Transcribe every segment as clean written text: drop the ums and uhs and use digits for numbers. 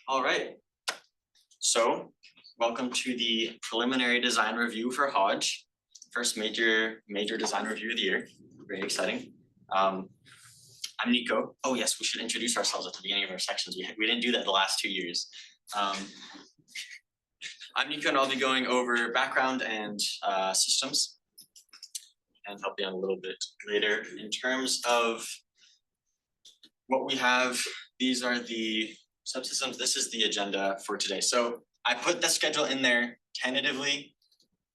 All right. So welcome to the preliminary design review for HODGE. First major design review of the year. Very exciting. I'm Nico. Oh yes, we should introduce ourselves at the beginning of our sections. We didn't do that the last 2 years. I'm Nico and I'll be going over background and systems and help you out a little bit later. In terms of what we have, these are the subsystems. This is the agenda for today. So I put the schedule in there tentatively.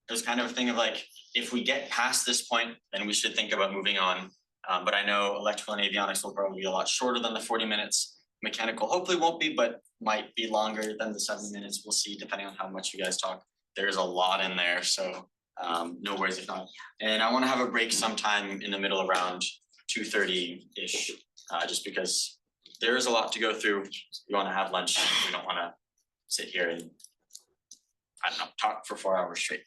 It was kind of a thing of like, if we get past this point, then we should think about moving on. But I know electrical and avionics will probably be a lot shorter than the 40 minutes. Mechanical hopefully won't be, but might be longer than the 7 minutes. We'll see depending on how much you guys talk. There's a lot in there, so no worries if not. And I want to have a break sometime in the middle around 2:30-ish, just because there is a lot to go through. We want to have lunch. We don't want to sit here and, I don't know, talk for 4 hours straight.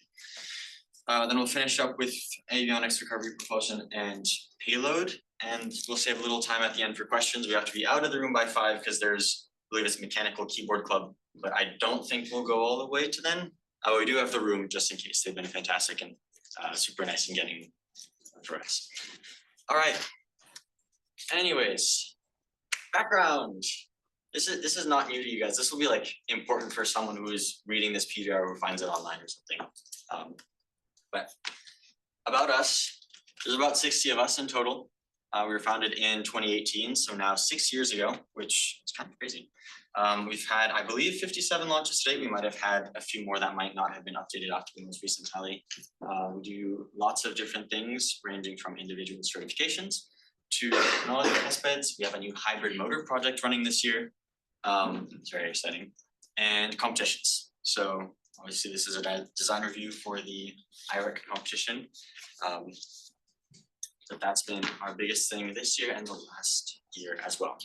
Then we'll finish up with avionics, recovery, propulsion, and payload. And we'll save a little time at the end for questions. We have to be out of the room by 5 because there's, I believe it's mechanical keyboard club, but I don't think we'll go all the way to then. We do have the room just in case. They've been fantastic and super nice in getting for us. All right. Anyways, background. This is not new to you guys. This will be like important for someone who is reading this PDR or finds it online or something. But about us, there's about 60 of us in total. We were founded in 2018, so now 6 years ago, which is kind of crazy. We've had, I believe, 57 launches today. We might have had a few more that might not have been updated after the most recent tally. We do lots of different things, ranging from individual certifications to technology testbeds. We have a new hybrid motor project running this year. It's very exciting. And competitions. So obviously this is a design review for the IREC competition. So that's been our biggest thing this year and the last year as well.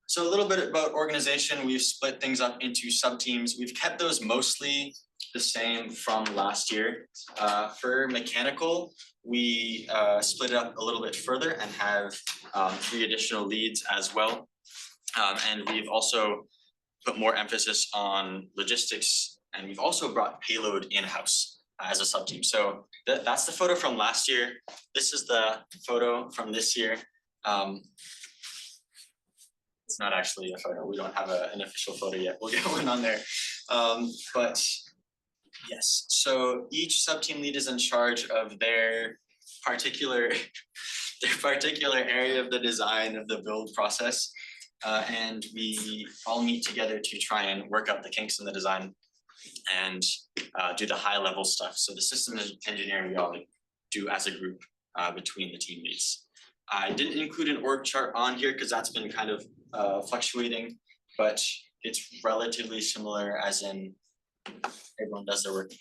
So a little bit about organization. We've split things up into sub-teams. We've kept those mostly the same from last year. For mechanical, we split it up a little bit further and have 3 additional leads as well. And we've also put more emphasis on logistics, and we've also brought payload in-house as a sub-team. So that's the photo from last year. This is the photo from this year. It's not actually a photo. We don't have an official photo yet. We'll get one on there. But yes, so each sub-team lead is in charge of their particular area of the design of the build process. And we all meet together to try and work out the kinks in the design and do the high level stuff. So the systems engineering we all do as a group between the team leads. I didn't include an org chart on here because that's been kind of fluctuating, but it's relatively similar as in everyone does their work.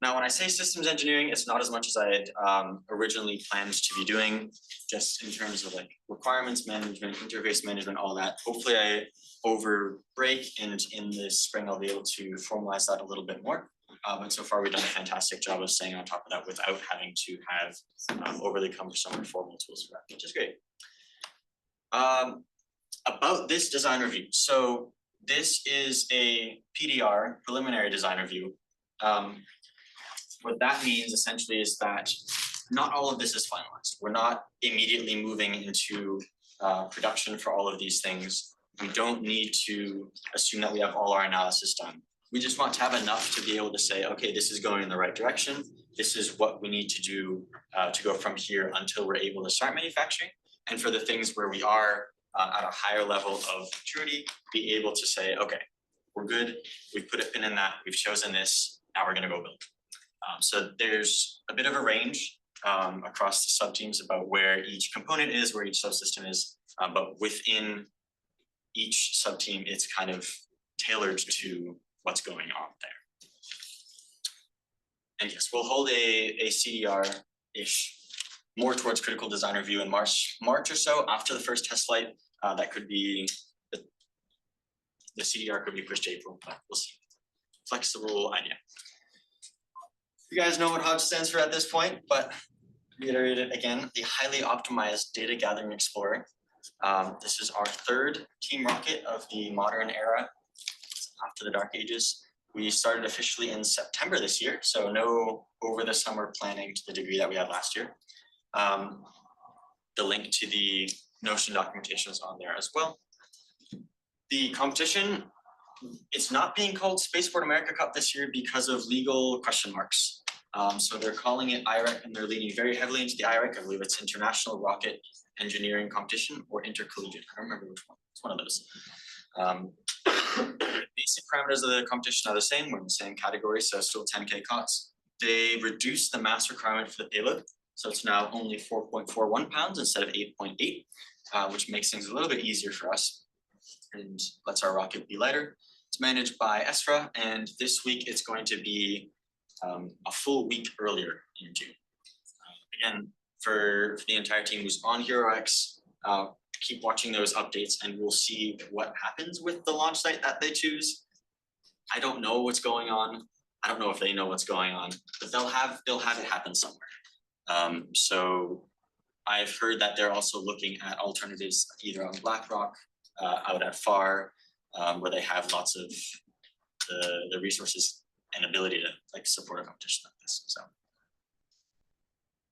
Now, when I say systems engineering, it's not as much as I had originally planned to be doing, just in terms of like requirements management, interface management, all that. Hopefully I over break, and in this spring I'll be able to formalize that a little bit more. But so far we've done a fantastic job of staying on top of that without having to have overly cumbersome or formal tools for that, which is great. About this design review. So this is a PDR, preliminary design review. What that means essentially is that not all of this is finalized. We're not immediately moving into production for all of these things. We don't need to assume that we have all our analysis done. We just want to have enough to be able to say, okay, this is going in the right direction. This is what we need to do to go from here until we're able to start manufacturing. And for the things where we are at a higher level of maturity, be able to say, okay, we're good. We've put a pin in that. We've chosen this. Now we're going to go build. So there's a bit of a range across the sub-teams about where each component is, where each subsystem is, but within each sub-team, it's kind of tailored to what's going on there. And yes, we'll hold a CDR-ish, more towards critical design review in March or so after the first test flight. That could be, the CDR could be pushed to April, but we'll see. Flexible idea. You guys know what HODGE stands for at this point, but reiterate it again, the highly optimized data gathering explorer. This is our third team rocket of the modern era after the Dark Ages. We started officially in September this year, so no over the summer planning to the degree that we had last year. The link to the Notion documentation is on there as well. The competition, it's not being called Spaceport America Cup this year because of legal question marks. So they're calling it IREC, and they're leaning very heavily into the IREC. I believe it's International Rocket Engineering Competition or Intercollegiate. I don't remember which one. It's one of those. The basic parameters of the competition are the same. We're in the same category, so still 10K COTS. They reduced the mass requirement for the payload, so it's now only 4.41 pounds instead of 8.8, which makes things a little bit easier for us and lets our rocket be lighter. It's managed by ESFRA, and this week it's going to be a full week earlier in June. Again, for the entire team who's on HeroX, keep watching those updates and we'll see what happens with the launch site that they choose. I don't know what's going on. I don't know if they know what's going on, but they'll have it happen somewhere. So I've heard that they're also looking at alternatives either on Blackrock, out at FAR, where they have lots of the resources and ability to like support a competition like this. So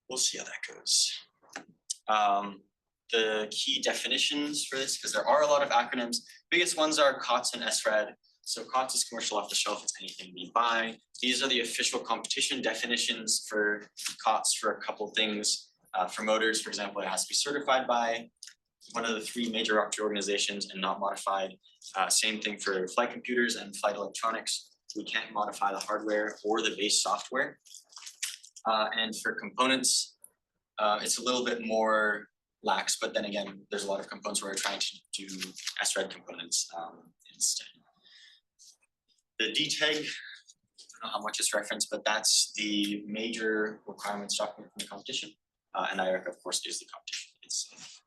we'll see how that goes. The key definitions for this, because there are a lot of acronyms, biggest ones are COTS and SRAD. So COTS is commercial off the shelf, it's anything we buy. These are the official competition definitions for COTS for a couple things. For motors, for example, it has to be certified by one of the three major rocketry organizations and not modified. Same thing for flight computers and flight electronics. We can't modify the hardware or the base software. And for components, it's a little bit more lax, but then again, there's a lot of components where we're trying to do SRAD components instead. The DTEG, I don't know how much it's referenced, but that's the major requirements document from the competition. And IREC, of course, is the competition itself.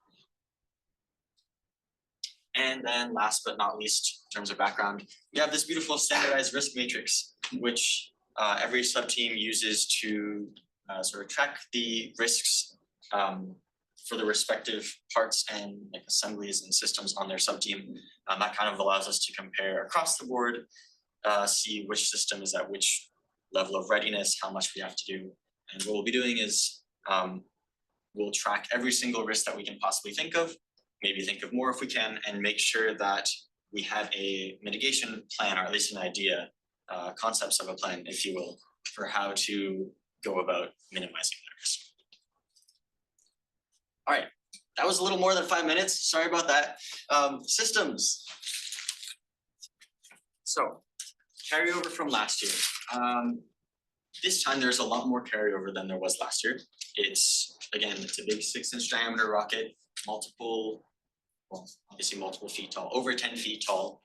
And then last but not least, in terms of background, we have this beautiful standardized risk matrix, which every sub-team uses to sort of track the risks for the respective parts and like assemblies and systems on their sub-team. That kind of allows us to compare across the board, see which system is at which level of readiness, how much we have to do. And what we'll be doing is we'll track every single risk that we can possibly think of, maybe think of more if we can, and make sure that we have a mitigation plan, or at least an idea, concepts of a plan, if you will, for how to go about minimizing that risk. All right, that was a little more than 5 minutes. Sorry about that. Systems. So, carryover from last year. This time there's a lot more carryover than there was last year. It's a big 6-inch diameter rocket, obviously multiple feet tall, over 10 feet tall.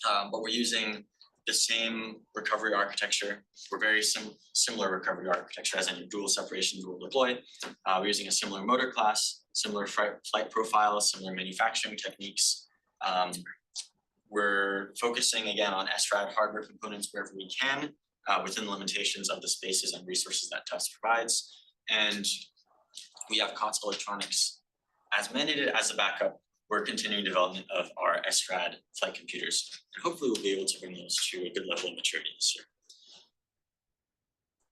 But we're using the same recovery architecture. We're very similar recovery architecture, as in dual separation, dual deploy. We're using a similar motor class, similar flight profile, similar manufacturing techniques. We're focusing again on SRAD hardware components wherever we can, within the limitations of the spaces and resources that Tufts provides. And we have COTS electronics as mandated as a backup. We're continuing development of our SRAD flight computers, and hopefully we'll be able to bring those to a good level of maturity this year.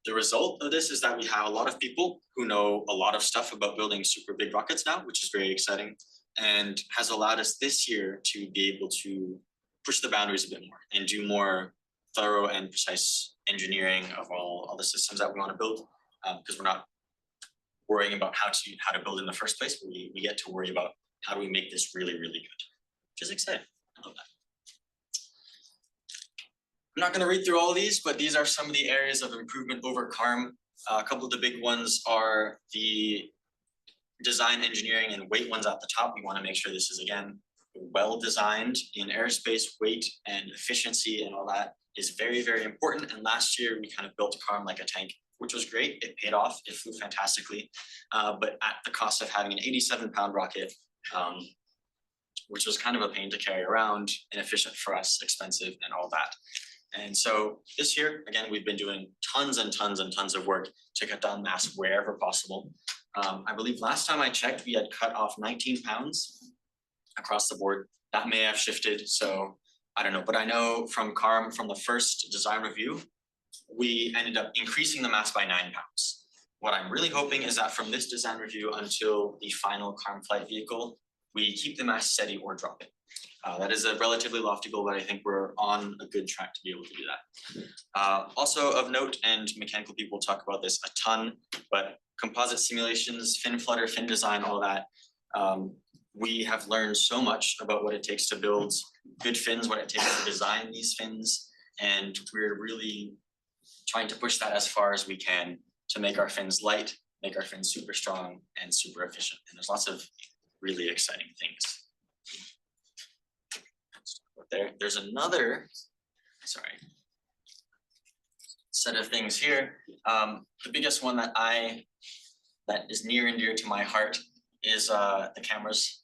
The result of this is that we have a lot of people who know a lot of stuff about building super big rockets now, which is very exciting, and has allowed us this year to be able to push the boundaries a bit more and do more thorough and precise engineering of all the systems that we want to build, because we're not worrying about how to build in the first place. We get to worry about how do we make this really, really good, which is exciting. I love that. I'm not going to read through all of these, but these are some of the areas of improvement over CARM. A couple of the big ones are the design, engineering, and weight ones at the top. We want to make sure this is, again, well designed in aerospace. Weight and efficiency and all that is very, very important. And last year, we kind of built CARM like a tank, which was great. It paid off. It flew fantastically, but at the cost of having an 87-pound rocket, which was kind of a pain to carry around, inefficient for us, expensive, and all that. And so this year, again, we've been doing tons and tons and tons of work to cut down mass wherever possible. I believe last time I checked, we had cut off 19 pounds across the board. That may have shifted, so I don't know, but I know from CARM, from the first design review, we ended up increasing the mass by 9 pounds. What I'm really hoping is that from this design review until the final CARM flight vehicle, we keep the mass steady or drop it. That is a relatively lofty goal, but I think we're on a good track to be able to do that. Also of note, and mechanical people talk about this a ton, but composite simulations, fin flutter, fin design, all that, we have learned so much about what it takes to build good fins, what it takes to design these fins, and we're really trying to push that as far as we can to make our fins light, make our fins super strong and super efficient. And there's lots of really exciting things. There's another, set of things here. The biggest one that is near and dear to my heart is the cameras.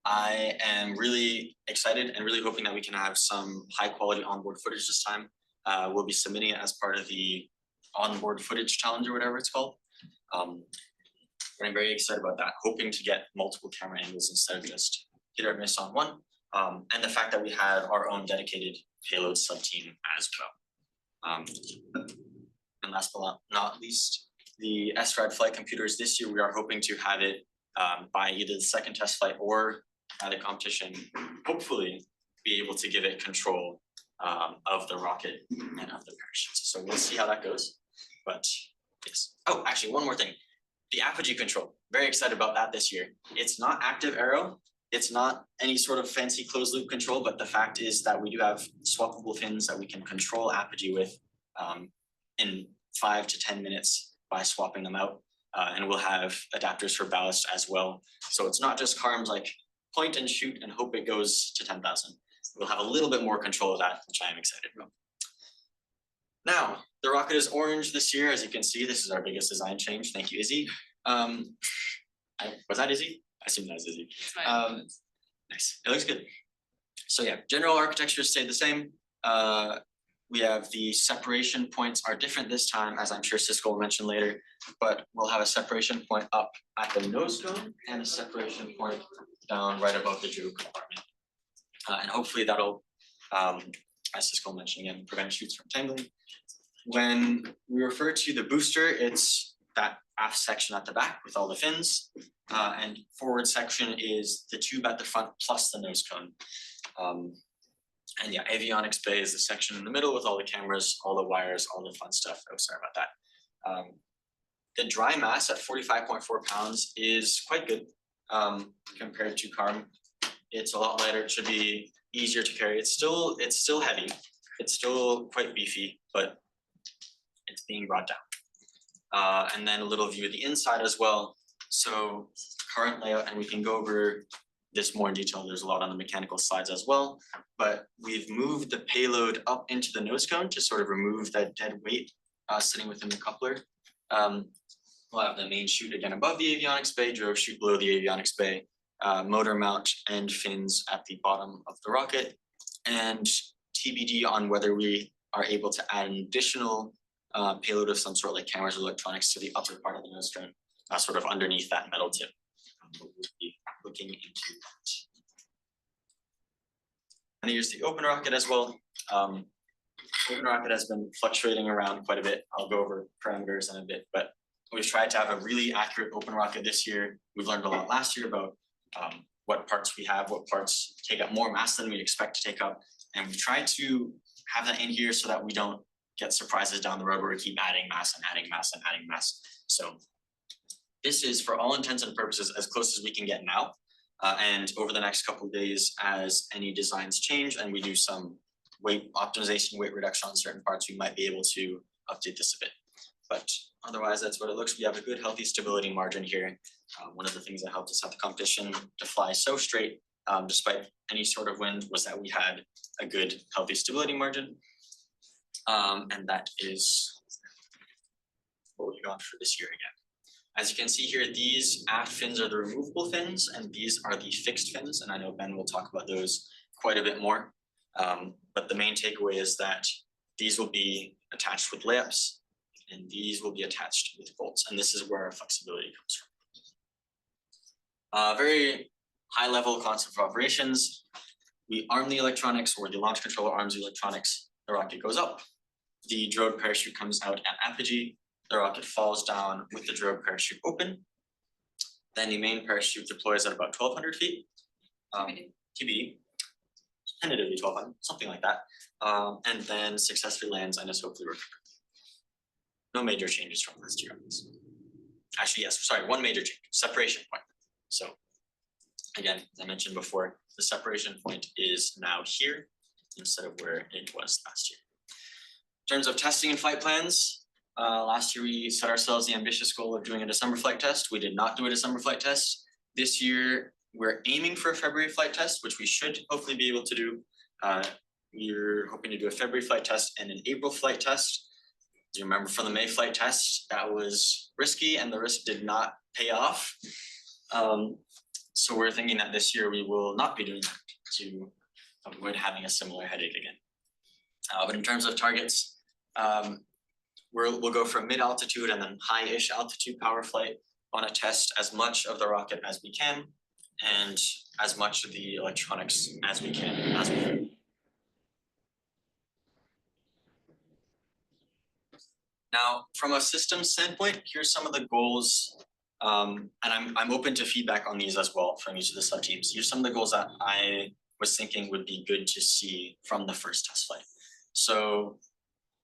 I am really excited and really hoping that we can have some high quality onboard footage this time. We'll be submitting it as part of the onboard footage challenge or whatever it's called. But I'm very excited about that, hoping to get multiple camera angles instead of just hit or miss on one. And the fact that we had our own dedicated payload sub team as well. And last but not least, the SRAD flight computers this year, we are hoping to have it by either the second test flight or by the competition, hopefully be able to give it control of the rocket and of the parachutes. So we'll see how that goes. But yes. Oh, actually, one more thing. The apogee control. Very excited about that this year. It's not active aero. It's not any sort of fancy closed loop control, but the fact is that we do have swappable fins that we can control apogee with in 5 to 10 minutes by swapping them out. And we'll have adapters for ballast as well. So it's not just CARMs like point and shoot and hope it goes to 10,000. We'll have a little bit more control of that, which I am excited about. Now, the rocket is orange this year. As you can see, this is our biggest design change. Thank you, Izzy. Was that Izzy? I assume that was Izzy. Nice, it looks good. So yeah, general architecture stayed the same. We have the separation points are different this time, as I'm sure Cisco will mention later, but we'll have a separation point up at the nose cone and a separation point down right above the Drew compartment. And hopefully that'll, as Cisco mentioned again, prevent chutes from tangling. When we refer to the booster, it's that aft section at the back with all the fins, and forward section is the tube at the front plus the nose cone. And yeah, avionics bay is the section in the middle with all the cameras, all the wires, all the fun stuff. Oh, sorry about that. The dry mass at 45.4 pounds is quite good compared to CARM. It's a lot lighter. It should be easier to carry. It's still heavy. It's still quite beefy, but it's being brought down. And then a little view of the inside as well. So current layout, and we can go over this more in detail. There's a lot on the mechanical slides as well, but we've moved the payload up into the nose cone to sort of remove that dead weight sitting within the coupler. We'll have the main chute again above the avionics bay, drove chute below the avionics bay, motor mount and fins at the bottom of the rocket, and TBD on whether we are able to add an additional payload of some sort, like cameras or electronics, to the upper part of the nose cone, sort of underneath that metal tip. We'll be looking into that. And here's the open rocket as well. Open rocket has been fluctuating around quite a bit. I'll go over parameters in a bit, but we've tried to have a really accurate open rocket this year. We've learned a lot last year about what parts we have, what parts take up more mass than we expect to take up. And we've tried to have that in here so that we don't get surprises down the road where we keep adding mass and adding mass and adding mass. So this is, for all intents and purposes, as close as we can get now. And over the next couple of days, as any designs change and we do some weight optimization, weight reduction on certain parts, we might be able to update this a bit. But otherwise, that's what it looks. We have a good, healthy stability margin here. One of the things that helped us at the competition to fly so straight, despite any sort of wind, was that we had a good, healthy stability margin. And that is what we've gone for this year again. As you can see here, these aft fins are the removable fins, and these are the fixed fins. And I know Ben will talk about those quite a bit more. But the main takeaway is that these will be attached with layups, and these will be attached with bolts. And this is where our flexibility comes from. Very high level concept of operations. We arm the electronics, or the launch controller arms the electronics, the rocket goes up. The drogue parachute comes out at apogee, the rocket falls down with the drogue parachute open. Then the main parachute deploys at about 1,200 feet. TBD, tentatively 1,200, something like that. And then successfully lands and is hopefully recovered. No major changes from last year on this. Actually, yes, sorry, one major change, separation point. So again, as I mentioned before, the separation point is now here instead of where it was last year. In terms of testing and flight plans, last year we set ourselves the ambitious goal of doing a December flight test. We did not do a December flight test. This year, we're aiming for a February flight test, which we should hopefully be able to do. We're hoping to do a February flight test and an April flight test. Do you remember from the May flight test, that was risky and the risk did not pay off. So we're thinking that this year we will not be doing that to avoid having a similar headache again. But in terms of targets, we'll go from mid-altitude and then high-ish altitude power flight on a test as much of the rocket as we can and as much of the electronics as we can. Now, from a system standpoint, here's some of the goals, and I'm open to feedback on these as well from each of the sub-teams. Here's some of the goals that I was thinking would be good to see from the first test flight. So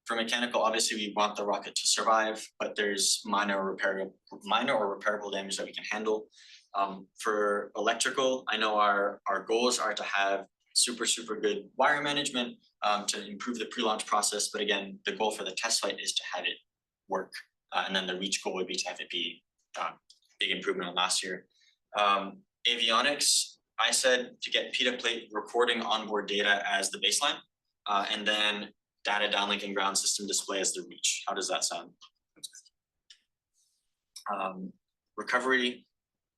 for mechanical, obviously we want the rocket to survive, but there's minor or repairable damage that we can handle. For electrical, I know our goals are to have super good wire management to improve the pre-launch process. But again, the goal for the test flight is to have it work. And then the reach goal would be to have it be big improvement on last year. Avionics, I said to get pita plate recording onboard data as the baseline, and then data downlink and ground system display as the reach. How does that sound? Recovery,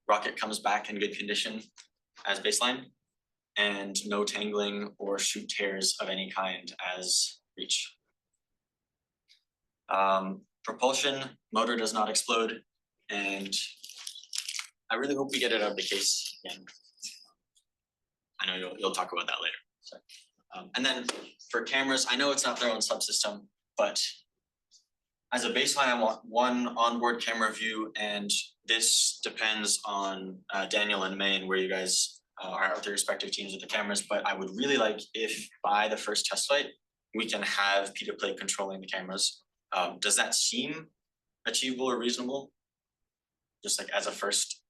rocket comes back in good condition as baseline, and no tangling or shoot tears of any kind as reach. Propulsion, motor does not explode, and I really hope we get it out of the case again. I know you'll talk about that later. So, and then for cameras, I know it's not their own subsystem, but as a baseline, I want one onboard camera view, and this depends on Daniel and May and where you guys are with their respective teams with the cameras. But I would really like if by the first test flight, we can have pita plate controlling the cameras. Does that seem achievable or reasonable? Just like as a first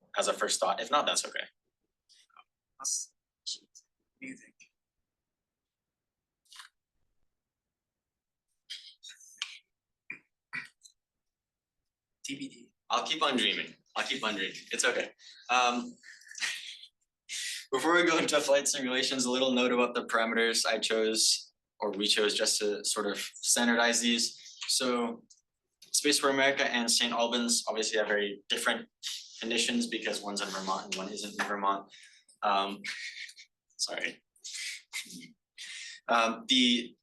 thought. If not, that's okay. What do you think? TBD. I'll keep on dreaming. It's okay. Before we go into flight simulations, a little note about the parameters we chose just to sort of standardize these. So Space for America and St. Albans obviously have very different conditions because one's in Vermont and one isn't in Vermont. Sorry. The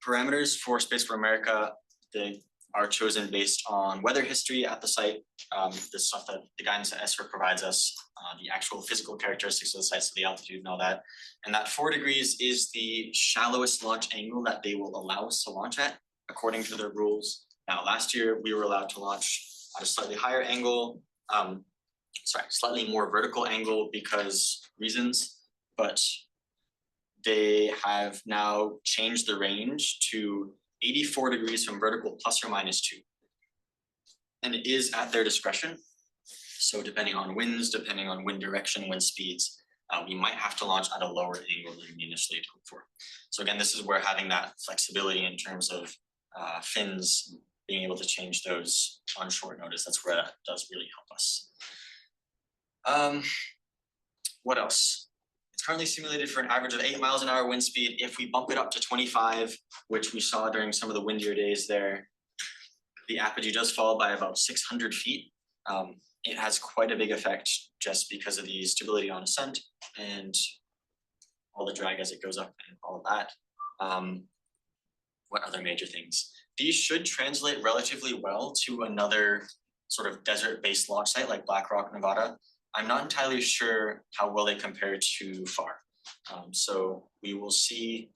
parameters for Space for America, they are chosen based on weather history at the site, the stuff that the guidance that ESRA provides us, the actual physical characteristics of the site, so the altitude and all that. And that 4 degrees is the shallowest launch angle that they will allow us to launch at, according to their rules. Now, last year, we were allowed to launch at a slightly higher angle, slightly more vertical angle because reasons, but they have now changed the range to 84 degrees from vertical plus or minus 2. And it is at their discretion. So depending on winds, depending on wind direction, wind speeds, we might have to launch at a lower angle than we initially had hoped for. So again, this is where having that flexibility in terms of fins, being able to change those on short notice, that's where that does really help us. What else? It's currently simulated for an average of 8 miles an hour wind speed. If we bump it up to 25, which we saw during some of the windier days there, the apogee does fall by about 600 feet. It has quite a big effect just because of the stability on ascent and all the drag as it goes up and all of that. What other major things? These should translate relatively well to another sort of desert-based launch site like Black Rock, Nevada. I'm not entirely sure how well they compare to FAR. So we will see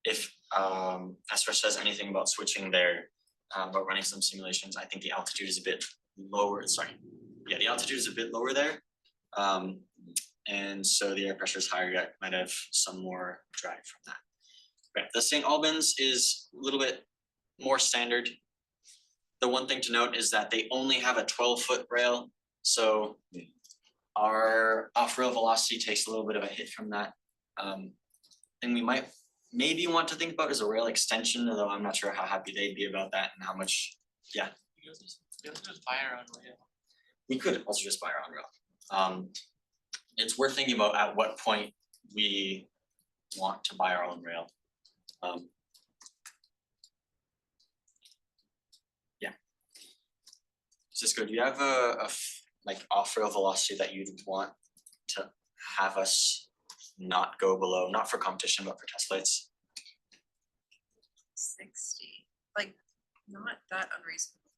if Esper says anything about switching there, about running some simulations. I think the altitude is a bit lower. Sorry, yeah, the altitude is a bit lower there, and so the air pressure is higher. Yet might have some more drag from that. Right. The St. Albans is a little bit more standard. The one thing to note is that they only have a 12-foot rail, so our off-rail velocity takes a little bit of a hit from that. And we might maybe want to think about is a rail extension, although I'm not sure how happy they'd be about that and how much. Yeah. You just buy our own rail. We could also just buy our own rail. It's worth thinking about at what point we want to buy our own rail. Yeah. Cisco, do you have a like off-rail velocity that you'd want to have us not go below, not for competition, but for test flights? 60, like not that unreasonable.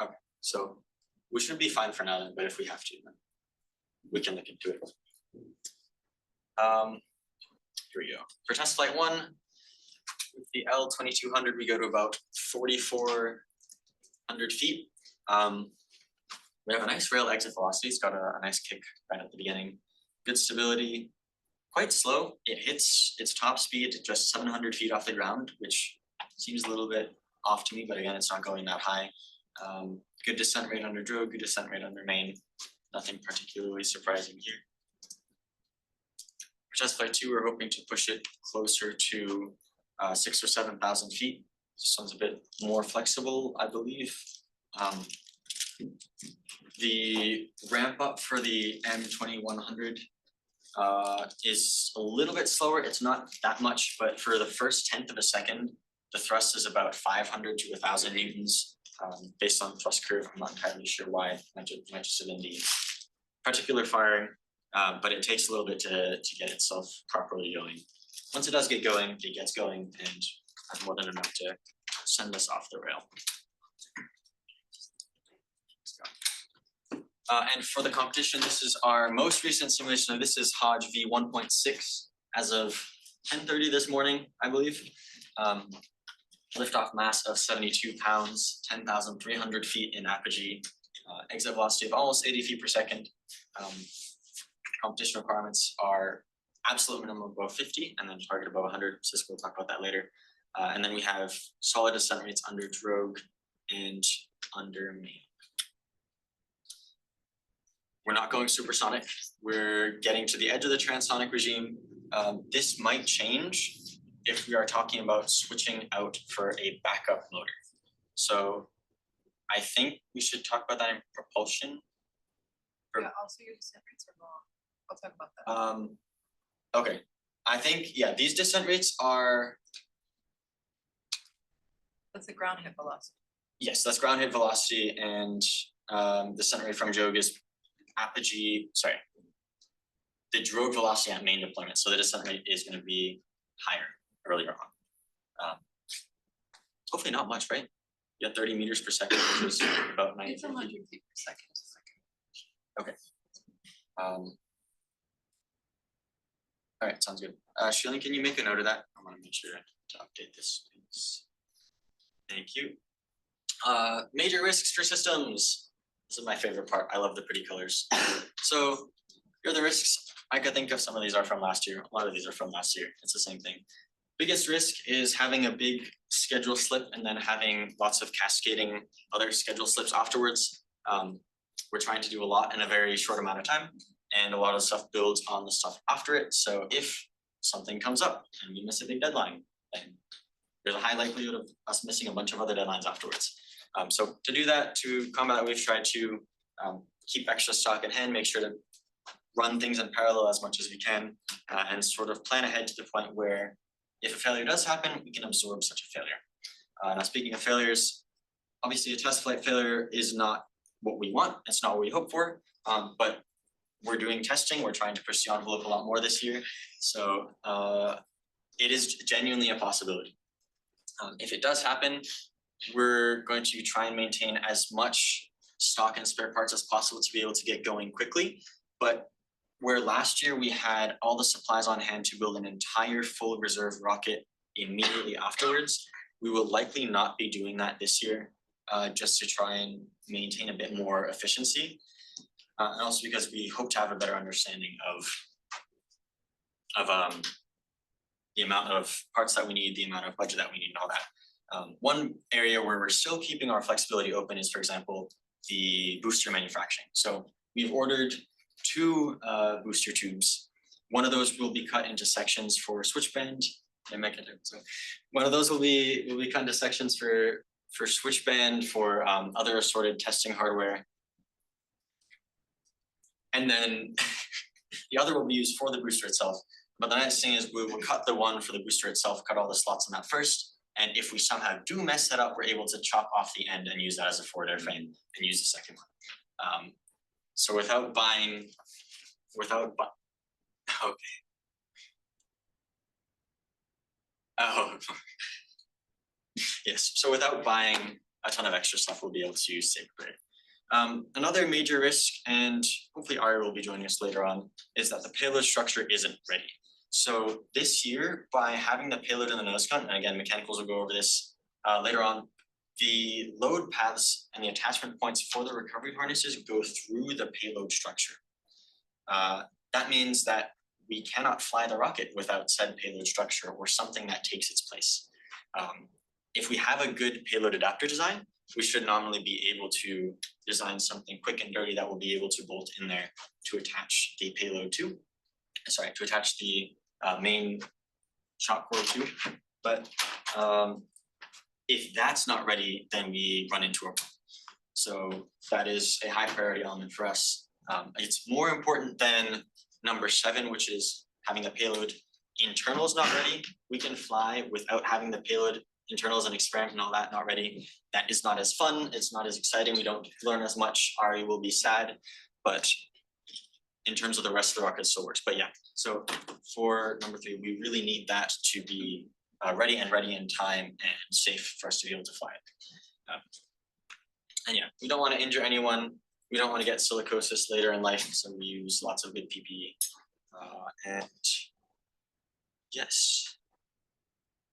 Okay, so we should be fine for now then, but if we have to, then we can look into it. Here we go. For test flight 1, with the L2200, we go to about 4,400 feet. We have a nice rail exit velocity. It's got a nice kick right at the beginning. Good stability, quite slow. It hits its top speed just 700 feet off the ground, which seems a little bit off to me, but again, it's not going that high. Good descent rate under drogue, good descent rate under main. Nothing particularly surprising here. For test flight 2, we're hoping to push it closer to 6,000 or 7,000 feet. This one's a bit more flexible, I believe. The ramp up for the M2100 is a little bit slower. It's not that much, but for the first 1/10 of a second, the thrust is about 500 to 1,000 newtons based on the thrust curve. I'm not entirely sure why. Might just have been the particular firing, but it takes a little bit to get itself properly going. Once it does get going, it gets going and has more than enough to send us off the rail. And for the competition, this is our most recent simulation. This is HODGE V1.6 as of 10:30 this morning, I believe. Liftoff mass of 72 pounds, 10,300 feet in apogee, exit velocity of almost 80 feet per second. Competition requirements are absolute minimum above 50 and then target above 100. Cisco will talk about that later. And then we have solid descent rates under drogue and under main. We're not going supersonic. We're getting to the edge of the transonic regime. This might change if we are talking about switching out for a backup motor. So I think we should talk about that in propulsion. Yeah, also your descent rates are wrong. I'll talk about that. Okay, I think, yeah, these descent rates are, That's the ground hit velocity. yes, that's ground hit velocity, and descent rate from drogue is apogee, sorry, the drogue velocity at main deployment. So the descent rate is going to be higher earlier on. Hopefully not much, right? You got 30 meters per second, which is about 90 It's 100 feet per second. Okay. All right, sounds good. Shilling, can you make a note of that? I want to make sure to update this, please. Thank you. Major risks for systems. This is my favorite part. I love the pretty colors. So here are the risks. I could think of some of these are from last year. A lot of these are from last year. It's the same thing. Biggest risk is having a big schedule slip and then having lots of cascading other schedule slips afterwards. We're trying to do a lot in a very short amount of time, and a lot of stuff builds on the stuff after it. So if something comes up and we miss a big deadline, then there's a high likelihood of us missing a bunch of other deadlines afterwards. So to do that, to combat that, we've tried to keep extra stock in hand, make sure to run things in parallel as much as we can, and sort of plan ahead to the point where if a failure does happen, we can absorb such a failure. Now, speaking of failures, obviously a test flight failure is not what we want. It's not what we hope for, but we're doing testing. We're trying to push the envelope a lot more this year. So it is genuinely a possibility. If it does happen, we're going to try and maintain as much stock and spare parts as possible to be able to get going quickly. But where last year we had all the supplies on hand to build an entire full reserve rocket immediately afterwards, we will likely not be doing that this year, just to try and maintain a bit more efficiency. And also because we hope to have a better understanding of the amount of parts that we need, the amount of budget that we need and all that. One area where we're still keeping our flexibility open is, for example, the booster manufacturing. So we've ordered 2 booster tubes. One of those will be cut into sections for switchband. So one of those will be cut into sections for switchband, for other assorted testing hardware. And then the other will be used for the booster itself. But the nice thing is we will cut the one for the booster itself, cut all the slots on that first. And if we somehow do mess that up, we're able to chop off the end and use that as a forward airframe and use the second one. So okay. Oh, yes. So without buying a ton of extra stuff, we'll be able to save credit. Another major risk, and hopefully Ari will be joining us later on, is that the payload structure isn't ready. So this year, by having the payload in the nose cone, and again, mechanicals will go over this later on, the load paths and the attachment points for the recovery harnesses go through the payload structure. That means that we cannot fly the rocket without said payload structure or something that takes its place. If we have a good payload adapter design, we should normally be able to design something quick and dirty that will be able to bolt in there to attach the payload to, to attach the main shock cord to. But if that's not ready, then we run into a problem. So that is a high priority element for us. It's more important than number 7, which is having the payload internals not ready. We can fly without having the payload internals and experiment and all that not ready. That is not as fun. It's not as exciting. We don't learn as much. Ari will be sad, but in terms of the rest of the rocket, it still works. But yeah, so for number 3, we really need that to be ready in time and safe for us to be able to fly it. And yeah, we don't want to injure anyone. We don't want to get silicosis later in life, so we use lots of good PPE. And yes,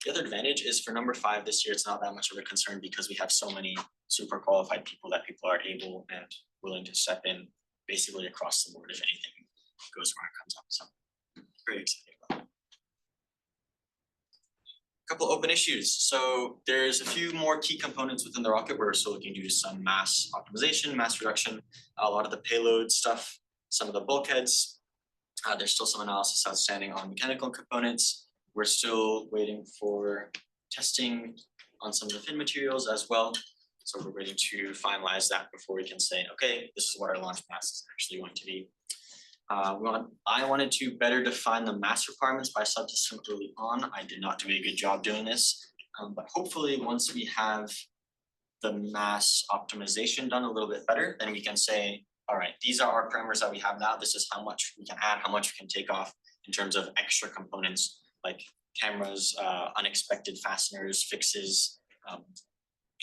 the other advantage is for number 5 this year, it's not that much of a concern because we have so many super qualified people that people are able and willing to step in basically across the board if anything goes wrong comes up. So very excited about that. A couple open issues. So there's a few more key components within the rocket where we're still looking to do some mass optimization, mass reduction, a lot of the payload stuff, some of the bulkheads. There's still some analysis outstanding on mechanical components. We're still waiting for testing on some of the fin materials as well. So we're waiting to finalize that before we can say, okay, this is what our launch mass is actually going to be. I wanted to better define the mass requirements by subsystem early on. I did not do a good job doing this, but hopefully once we have the mass optimization done a little bit better, then we can say, all right, these are our parameters that we have now. This is how much we can add, how much we can take off in terms of extra components like cameras, unexpected fasteners, fixes,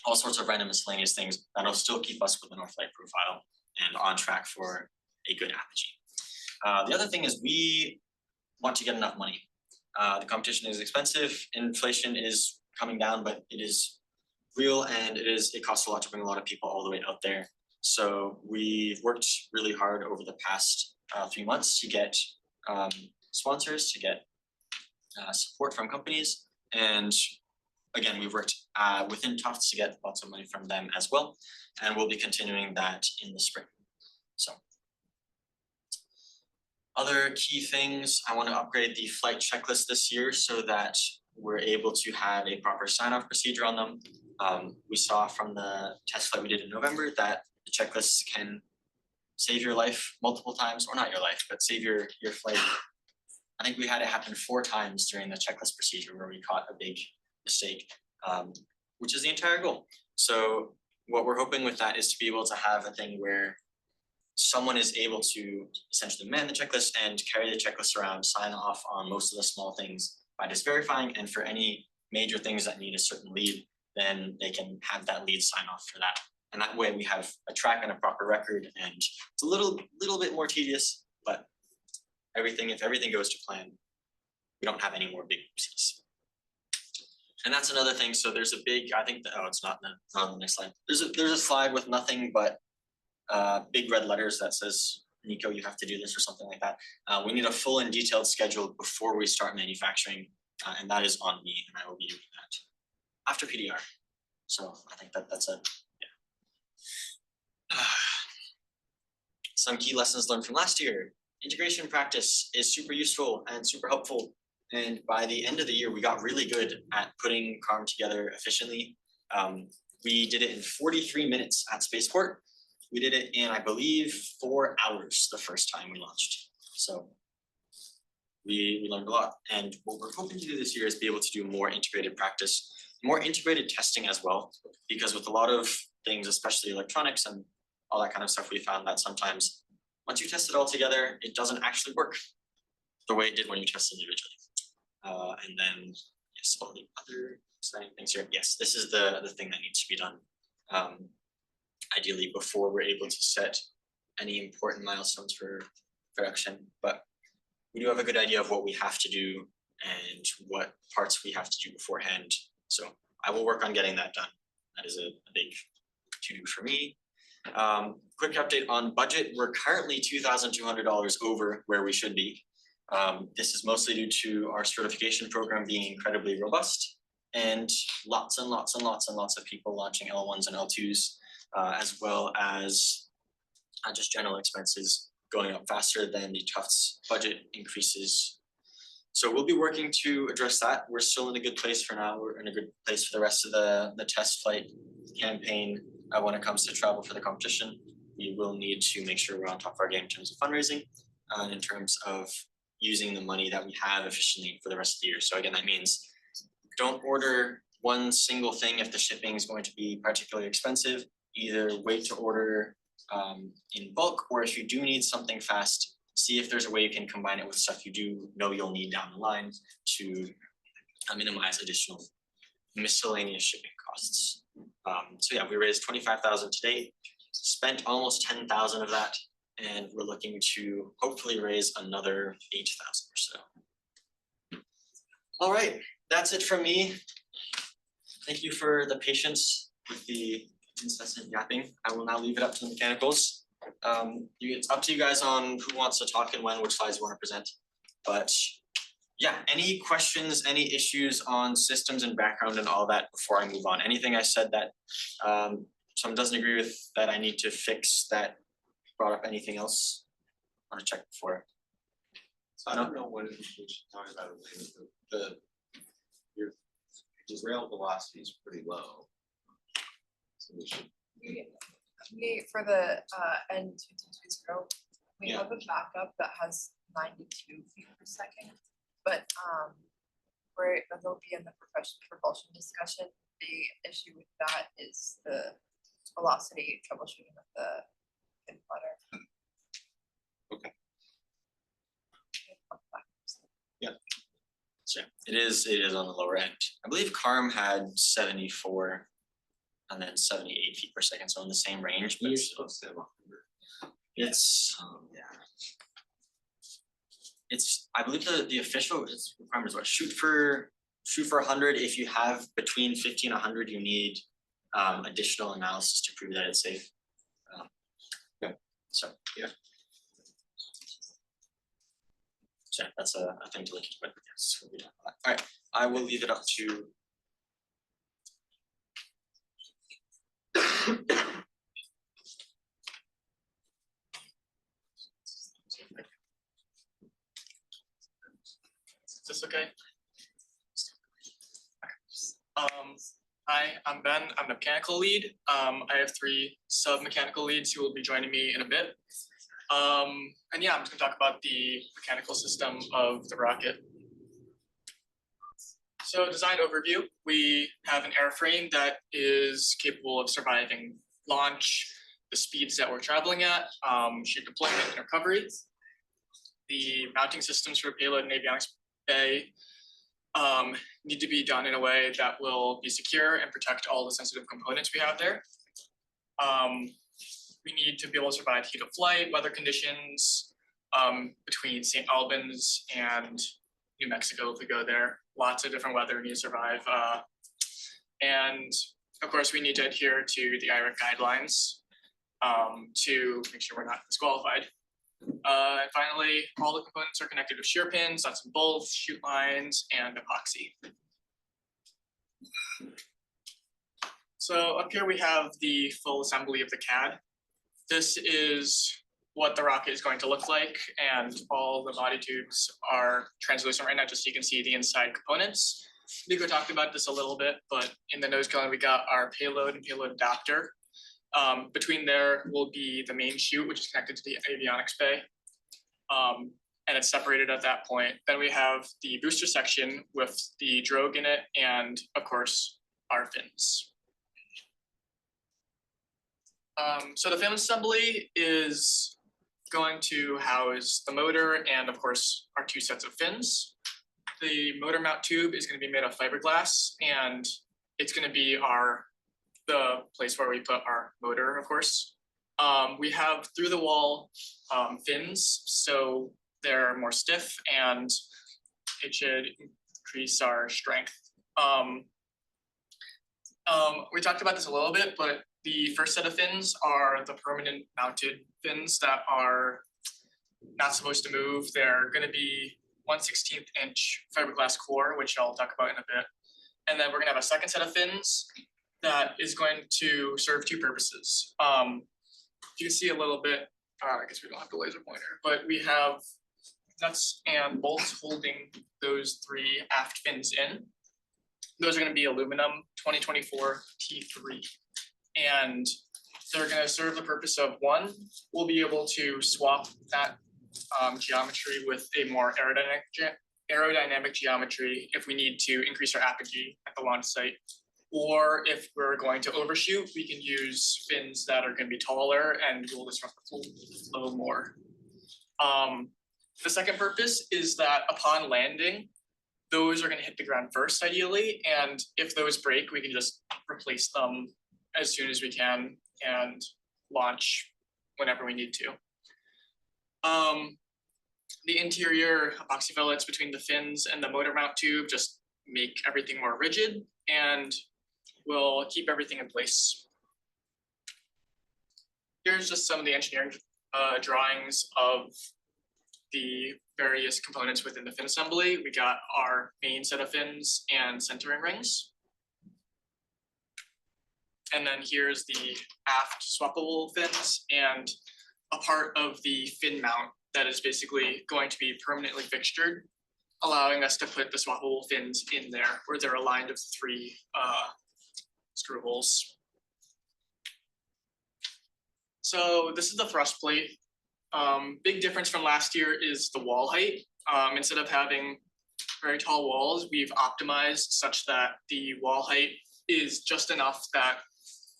all sorts of random miscellaneous things that'll still keep us within our flight profile and on track for a good apogee. The other thing is we want to get enough money. The competition is expensive, inflation is coming down, but it is real and it costs a lot to bring a lot of people all the way out there. So we've worked really hard over the past 3 months to get sponsors, to get support from companies. And again, we've worked within Tufts to get lots of money from them as well. And we'll be continuing that in the spring. So other key things, I want to upgrade the flight checklist this year so that we're able to have a proper sign-off procedure on them. We saw from the test flight we did in November that the checklists can save your life multiple times, or not your life, but save your flight. I think we had it happen 4 times during the checklist procedure where we caught a big mistake, which is the entire goal. So what we're hoping with that is to be able to have a thing where someone is able to essentially man the checklist and carry the checklist around, sign off on most of the small things by just verifying, and for any major things that need a certain lead, then they can have that lead sign off for that. And that way we have a track and a proper record, and it's a little bit more tedious, but if everything goes to plan, we don't have any more big oopsies. And that's another thing. So there's a big, I think, it's not on the next slide. There's a slide with nothing but big red letters that says, Nico, you have to do this or something like that. We need a full and detailed schedule before we start manufacturing, and that is on me, and I will be doing that after PDR. So I think that's a, yeah. Some key lessons learned from last year. Integration practice is super useful and super helpful. And by the end of the year, we got really good at putting CARM together efficiently. We did it in 43 minutes at Spaceport. We did it in, I believe, 4 hours the first time we launched. So we learned a lot. And what we're hoping to do this year is be able to do more integrated practice, more integrated testing as well, because with a lot of things, especially electronics and all that kind of stuff, we found that sometimes once you test it all together, it doesn't actually work the way it did when you test individually. And then, yes, all the other exciting things here. Yes, this is the thing that needs to be done. Ideally before we're able to set any important milestones for production, but we do have a good idea of what we have to do and what parts we have to do beforehand. So I will work on getting that done. That is a big to-do for me. Quick update on budget. We're currently $2,200 over where we should be. This is mostly due to our certification program being incredibly robust and lots of people launching L1s and L2s, as well as just general expenses going up faster than the Tufts budget increases. So we'll be working to address that. We're still in a good place for now. We're in a good place for the rest of the test flight campaign. When it comes to travel for the competition, we will need to make sure we're on top of our game in terms of fundraising and in terms of using the money that we have efficiently for the rest of the year. So again, that means don't order one single thing if the shipping is going to be particularly expensive. Either wait to order in bulk, or if you do need something fast, see if there's a way you can combine it with stuff you do know you'll need down the line to minimize additional miscellaneous shipping costs. So yeah, we raised 25,000 to date, spent almost 10,000 of that, and we're looking to hopefully raise another 8,000 or so. All right, that's it from me. Thank you for the patience with the incessant yapping. I will now leave it up to the mechanicals. It's up to you guys on who wants to talk and when, which slides you want to present. But yeah, any questions, any issues on systems and background and all that before I move on? Anything I said that someone doesn't agree with that I need to fix that brought up anything else? I want to check before. So I don't know what we should talk about. Your rail velocity is pretty low. So we should. We for the N220, we Yeah. have a backup that has 92 feet per second, but that'll be in the propulsion discussion. The issue with that is the velocity troubleshooting of the flutter. Okay. Yeah. So it is on the lower end. I believe CARM had 74 and then 78 feet per second, so in the same range, but it's I believe the official requirement is what shoot for 100. If you have between 50 and 100, you need additional analysis to prove that it's safe. So yeah. So that's a thing to look into, but yes, we'll be done with that. All right, I will leave it up to Is this okay? Hi, I'm Ben. I'm the mechanical lead. I have 3 sub-mechanical leads who will be joining me in a bit. And yeah, I'm just gonna talk about the mechanical system of the rocket. So design overview, we have an airframe that is capable of surviving launch, the speeds that we're traveling at, sheet deployment and recovery. The mounting systems for Payload and Avionics Bay need to be done in a way that will be secure and protect all the sensitive components we have there. We need to be able to survive heat of flight, weather conditions, between St. Albans and New Mexico if we go there. Lots of different weather we need to survive. And of course, we need to adhere to the IREC guidelines to make sure we're not disqualified. And finally, all the components are connected with shear pins, nuts and bolts, chute lines, and epoxy. So up here we have the full assembly of the CAD. This is what the rocket is going to look like, and all the body tubes are translucent right now, just so you can see the inside components. Nico talked about this a little bit, but in the nose cone we got our payload and payload adapter. Between there will be the main chute, which is connected to the avionics bay, and it's separated at that point. Then we have the booster section with the drogue in it, and of course our fins. So the fin assembly is going to house the motor and of course our two sets of fins. The motor mount tube is going to be made of fiberglass, and it's going to be the place where we put our motor, of course. We have through the wall fins, so they're more stiff and it should increase our strength. We talked about this a little bit, but the first set of fins are the permanent mounted fins that are not supposed to move. They're going to be 1/16 inch fiberglass core, which I'll talk about in a bit. And then we're going to have a second set of fins that is going to serve two purposes. You can see a little bit, I guess we don't have the laser pointer, but we have nuts and bolts holding those three aft fins in. Those are going to be aluminum 2024 T3. And they're going to serve the purpose of, one, we'll be able to swap that geometry with a more aerodynamic geometry if we need to increase our apogee at the launch site. Or if we're going to overshoot, we can use fins that are going to be taller and will disrupt the flow more. The second purpose is that upon landing, those are going to hit the ground first, ideally. And if those break, we can just replace them as soon as we can and launch whenever we need to. The interior epoxy fillets between the fins and the motor mount tube just make everything more rigid and will keep everything in place. Here's just some of the engineering drawings of the various components within the fin assembly. We got our main set of fins and centering rings. And then here's the aft swappable fins and a part of the fin mount that is basically going to be permanently fixtured, allowing us to put the swappable fins in there where they're aligned with three screw holes. So this is the thrust plate. Big difference from last year is the wall height. Instead of having very tall walls, we've optimized such that the wall height is just enough that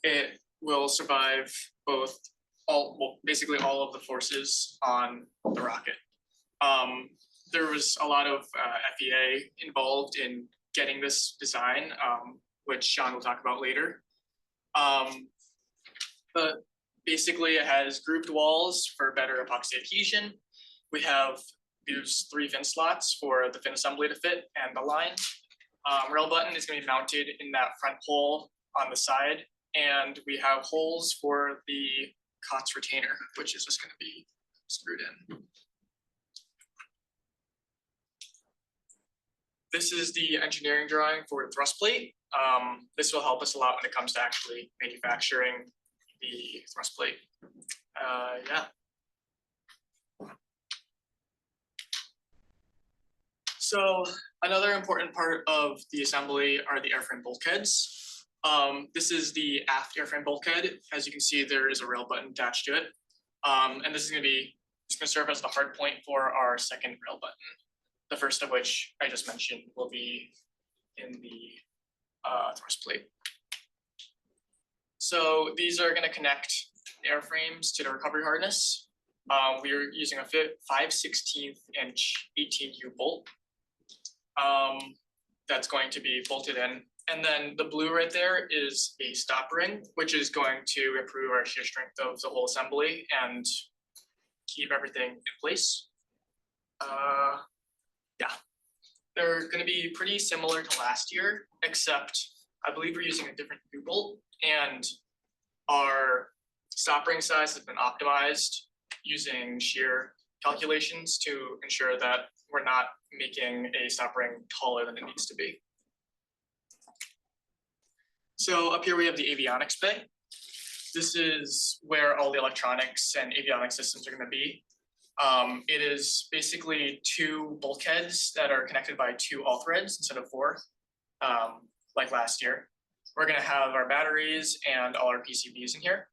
it will survive basically all of the forces on the rocket. There was a lot of FEA involved in getting this design, which Sean will talk about later. But basically it has grooved walls for better epoxy adhesion. We have these three fin slots for the fin assembly to fit and the line. Rail button is going to be mounted in that front hole on the side, and we have holes for the COTS retainer, which is just going to be screwed in. This is the engineering drawing for the thrust plate. This will help us a lot when it comes to actually manufacturing the thrust plate. Yeah. So another important part of the assembly are the airframe bulkheads. This is the aft airframe bulkhead. As you can see, there is a rail button attached to it. And this is going to serve as the hard point for our second rail button. The first of which I just mentioned will be in the thrust plate. So these are going to connect airframes to the recovery harness. We are using a 5/16 inch 18U bolt. That's going to be bolted in, And then the blue right there is a stop ring, which is going to improve our shear strength of the whole assembly and keep everything in place. Yeah, they're going to be pretty similar to last year, except I believe we're using a different U-bolt, and our stop ring size has been optimized using shear calculations to ensure that we're not making a stop ring taller than it needs to be. So up here we have the avionics bay. This is where all the electronics and avionics systems are going to be. It is basically 2 bulkheads that are connected by 2 all threads instead of 4, like last year. We're going to have our batteries and all our PCBs in here.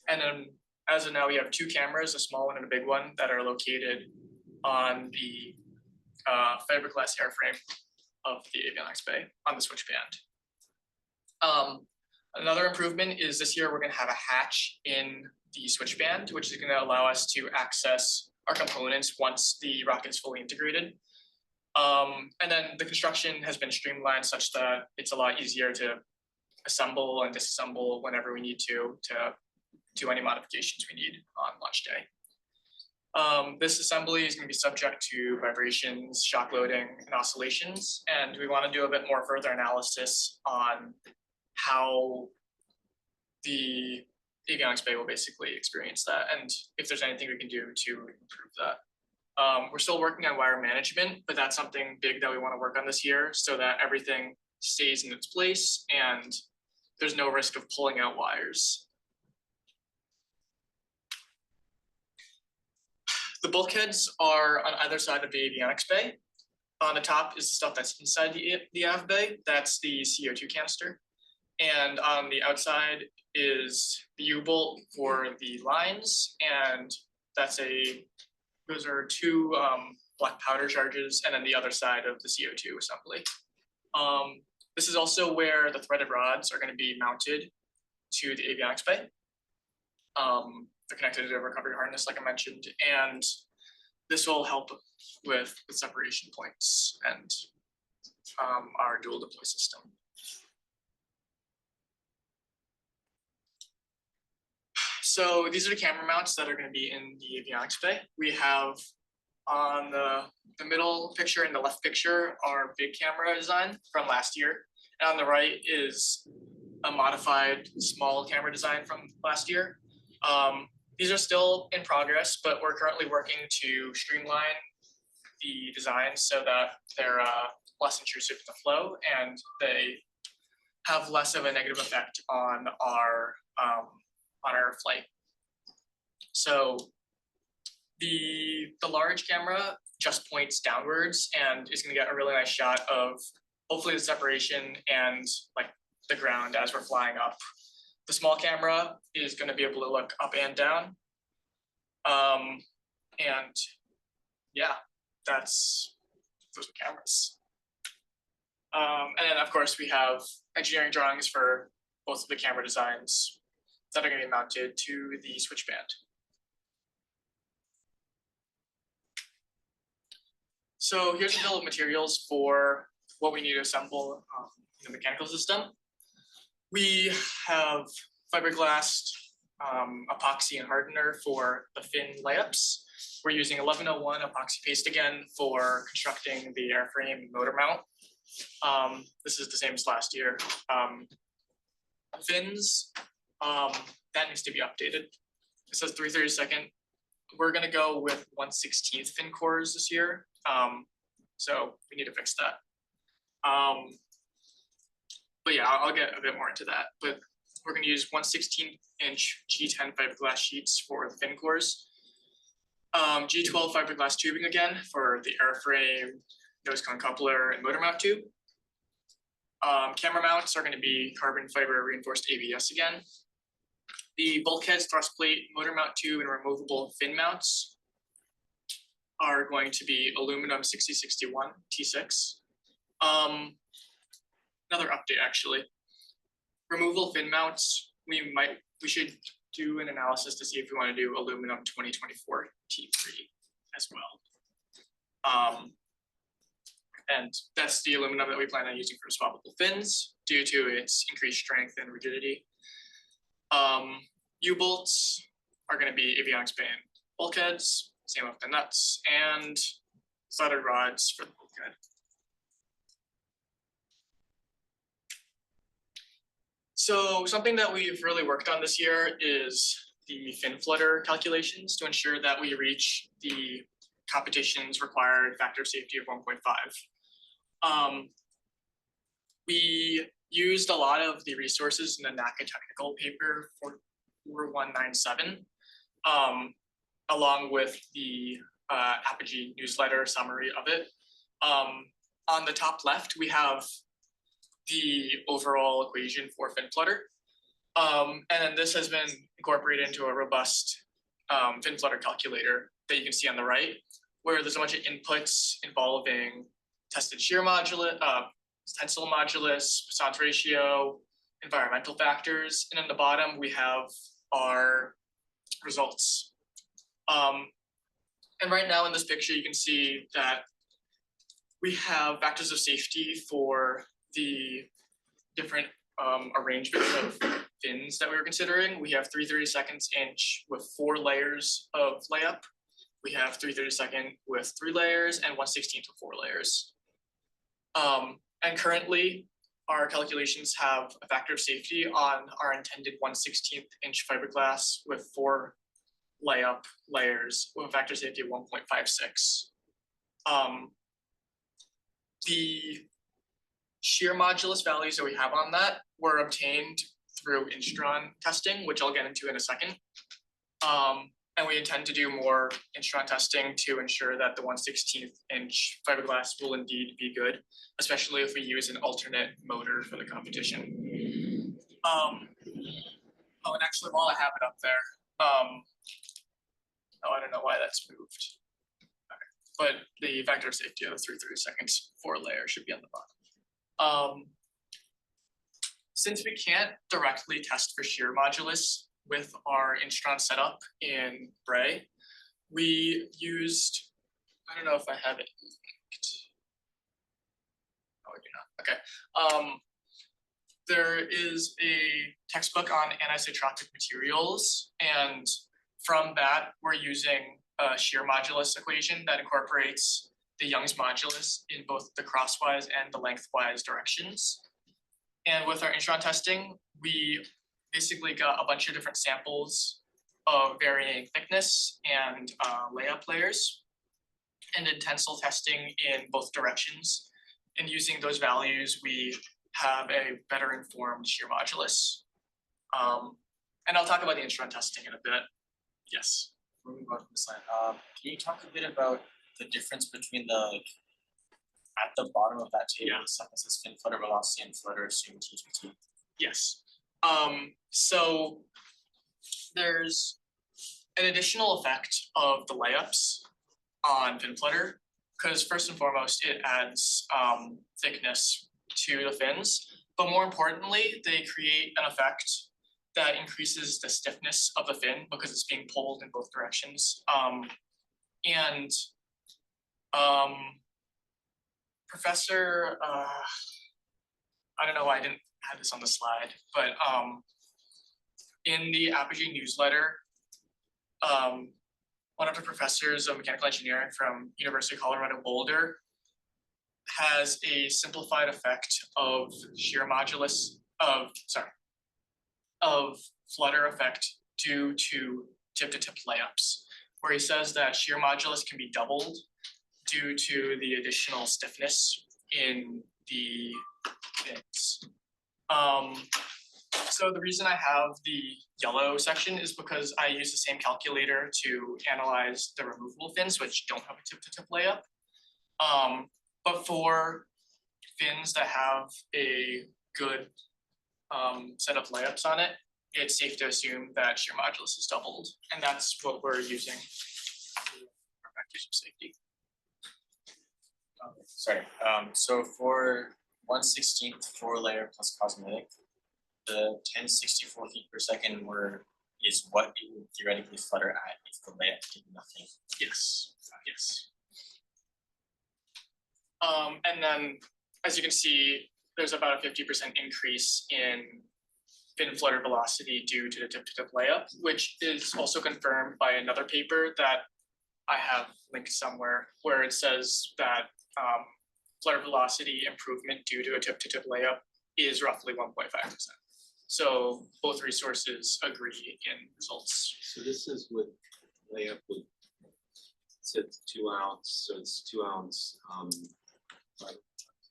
And then as of now, we have 2 cameras, a small one and a big one, that are located on the fiberglass airframe of the avionics bay on the switch band. Another improvement is this year we're going to have a hatch in the switch band, which is going to allow us to access our components once the rocket is fully integrated. And then the construction has been streamlined such that it's a lot easier to assemble and disassemble whenever we need to do any modifications we need on launch day. This assembly is going to be subject to vibrations, shock loading, and oscillations, and we want to do a bit more further analysis on how the avionics bay will basically experience that, and if there's anything we can do to improve that. We're still working on wire management, but that's something big that we want to work on this year so that everything stays in its place and there's no risk of pulling out wires. The bulkheads are on either side of the avionics bay. On the top is the stuff that's inside the av bay. That's the CO2 canister. And on the outside is the U-bolt for the lines. And those are 2 black powder charges, and then the other side of the CO2 assembly. This is also where the threaded rods are going to be mounted to the avionics bay. They're connected to a recovery harness, like I mentioned, and this will help with the separation points and our dual deploy system. So these are the camera mounts that are going to be in the avionics bay. We have on the middle picture and the left picture our big camera design from last year. And on the right is a modified small camera design from last year. These are still in progress, but we're currently working to streamline the designs so that they're less intrusive to the flow and they have less of a negative effect on our flight. So the large camera just points downwards and is going to get a really nice shot of hopefully the separation and like the ground as we're flying up. The small camera is going to be able to look up and down. And yeah, those are cameras. And then of course we have engineering drawings for both of the camera designs that are going to be mounted to the switch band. So here's a bill of materials for what we need to assemble the mechanical system. We have fiberglass, epoxy and hardener for the fin layups. We're using 1101 epoxy paste again for constructing the airframe motor mount. This is the same as last year. Fins, that needs to be updated. It says 3/32. We're gonna go with 1/16 fin cores this year. So we need to fix that. But yeah, I'll get a bit more into that. But we're gonna use 1/16-inch G10 fiberglass sheets for the fin cores. G12 fiberglass tubing again for the airframe, nose cone coupler, and motor mount tube. Camera mounts are going to be carbon fiber reinforced ABS again. The bulkheads, thrust plate, motor mount tube, and removable fin mounts are going to be aluminum 6061 T6. Another update actually. Removable fin mounts, we should do an analysis to see if we want to do aluminum 2024 T3 as well. and that's the aluminum that we plan on using for swappable fins due to its increased strength and rigidity. U-bolts are going to be avionics band bulkheads, same with the nuts, and soldered rods for the bulkhead. So something that we've really worked on this year is the fin flutter calculations to ensure that we reach the competition's required factor of safety of 1.5. We used a lot of the resources in the NACA technical paper for 4197, along with the Apogee newsletter summary of it. On the top left, we have the overall equation for fin flutter. And then this has been incorporated into a robust fin flutter calculator that you can see on the right, where there's a bunch of inputs involving tested shear modulus, tensile modulus, Poisson's ratio, environmental factors, and in the bottom we have our results. And right now in this picture, you can see that we have factors of safety for the different arrangement of fins that we were considering. We have 3/32 inch with 4 layers of layup. We have 3/32 with 3 layers and 1/16 with 4 layers. And currently, our calculations have a factor of safety on our intended 1/16 inch fiberglass with 4 layup layers with a factor of safety of 1.56. The shear modulus values that we have on that were obtained through Instron testing, which I'll get into in a second. And we intend to do more Instron testing to ensure that the 1/16 inch fiberglass will indeed be good, especially if we use an alternate motor for the competition. Oh, and actually, while I have it up there, oh, I don't know why that's moved. Okay. But the factor of safety of 3/32 4 layer should be on the bottom. Since we can't directly test for shear modulus with our Instron setup in Bray, we used, I don't know if I have it linked. Oh, I do not. Okay. There is a textbook on anisotropic materials, and from that, we're using a shear modulus equation that incorporates the Young's modulus in both the crosswise and the lengthwise directions. And with our Instron testing, we basically got a bunch of different samples of varying thickness and layup layers, and did tensile testing in both directions. And using those values, we have a better informed shear modulus. And I'll talk about the Instron testing in a bit. Yes. Moving on from the slide, can you talk a bit about the difference between the at the bottom of that table, Yeah. the stuff that says fin flutter velocity and flutter assumed TPT? Yes. So there's an additional effect of the layups on fin flutter, because first and foremost, it adds thickness to the fins, but more importantly, they create an effect that increases the stiffness of the fin because it's being pulled in both directions. Professor, I don't know why I didn't have this on the slide, but in the Apogee newsletter, one of the professors of mechanical engineering from University of Colorado Boulder has a simplified effect of shear modulus of flutter effect due to tip-to-tip layups, where he says that shear modulus can be doubled due to the additional stiffness in the fins. So the reason I have the yellow section is because I use the same calculator to analyze the removable fins, which don't have a tip-to-tip layup. But for fins that have a good set of layups on it, it's safe to assume that shear modulus is doubled, and that's what we're using for factors of safety. Sorry, so for 1/16 4 layer plus cosmetic, the 1064 feet per second is what it would theoretically flutter at if the layup did nothing. Yes, yes. And then, as you can see, there's about a 50% increase in fin flutter velocity due to the tip-to-tip layup, which is also confirmed by another paper that I have linked somewhere, where it says that flutter velocity improvement due to a tip-to-tip layup is roughly 1.5%. So both resources agree in results. So this is with layup with, it's 2 ounce, so it's 2 ounce,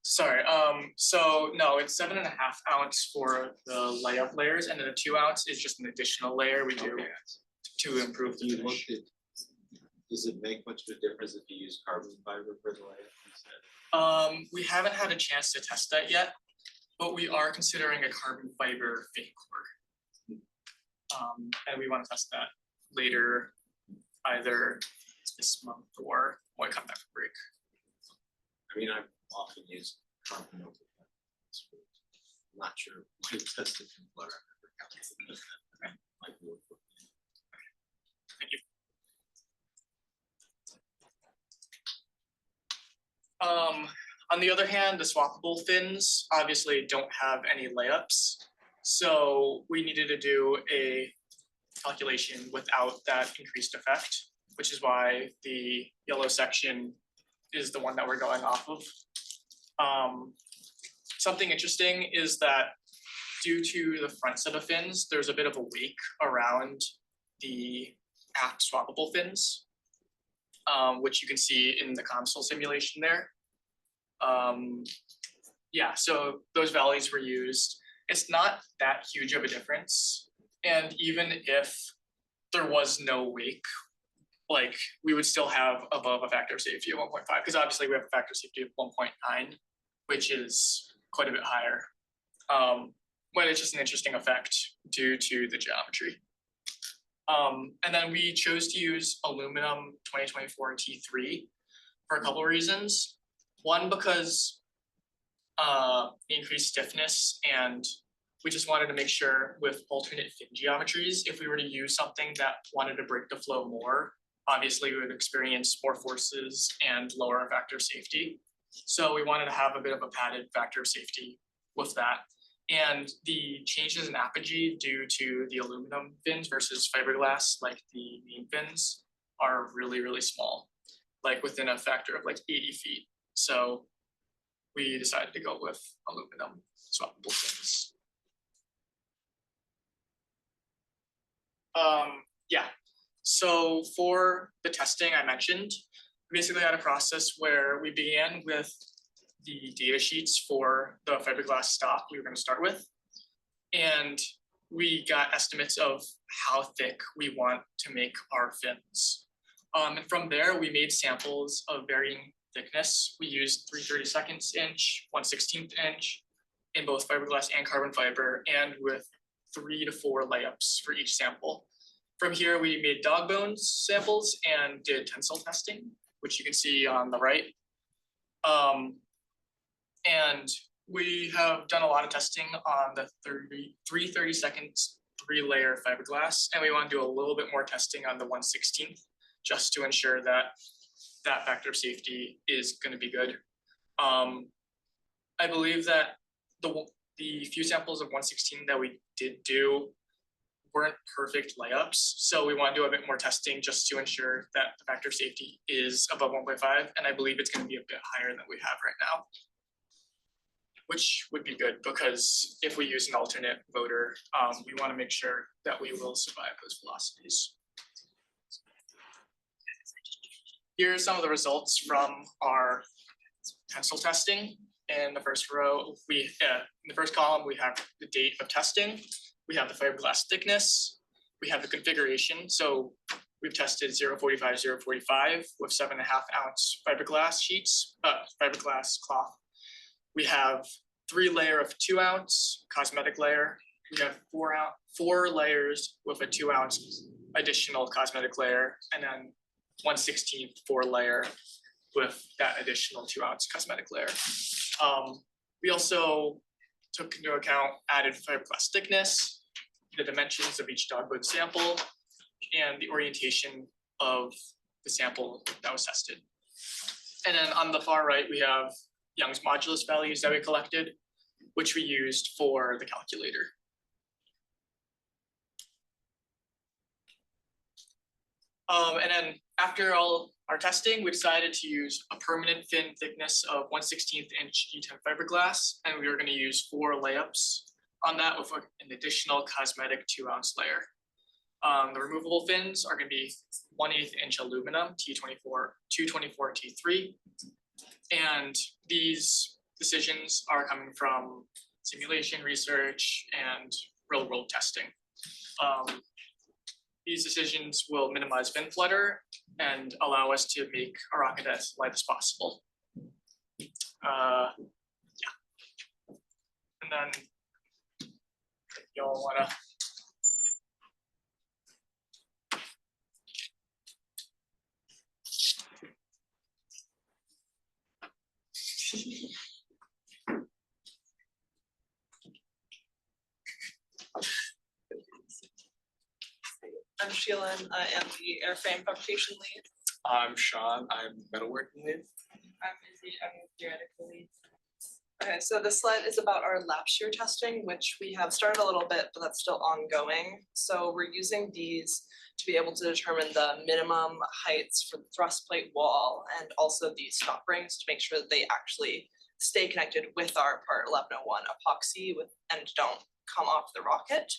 Sorry, so no, it's 7.5 ounce for the layup layers, and then the 2 ounce is just an additional layer we do okay. to improve Do the you finish. look at, does it make much of a difference if you use carbon fiber for the layup instead? We haven't had a chance to test that yet, but we are considering a carbon fiber fin core. And we want to test that later, either this month or when I come back from break. I mean, I've often used carbon over. I'm not sure what it tested from flutter. Might be worth looking at. Thank you. On the other hand, the swappable fins obviously don't have any layups. So we needed to do a calculation without that increased effect, which is why the yellow section is the one that we're going off of. Something interesting is that due to the front set of fins, there's a bit of a wake around the aft swappable fins, which you can see in the console simulation there. Yeah, so those values were used. It's not that huge of a difference. And even if there was no wake, like we would still have above a factor of safety of 1.5, because obviously we have a factor of safety of 1.9, which is quite a bit higher. But it's just an interesting effect due to the geometry. And then we chose to use aluminum 2024 T3 for a couple of reasons. One, because increased stiffness, and we just wanted to make sure with alternate fin geometries, if we were to use something that wanted to break the flow more, obviously we would experience more forces and lower factor of safety. So we wanted to have a bit of a padded factor of safety with that. And the changes in apogee due to the aluminum fins versus fiberglass, like the main fins, are really, really small, like within a factor of like 80 feet. So we decided to go with aluminum swappable fins. Yeah, so for the testing I mentioned, we basically had a process where we began with the data sheets for the fiberglass stock we were going to start with. And we got estimates of how thick we want to make our fins. And from there, we made samples of varying thickness. We used 3/32 inch, 1/16 inch in both fiberglass and carbon fiber, and with 3 to 4 layups for each sample. From here, we made dog bones samples and did tensile testing, which you can see on the right. And we have done a lot of testing on the 3/32 3-layer fiberglass, and we want to do a little bit more testing on the 1/16 just to ensure that that factor of safety is going to be good. I believe that the few samples of 1/16 that we did do weren't perfect layups, so we want to do a bit more testing just to ensure that the factor of safety is above 1.5, and I believe it's going to be a bit higher than we have right now, which would be good because if we use an alternate motor, we want to make sure that we will survive those velocities. Here are some of the results from our tensile testing. In the first row, in the first column, we have the date of testing. We have the fiberglass thickness. We have the configuration. So we've tested 0.45, 0.45 with 7.5 ounce fiberglass sheets, fiberglass cloth. We have 3-layer of 2 ounce cosmetic layer. We have 4 layers with a 2 ounce additional cosmetic layer, and then 1/16 4-layer with that additional 2 ounce cosmetic layer. We also took into account added fiberglass thickness, the dimensions of each dog bone sample, and the orientation of the sample that was tested. And then on the far right, we have Young's modulus values that we collected, which we used for the calculator. And then after all our testing, we decided to use a permanent fin thickness of 1/16 inch E10 fiberglass, and we were going to use 4 layups on that with an additional cosmetic 2-ounce layer. The removable fins are going to be 1/8 inch aluminum T24 224 T3, and these decisions are coming from simulation research and real-world testing. These decisions will minimize fin flutter and allow us to make our rocket as light as possible. Yeah. And then y'all wanna. I'm Sheila, and I am the airframe fabrication lead. I'm Sean, I'm metalworking lead. I'm Izzy, I'm the theoretical lead. Okay, so this slide is about our lap shear testing, which we have started a little bit, but that's still ongoing. So we're using these to be able to determine the minimum heights for the thrust plate wall and also the stop rings to make sure that they actually stay connected with our part 1101 epoxy and don't come off the rocket.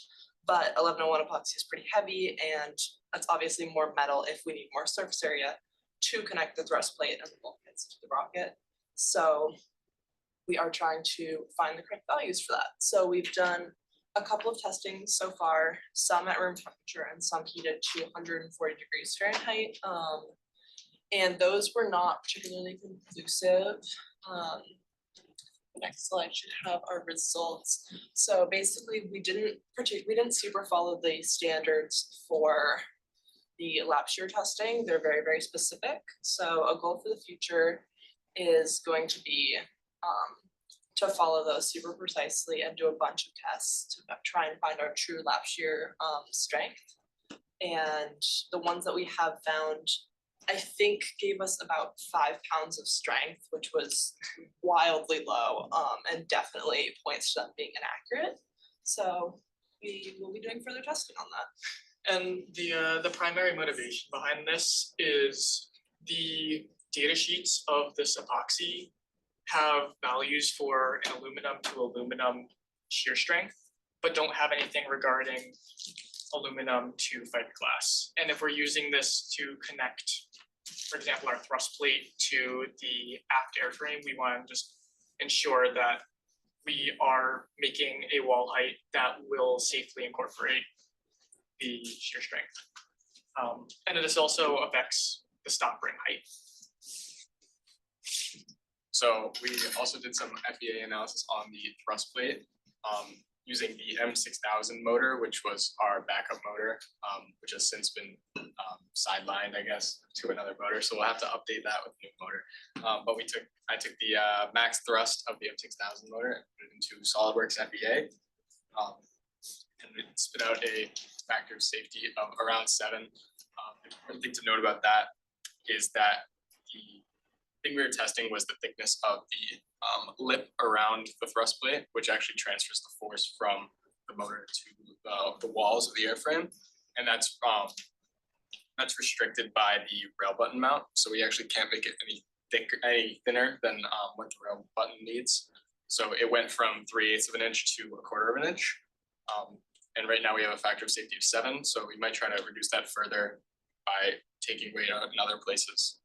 But 1101 epoxy is pretty heavy, and that's obviously more metal if we need more surface area to connect the thrust plate and the bulkheads to the rocket. So we are trying to find the correct values for that. So we've done a couple of testings so far, some at room temperature and some heated to 140 degrees Fahrenheit. And those were not particularly conclusive. The next slide should have our results. So basically, we didn't super follow the standards for the lap shear testing. They're very, very specific. So a goal for the future is going to be to follow those super precisely and do a bunch of tests to try and find our true lap shear strength. And the ones that we have found, I think, gave us about 5 pounds of strength, which was wildly low, and definitely points to them being inaccurate. So we will be doing further testing on that. And the primary motivation behind this is the data sheets of this epoxy have values for an aluminum to aluminum shear strength, but don't have anything regarding aluminum to fiberglass. And if we're using this to connect, for example, our thrust plate to the aft airframe, we want to just ensure that we are making a wall height that will safely incorporate the shear strength. And this also affects the stop ring height. So we also did some FEA analysis on the thrust plate using the M6000 motor, which was our backup motor, which has since been sidelined, I guess, to another motor. So we'll have to update that with a new motor. But I took the max thrust of the M6000 motor and put it into SolidWorks FEA. And it spit out a factor of safety of around 7. The important thing to note about that is that the thing we were testing was the thickness of the lip around the thrust plate, which actually transfers the force from the motor to the walls of the airframe, and that's restricted by the rail button mount. So we actually can't make it any thinner than what the rail button needs. So it went from 3/8 of an inch to 1/4 of an inch, and right now we have a factor of safety of 7. So we might try to reduce that further by taking weight out in other places.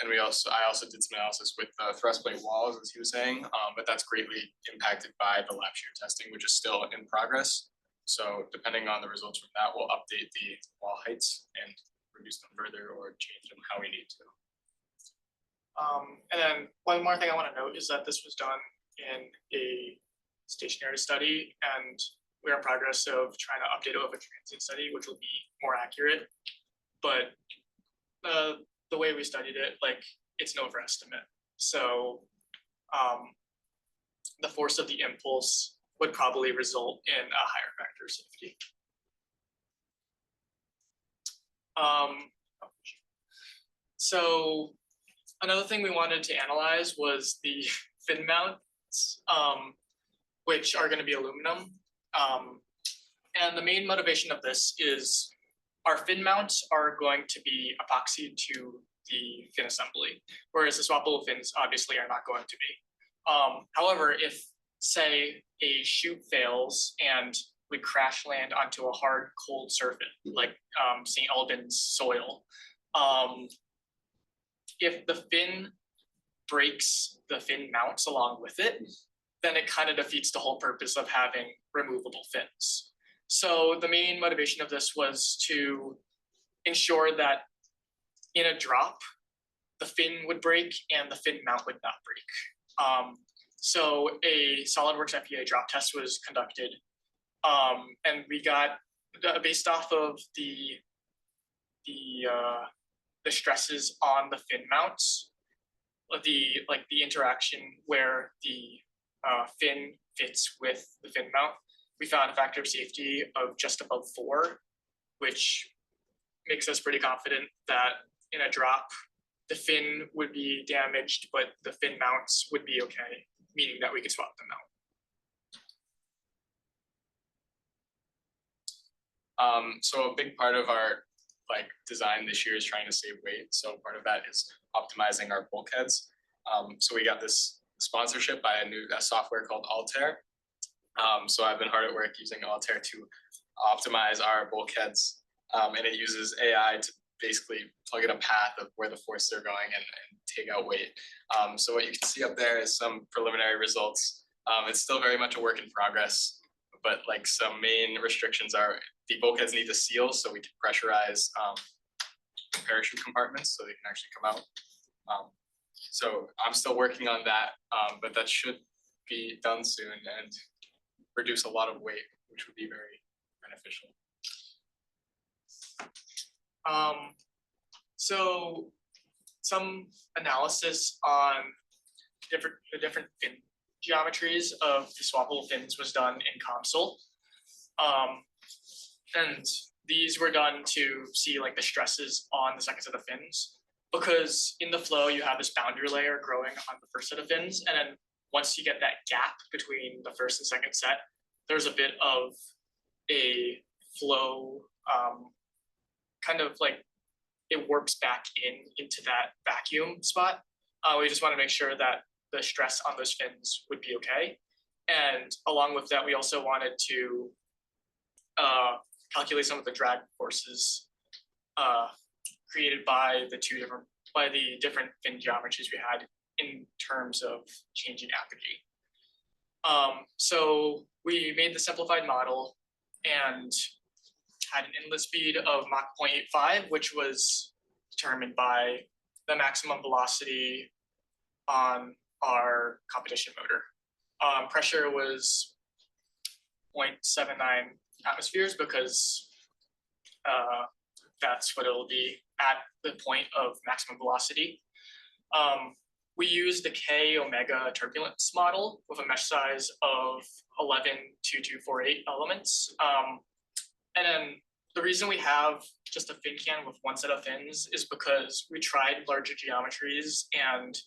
And I also did some analysis with the thrust plate walls, as he was saying, but that's greatly impacted by the lap shear testing, which is still in progress. So depending on the results from that, we'll update the wall heights and reduce them further or change them how we need to. And then one more thing I want to note is that this was done in a stationary study, and we're in progress of trying to update it with a transient study, which will be more accurate. But the way we studied it, like, it's an overestimate. So the force of the impulse would probably result in a higher factor of safety. So Another thing we wanted to analyze was the fin mounts, which are gonna be aluminum. And the main motivation of this is our fin mounts are going to be epoxied to the fin assembly, whereas the swappable fins obviously are not going to be. However, if say a chute fails and we crash land onto a hard, cold surface like St. Albans soil, if the fin breaks the fin mounts along with it, then it kind of defeats the whole purpose of having removable fins. So the main motivation of this was to ensure that in a drop, the fin would break and the fin mount would not break. So a SolidWorks FEA drop test was conducted, and we got, based off of the stresses on the fin mounts, the interaction where the fin fits with the fin mount, we found a factor of safety of just above 4, which makes us pretty confident that in a drop, the fin would be damaged, but the fin mounts would be okay, meaning that we could swap them out. So a big part of our design this year is trying to save weight. So part of that is optimizing our bulkheads. So we got this sponsorship by a new software called Altair. So I've been hard at work using Altair to optimize our bulkheads, and it uses AI to basically plug in a path of where the forces are going and take out weight. So what you can see up there is some preliminary results. It's still very much a work in progress, but some main restrictions are the bulkheads need to seal so we can pressurize parachute compartments so they can actually come out. So I'm still working on that, but that should be done soon and reduce a lot of weight, which would be very beneficial. So some analysis on the different fin geometries of the swappable fins was done in console. And these were done to see the stresses on the second set of fins, because in the flow you have this boundary layer growing on the first set of fins, and then once you get that gap between the first and second set, there's a bit of a flow, kind of it warps back into that vacuum spot. We just want to make sure that the stress on those fins would be okay. And along with that, we also wanted to calculate some of the drag forces created by the different fin geometries we had in terms of changing apogee. So we made the simplified model and had an inlet speed of Mach 0.85, which was determined by the maximum velocity on our competition motor. Pressure was 0.79 atmospheres because that's what it'll be at the point of maximum velocity. We used the K omega turbulence model with a mesh size of 112248 elements. And then the reason we have just a fin can with one set of fins is because we tried larger geometries and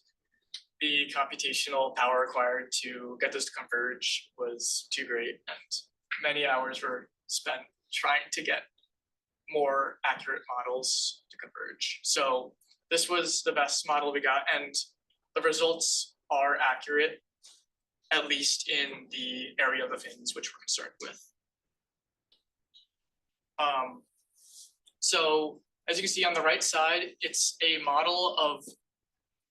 the computational power required to get this to converge was too great, and many hours were spent trying to get more accurate models to converge. So this was the best model we got, and the results are accurate, at least in the area of the fins which we're concerned with. So as you can see on the right side, it's a model of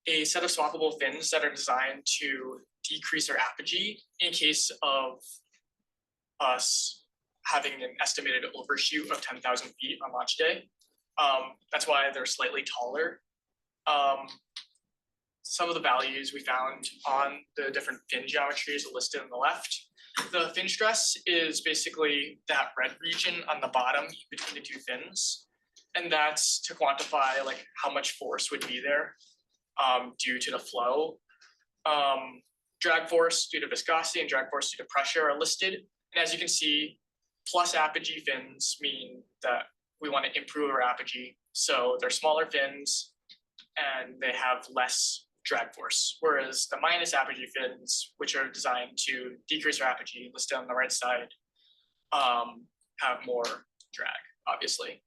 a set of swappable fins that are designed to decrease our apogee in case of us having an estimated overshoot of 10,000 feet on launch day. That's why they're slightly taller. Some of the values we found on the different fin geometries are listed on the left. The fin stress is basically that red region on the bottom between the two fins. And that's to quantify how much force would be there due to the flow. Drag force due to viscosity and drag force due to pressure are listed. And as you can see, plus apogee fins mean that we want to improve our apogee. So they're smaller fins, and they have less drag force. Whereas the minus apogee fins, which are designed to decrease our apogee, listed on the right side, have more drag, obviously.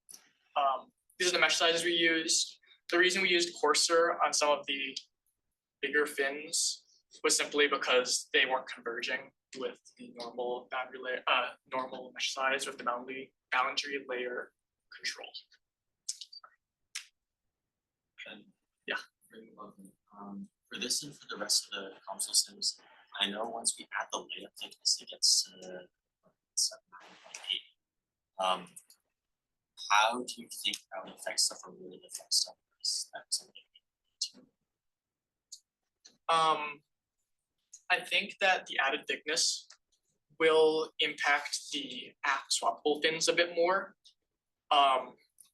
These are the mesh sizes we used. The reason we used coarser on some of the bigger fins was simply because they weren't converging with the normal boundary layer, normal mesh size with the boundary layer control. Yeah. Very lovely. For this and for the rest of the console sims, I know once we add the layup thickness, it gets to 7.8. How do you think that would affect stuff or really affect stuff? That's something I think that the added thickness will impact the app swappable fins a bit more.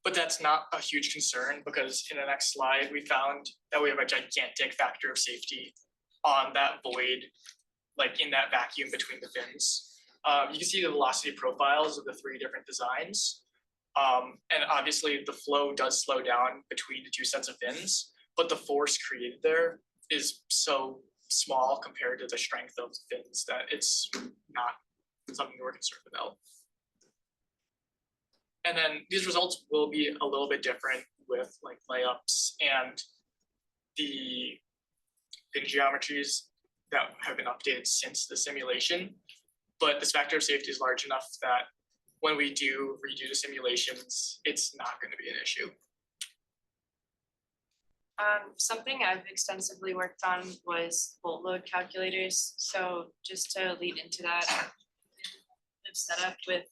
But that's not a huge concern because in the next slide, we found that we have a gigantic factor of safety on that void, like in that vacuum between the fins. You can see the velocity profiles of the 3 different designs. And obviously the flow does slow down between the 2 sets of fins, but the force created there is so small compared to the strength of the fins that it's not something we're concerned about. And then these results will be a little bit different with like layups and the fin geometries that have been updated since the simulation. But this factor of safety is large enough that when we do redo the simulations, it's not going to be an issue. Something I've extensively worked on was bolt load calculators. So just to lead into that, I've set up with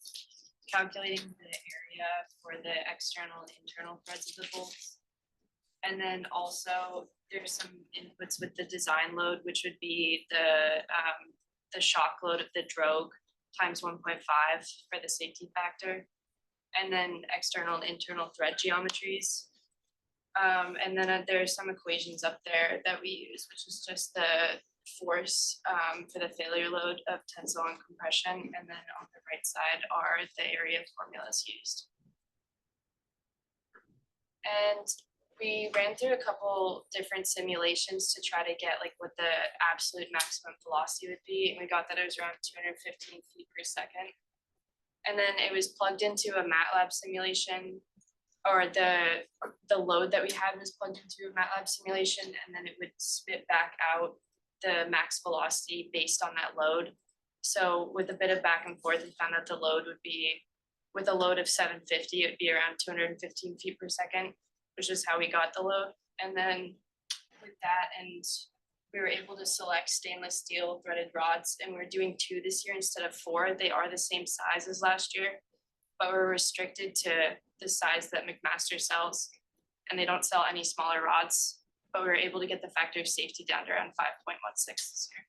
calculating the area for the external and internal threads of the bolts. And then also there's some inputs with the design load, which would be the shock load of the drogue times 1.5 for the safety factor. And then external and internal thread geometries. And then there's some equations up there that we use, which is just the force for the failure load of tensile and compression. And then on the right side are the area formulas used. And we ran through a couple different simulations to try to get like what the absolute maximum velocity would be. And we got that it was around 215 feet per second. And then it was plugged into a MATLAB simulation, or the load that we had was plugged into a MATLAB simulation, and then it would spit back out the max velocity based on that load. So with a bit of back and forth, we found that the load would be, with a load of 750, it would be around 215 feet per second, which is how we got the load. And then with that, and we were able to select stainless steel threaded rods, and we're doing 2 this year instead of 4. They are the same size as last year, but we're restricted to the size that McMaster sells, and they don't sell any smaller rods, but we were able to get the factor of safety down to around 5.16 this year.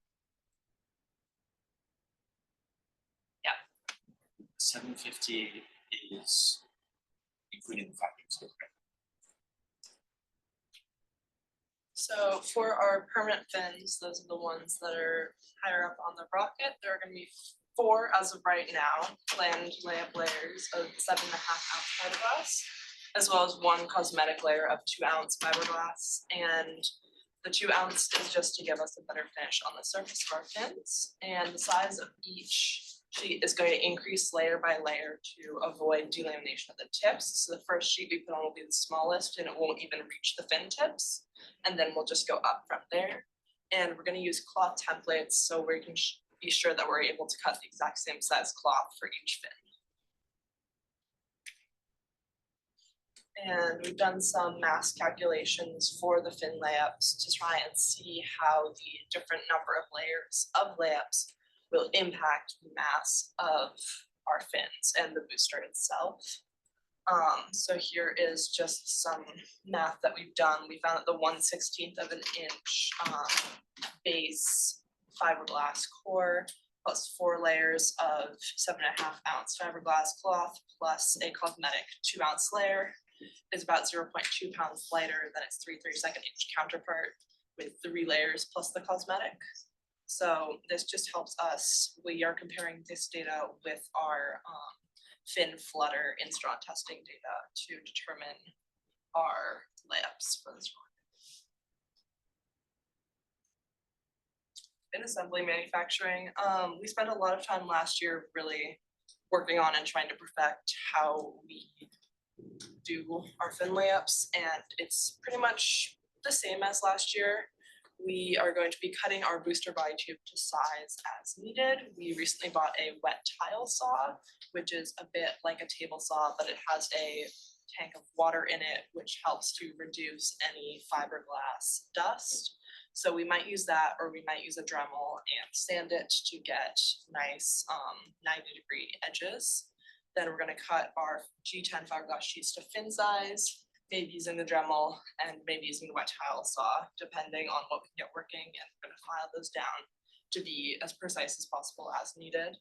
Yeah. 750 is including the factors. So for our permanent fins, those are the ones that are higher up on the rocket. There are going to be 4 as of right now, planned layup layers of 7.5 ounce fiberglass, as well as 1 cosmetic layer of 2 ounce fiberglass. And the 2 ounce is just to give us a better finish on the surface of our fins. And the size of each sheet is going to increase layer by layer to avoid delamination of the tips. So the first sheet we put on will be the smallest, and it won't even reach the fin tips. And then we'll just go up from there. And we're going to use cloth templates so we can be sure that we're able to cut the exact same size cloth for each fin. And we've done some mass calculations for the fin layups to try and see how the different number of layers of layups will impact the mass of our fins and the booster itself. So here is just some math that we've done. We found that the 1/16 of an inch base fiberglass core plus 4 layers of 7.5 ounce fiberglass cloth plus a cosmetic 2 ounce layer is about 0.2 pounds lighter than its 3/32 inch counterpart with 3 layers plus the cosmetic. So this just helps us. We are comparing this data with our fin flutter instrument testing data to determine our layups for this rocket. in assembly manufacturing, we spent a lot of time last year really working on and trying to perfect how we do our fin layups, and it's pretty much the same as last year. We are going to be cutting our booster body tube to size as needed. We recently bought a wet tile saw, which is a bit like a table saw, but it has a tank of water in it, which helps to reduce any fiberglass dust. So we might use that, or we might use a Dremel and sand it to get nice 90-degree edges. Then we're gonna cut our G10 fiberglass sheets to fin size, maybe using the Dremel and maybe using the wet tile saw, depending on what we can get working, and we're gonna file those down to be as precise as possible as needed.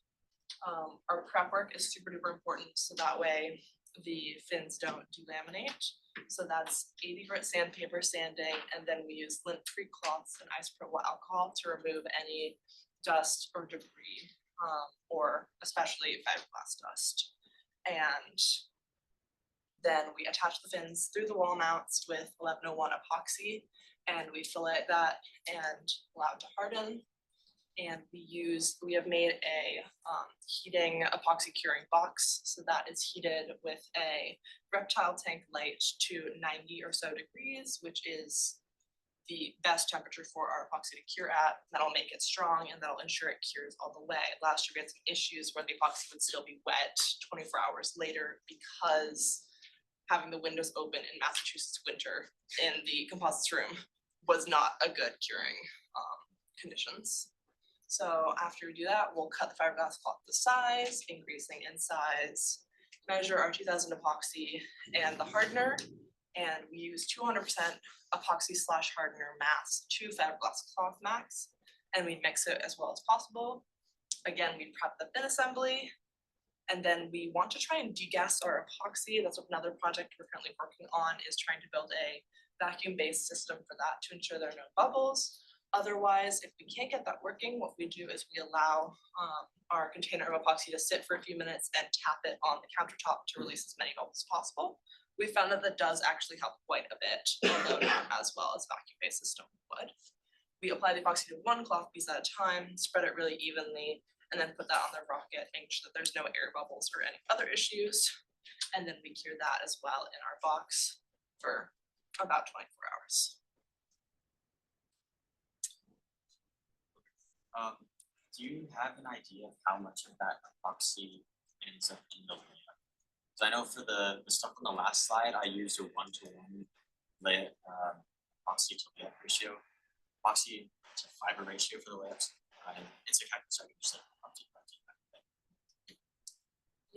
Our prep work is super duper important, so that way the fins don't delaminate. So that's 80 grit sandpaper sanding, and then we use lint-free cloths and isopropyl alcohol to remove any dust or debris, or especially fiberglass dust. And then we attach the fins through the wall mounts with 1101 epoxy, and we fillet that and allow it to harden. And we have made a heating epoxy curing box, so that is heated with a reptile tank light to 90 or so degrees, which is the best temperature for our epoxy to cure at. That'll make it strong and that'll ensure it cures all the way. Last year we had some issues where the epoxy would still be wet 24 hours later because having the windows open in Massachusetts winter in the composites room was not a good curing conditions. So after we do that, we'll cut the fiberglass cloth to size, increasing in size, measure our 2000 epoxy and the hardener, and we use 200% epoxy / hardener mass to fiberglass cloth max, and we mix it as well as possible. Again, we prep the fin assembly, and then we want to try and degas our epoxy. That's another project we're currently working on, is trying to build a vacuum-based system for that to ensure there are no bubbles. Otherwise, if we can't get that working, what we do is we allow our container of epoxy to sit for a few minutes and tap it on the countertop to release as many bubbles as possible. We found that does actually help quite a bit, although not as well as vacuum-based system would. We apply the epoxy to one cloth piece at a time, spread it really evenly, and then put that on the rocket, making sure that there's no air bubbles or any other issues. And then we cure that as well in our box for about 24 hours. Do you have an idea of how much of that epoxy ends up in the layup? So I know for the stuff on the last slide, I used a 1-to-1 epoxy to layup ratio, epoxy to fiber ratio for the layups. And it's a calculus, so I can just like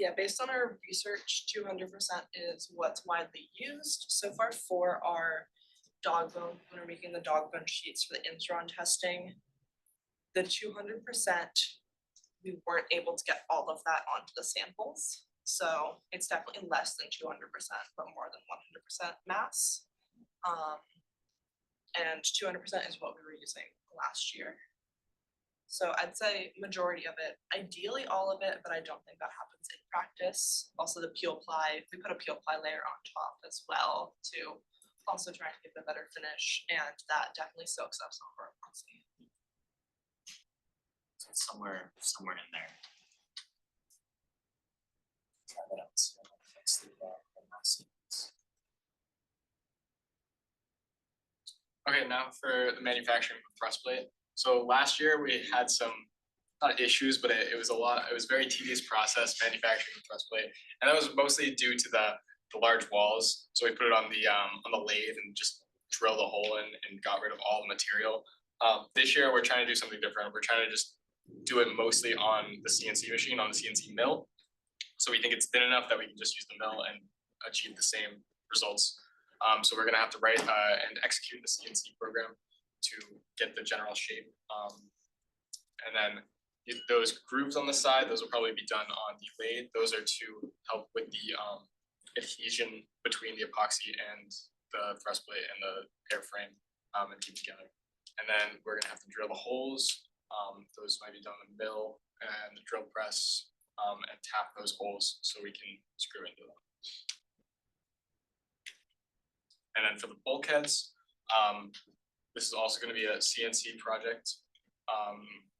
Yeah, based on our research, 200% is what's widely used so far for our dog bone. When we're making the dog bone sheets for the Instron testing, the 200%, we weren't able to get all of that onto the samples. So it's definitely less than 200%, but more than 100% mass. And 200% is what we were using last year. So I'd say majority of it, ideally all of it, but I don't think that happens in practice. Also the peel ply, we put a peel ply layer on top as well to also try and give a better finish, and that definitely soaks up some of our epoxy. So it's somewhere in there. Try that out. So fix the mass. Okay, now for the manufacturing of the thrust plate. So last year we had some, not issues, but it was a very tedious process manufacturing the thrust plate. And that was mostly due to the large walls. So we put it on the lathe and just drilled a hole in and got rid of all the material. This year we're trying to do something different. We're trying to just do it mostly on the CNC machine, on the CNC mill. So we think it's thin enough that we can just use the mill and achieve the same results. So we're gonna have to write and execute the CNC program to get the general shape. And then those grooves on the side, those will probably be done on the lathe. Those are to help with the adhesion between the epoxy and the thrust plate and the airframe and keep together. And then we're gonna have to drill the holes. Those might be done in the mill and the drill press and tap those holes so we can screw into them. And then for the bulkheads, this is also going to be a CNC project.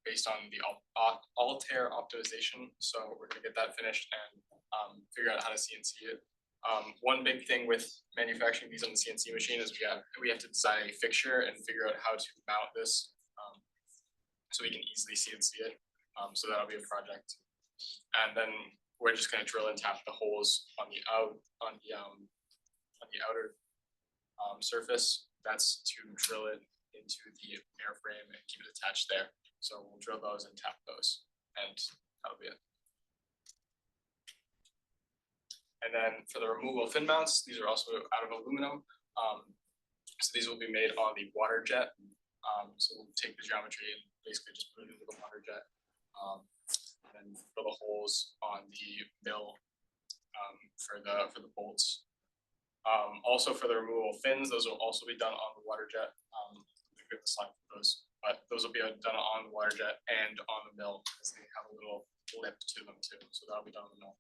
based on the Altair optimization. So we're gonna get that finished and figure out how to CNC it. One big thing with manufacturing these on the CNC machine is we have to design a fixture and figure out how to mount this so we can easily CNC it. So that'll be a project. And then we're just gonna drill and tap the holes on the outer surface. That's to drill it into the airframe and keep it attached there. So we'll drill those and tap those, and that'll be it. And then for the removal fin mounts, these are also out of aluminum. So these will be made on the water jet. So we'll take the geometry and basically just put it into the water jet. And then drill the holes on the mill for the bolts. Also for the removal fins, those will also be done on the water jet. We have a slide for those, but those will be done on the water jet and on the mill because they have a little lip to them too. So that'll be done on the mill.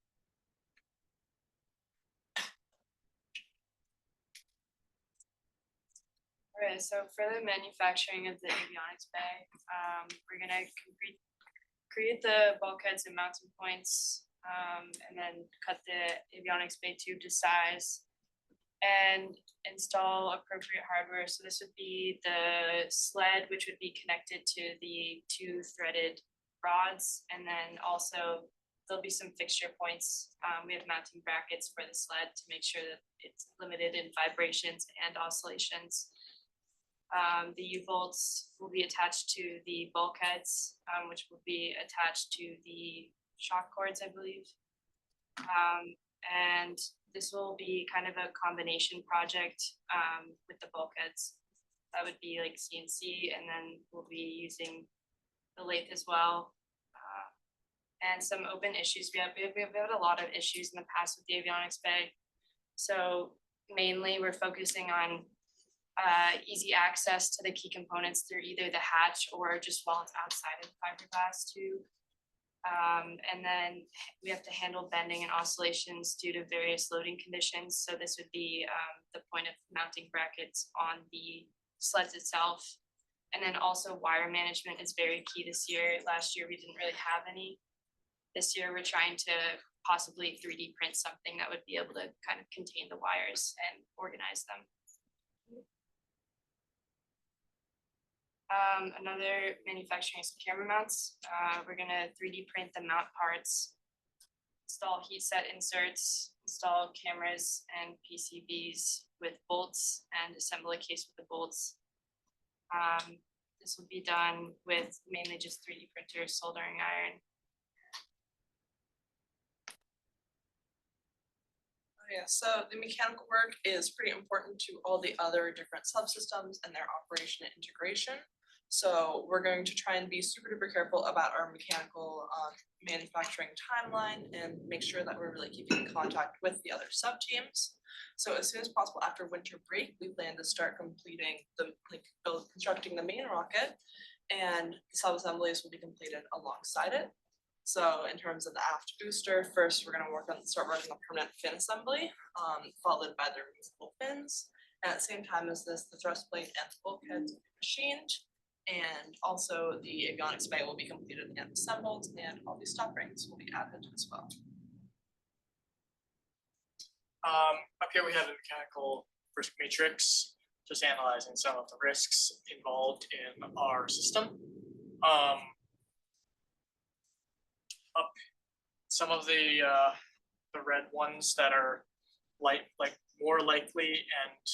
Alright, so for the manufacturing of the avionics bay, we're gonna create the bulkheads and mounting points, and then cut the avionics bay tube to size and install appropriate hardware. So this would be the sled, which would be connected to the 2 threaded rods, and then also there'll be some fixture points. We have mounting brackets for the sled to make sure that it's limited in vibrations and oscillations. The U-bolts will be attached to the bulkheads, which will be attached to the shock cords, I believe. And this will be kind of a combination project with the bulkheads. That would be like CNC, and then we'll be using the lathe as well. And some open issues. We've had a lot of issues in the past with the avionics bay. So mainly we're focusing on easy access to the key components through either the hatch or just while it's outside of the fiberglass tube. And then we have to handle bending and oscillations due to various loading conditions. So this would be the point of mounting brackets on the sleds itself. And then also wire management is very key this year. Last year we didn't really have any. This year we're trying to possibly 3D print something that would be able to kind of contain the wires and organize them. Another manufacturing is camera mounts. We're gonna 3D print the mount parts, install heat set inserts, install cameras and PCBs with bolts, and assemble a case with the bolts. This will be done with mainly just 3D printer, soldering iron. Yeah, so the mechanical work is pretty important to all the other different subsystems and their operation and integration. So we're going to try and be super duper careful about our mechanical manufacturing timeline and make sure that we're really keeping in contact with the other sub teams. So as soon as possible after winter break, we plan to start completing constructing the main rocket, and the sub-assemblies will be completed alongside it. So in terms of the aft booster, first we're going to start working on permanent fin assembly, followed by the removable fins. And at the same time as this, the thrust plate and the bulkheads will be machined, and also the avionics bay will be completed and assembled, and all these stop rings will be added as well. Up here we have the mechanical risk matrix, just analyzing some of the risks involved in our system. Up some of the red ones that are like more likely and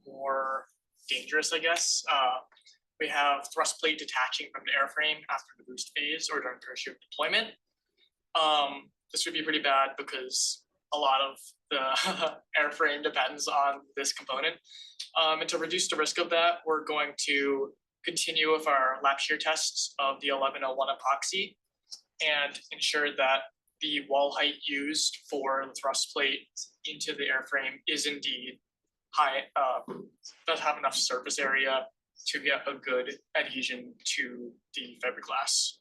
more dangerous, I guess. We have thrust plate detaching from the airframe after the boost phase or during first year of deployment. This would be pretty bad because a lot of the airframe depends on this component. And to reduce the risk of that, we're going to continue with our lap shear tests of the 1101 epoxy and ensure that the wall height used for the thrust plate into the airframe is indeed high, does have enough surface area to get a good adhesion to the fiberglass.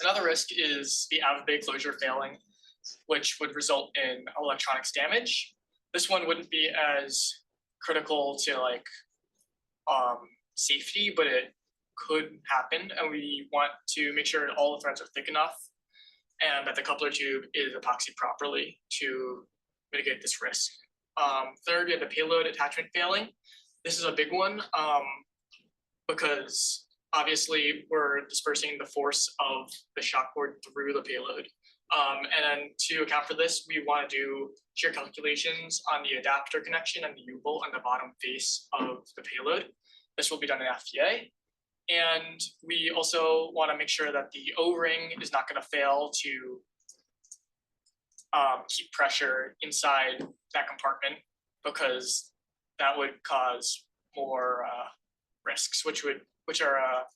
Another risk is the out of bay closure failing, which would result in electronics damage. This one wouldn't be as critical to like safety, but it could happen, and we want to make sure all the threads are thick enough and that the coupler tube is epoxied properly to mitigate this risk. Third, we have the payload attachment failing. This is a big one because obviously we're dispersing the force of the shock cord through the payload. And then to account for this, we want to do shear calculations on the adapter connection and the U-bolt on the bottom face of the payload. This will be done in FTA. And we also want to make sure that the O-ring is not going to fail to keep pressure inside that compartment, because that would cause more risks, which are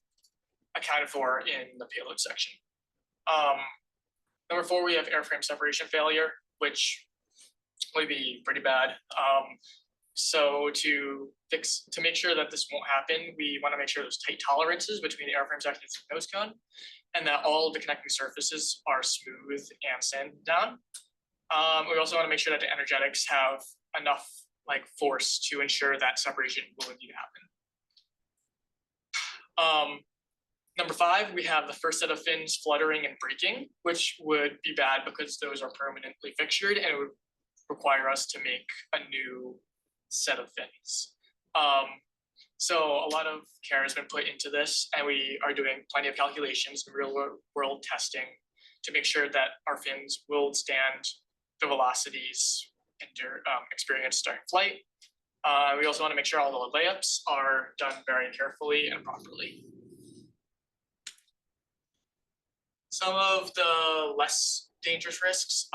accounted for in the payload section. Number 4, we have airframe separation failure, which would be pretty bad. So to make sure that this won't happen, we want to make sure there's tight tolerances between the airframe section and nose cone, and that all of the connecting surfaces are smooth and sanded down. We also want to make sure that the energetics have enough force to ensure that separation will indeed happen. Number 5, we have the first set of fins fluttering and breaking, which would be bad because those are permanently fixtured and it would require us to make a new set of fins. So a lot of care has been put into this, and we are doing plenty of calculations and real world testing to make sure that our fins will stand the velocities experienced during flight. We also want to make sure all the layups are done very carefully and properly. Some of the less dangerous risks.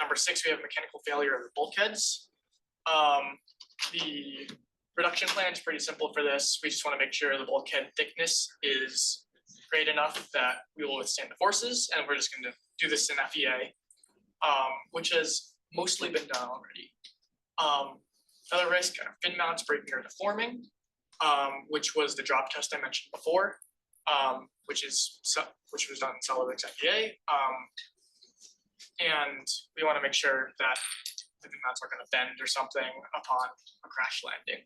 Number 6, we have mechanical failure of the bulkheads. The reduction plan is pretty simple for this. We just want to make sure the bulkhead thickness is great enough that we will withstand the forces, and we're just going to do this in FEA, which has mostly been done already. Another risk, fin mounts breaking or deforming, which was the drop test I mentioned before, which was done in SolidWorks FEA. And we want to make sure that the fin mounts are going to bend or something upon a crash landing.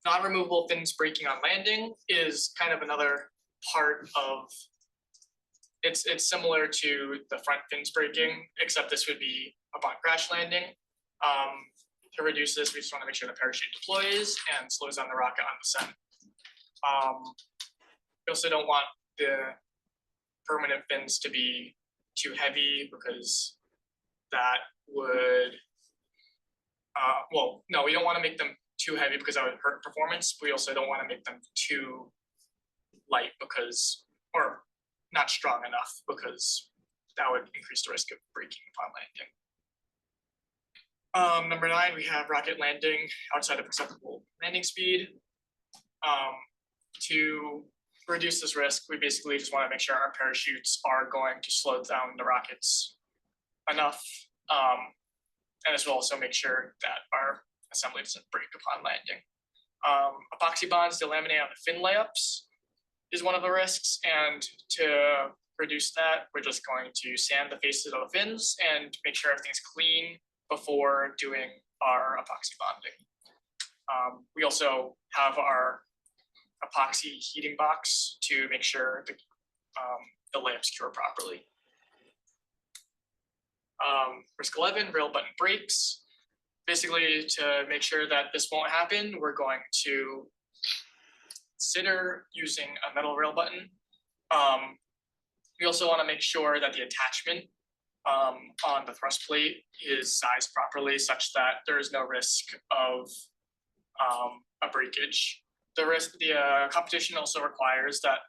Non-removable fins breaking on landing is kind of another part of, it's similar to the front fins breaking, except this would be upon crash landing. To reduce this, we just want to make sure the parachute deploys and slows down the rocket on descent. We also don't want the permanent fins to be too heavy, because that would, well, no, we don't want to make them too heavy because that would hurt performance. We also don't want to make them too light because, or not strong enough, because that would increase the risk of breaking upon landing. Number 9, we have rocket landing outside of acceptable landing speed. To reduce this risk, we basically just want to make sure our parachutes are going to slow down the rockets enough. And this will also make sure that our assembly doesn't break upon landing. Epoxy bonds delaminate on the fin layups is one of the risks, and to reduce that, we're just going to sand the faces of the fins and make sure everything's clean before doing our epoxy bonding. We also have our epoxy heating box to make sure the layups cure properly. Risk 11, rail button breaks. Basically, to make sure that this won't happen, we're going to consider using a metal rail button. We also want to make sure that the attachment on the thrust plate is sized properly, such that there is no risk of a breakage. The competition also requires that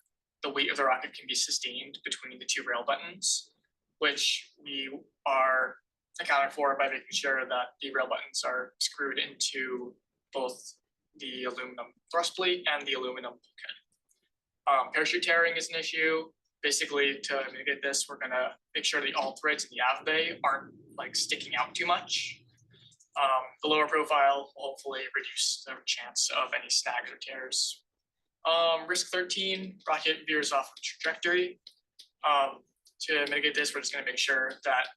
the weight of the rocket can be sustained between the 2 rail buttons, which we are accounted for by making sure that the rail buttons are screwed into both the aluminum thrust plate and the aluminum bulkhead. Parachute tearing is an issue. Basically, to mitigate this, we're gonna make sure the all threads in the av bay aren't sticking out too much. The lower profile will hopefully reduce the chance of any snags or tears. Risk 13, rocket veers off of trajectory. To mitigate this, we're just gonna make sure that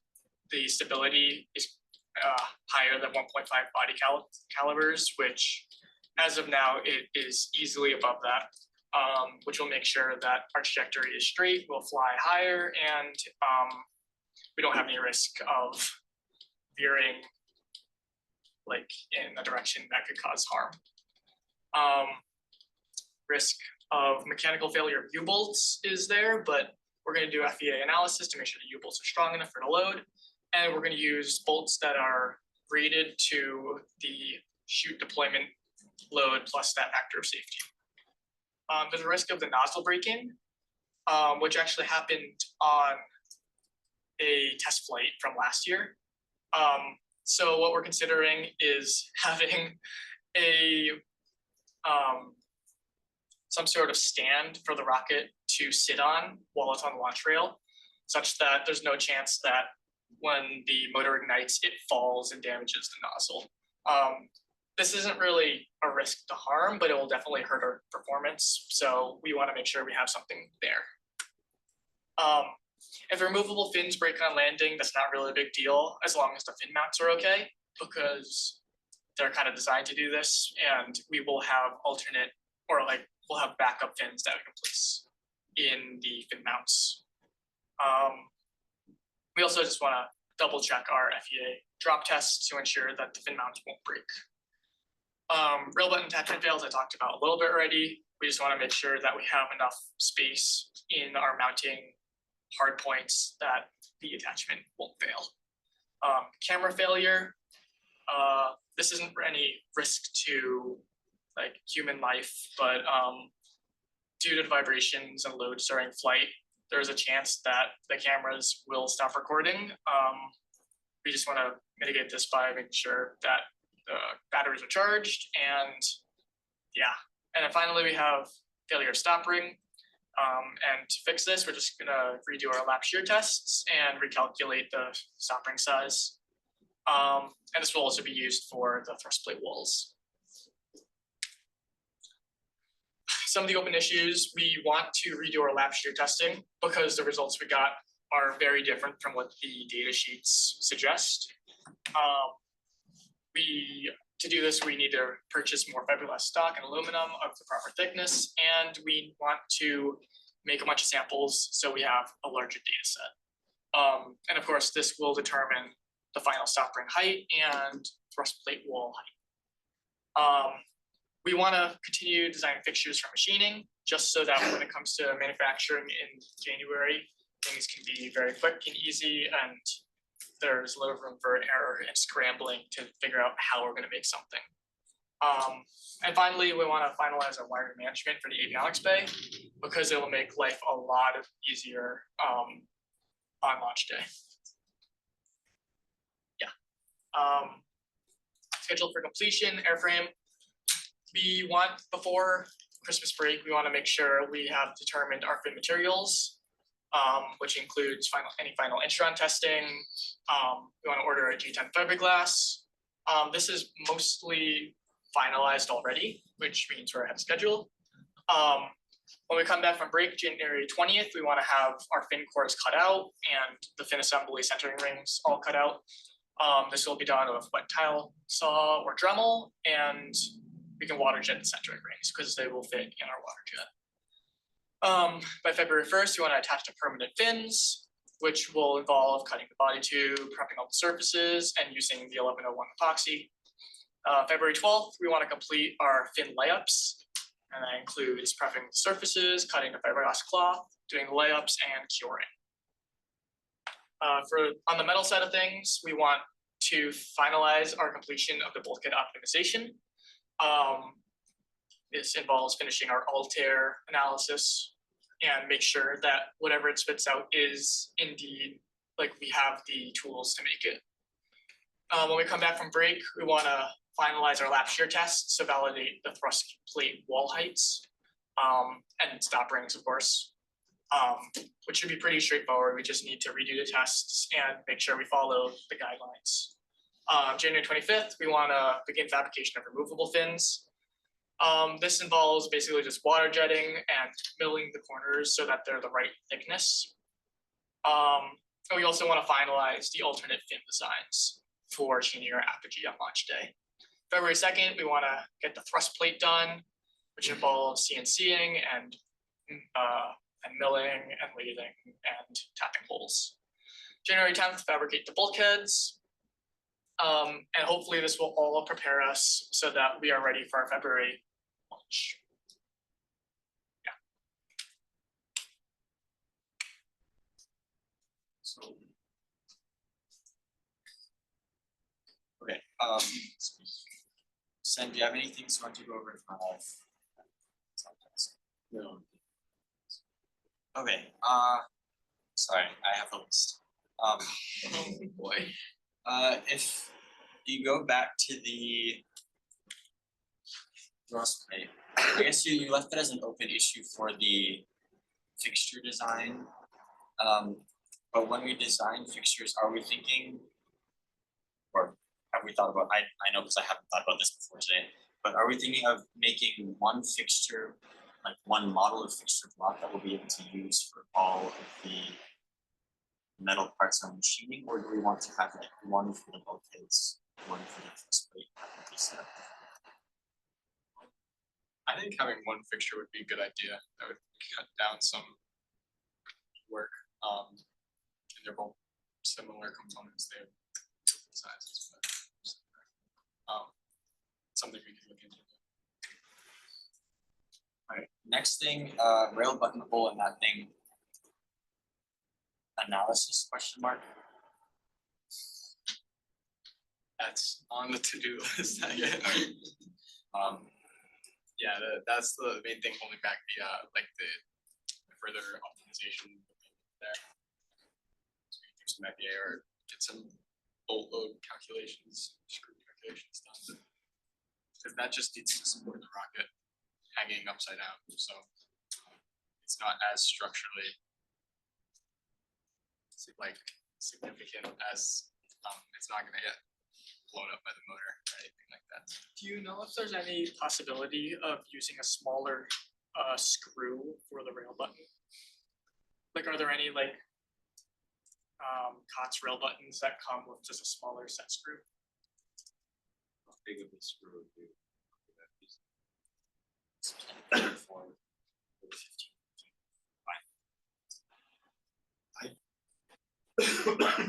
the stability is higher than 1.5 body calibers, which as of now, it is easily above that, which will make sure that our trajectory is straight, we'll fly higher, and we don't have any risk of veering like in a direction that could cause harm. Risk of mechanical failure of U-bolts is there, but we're going to do FEA analysis to make sure the U-bolts are strong enough for the load, and we're going to use bolts that are rated to the chute deployment load plus that factor of safety. There's a risk of the nozzle breaking, which actually happened on a test flight from last year. So what we're considering is having a some sort of stand for the rocket to sit on while it's on the launch rail, such that there's no chance that when the motor ignites, it falls and damages the nozzle. This isn't really a risk to harm, but it will definitely hurt our performance. So we want to make sure we have something there. If removable fins break on landing, that's not really a big deal as long as the fin mounts are okay, because they're kind of designed to do this, and we will have alternate, or like we'll have backup fins that we can place in the fin mounts. We also just want to double check our FEA drop tests to ensure that the fin mounts won't break. Rail button attachment fails I talked about a little bit already. We just want to make sure that we have enough space in our mounting hard points that the attachment won't fail. Camera failure, this isn't any risk to like human life, but due to the vibrations and loads during flight, there's a chance that the cameras will stop recording. We just want to mitigate this by making sure that the batteries are charged, and yeah. And then finally, we have failure of stop ring. And to fix this, we're just gonna redo our lap shear tests and recalculate the stop ring size. And this will also be used for the thrust plate walls. Some of the open issues, we want to redo our lap shear testing because the results we got are very different from what the data sheets suggest. To do this, we need to purchase more fiberglass stock and aluminum of the proper thickness, and we want to make a bunch of samples so we have a larger data set. And of course, this will determine the final stop ring height and thrust plate wall height. We want to continue designing fixtures for machining, just so that when it comes to manufacturing in January, things can be very quick and easy, and there's little room for error and scrambling to figure out how we're going to make something. And finally, we want to finalize our wiring management for the avionics bay, because it will make life a lot easier on launch day. Yeah. Scheduled for completion, airframe. We want, before Christmas break, we want to make sure we have determined our fin materials, which includes any final instron testing. We want to order a G10 fiberglass. This is mostly finalized already, which means we're ahead of schedule. When we come back from break, January 20th, we want to have our fin cores cut out and the fin assembly centering rings all cut out. This will be done with wet tile saw or Dremel, and we can water jet the centering rings because they will fit in our water jet. By February 1st, we want to attach the permanent fins, which will involve cutting the body tube, prepping all the surfaces, and using the 1101 epoxy. February 12th, we want to complete our fin layups, and that includes prepping the surfaces, cutting the fiberglass cloth, doing the layups, and curing. On the metal side of things, we want to finalize our completion of the bulkhead optimization. This involves finishing our Altair analysis and make sure that whatever it spits out is indeed, like, we have the tools to make it. When we come back from break, we want to finalize our lap shear tests to validate the thrust plate wall heights and stop rings, of course, which should be pretty straightforward. We just need to redo the tests and make sure we follow the guidelines. January 25th, we want to begin fabrication of removable fins. This involves basically just water jetting and milling the corners so that they're the right thickness. And we also want to finalize the alternate fin designs for Genie or Apogee on launch day. February 2nd, we wanna get the thrust plate done, which involves CNCing and milling and lathing and tapping holes. January 10th, fabricate the bulkheads. And hopefully this will all prepare us so that we are ready for our February launch. So. Okay, Sam, do you have any things you want to go over in front of? No. Okay, sorry, I have a list. Oh boy. If you go back to the thrust plate, I guess you left it as an open issue for the fixture design. But when we design fixtures, are we thinking, or have we thought about, I know because I haven't thought about this before today, but are we thinking of making one fixture, like one model of fixture block that we'll be able to use for all of the metal parts on machining, or do we want to have like one for the bulkheads, one for the thrust plate? I think having one fixture would be a good idea. That would cut down some work. And they're both similar components. They have different sizes, but something we can look into. Alright, next thing, rail button hole in that thing. Analysis question mark. That's on the to-do list. Yeah, that's the main thing holding back the like the further optimization there. So we can do some FBA or get some bolt load calculations, screw calculations done. Because that just needs to support the rocket hanging upside down, so it's not as structurally like significant as it's not gonna get blown up by the motor or anything like that. Do you know if there's any possibility of using a smaller screw for the rail button? Like, are there any like COTS rail buttons that come with just a smaller set screw? How big of a screw would be?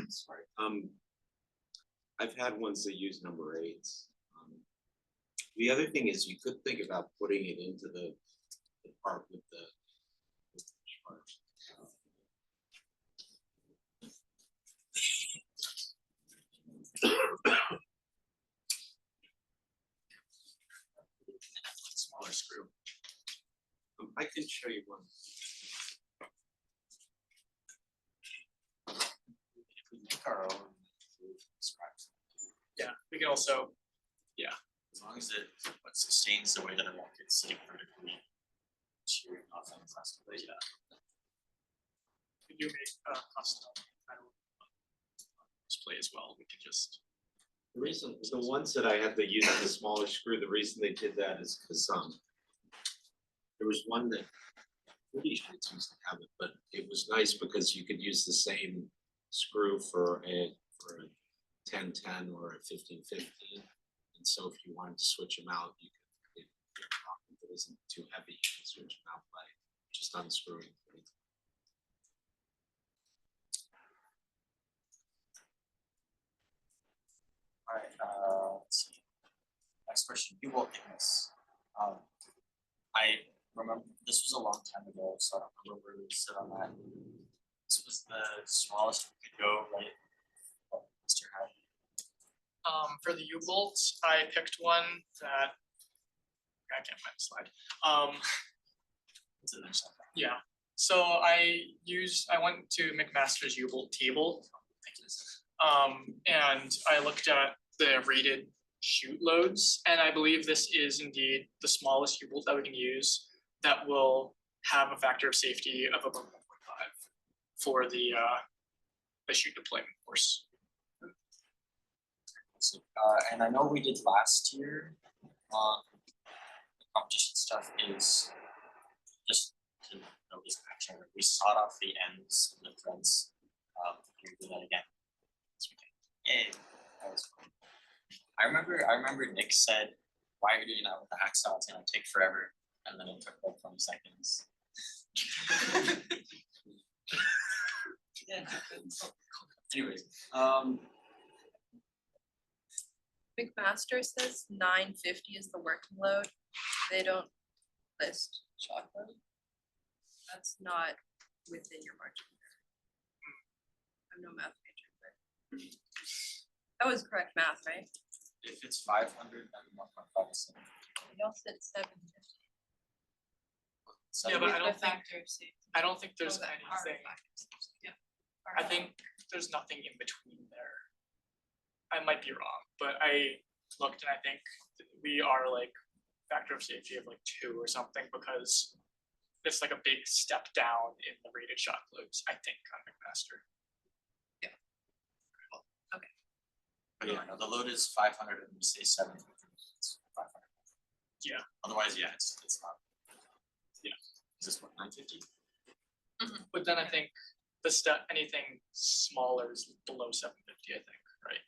Sorry, I've had ones that use number 8s. The other thing is you could think about putting it into the part with the charge. Smaller screw. I can show you one. If we make our own scraps, Yeah, we can also, as long as it sustains the way that a rocket's sitting vertically, shearing off on the plastic plate, yeah. we do make custom kind of display as well. We could just The reason, the ones that I had to use the smaller screw, the reason they did that is because there was one that British kids used to have it, but it was nice because you could use the same screw for a 1010 or a 1515. And so if you wanted to switch them out, you could, if it isn't too heavy, you can switch them out by just unscrewing. Alright, let's see. Next question, U-bolt thickness. I remember, this was a long time ago, so I don't remember where we stood on that. This was the smallest we could go, right? Mr. Hyde. for the U-bolts, I picked one that I can't find the slide. It's in there somewhere. Yeah, so I went to McMaster's U-bolt table. And I looked at the rated chute loads, and I believe this is indeed the smallest U-bolt that we can use that will have a factor of safety of about 1.5 for the chute deployment force. And I know we did last year, the competition stuff is just to know this action, we sawed off the ends of the threads. Can we do that again? This weekend? Yay, that was fun. I remember Nick said, why are you doing that with the hacksaw? It's gonna take forever, and then it took like 20 seconds. Yeah. Anyways, McMaster says 950 is the working load. They don't list shock load. That's not within your margin. I'm no math major, but that was correct math, right? if it's 500, then 1.5 is Y'all said 750. Yeah, but I The don't think, factor of safety. I don't think there's Oh, that are anything, factors. Yeah. I think there's nothing in between there. I might be wrong, but I looked and I think we are like factor of safety of like 2 or something, because it's like a big step down in the rated shock loads, I think, on McMaster. But yeah, no, the load is 500 and we say 750. It's 500. Yeah. Otherwise, yeah, it's not. Yeah. Is this what 950? But then I think the step, anything smaller is below 750, I think, right?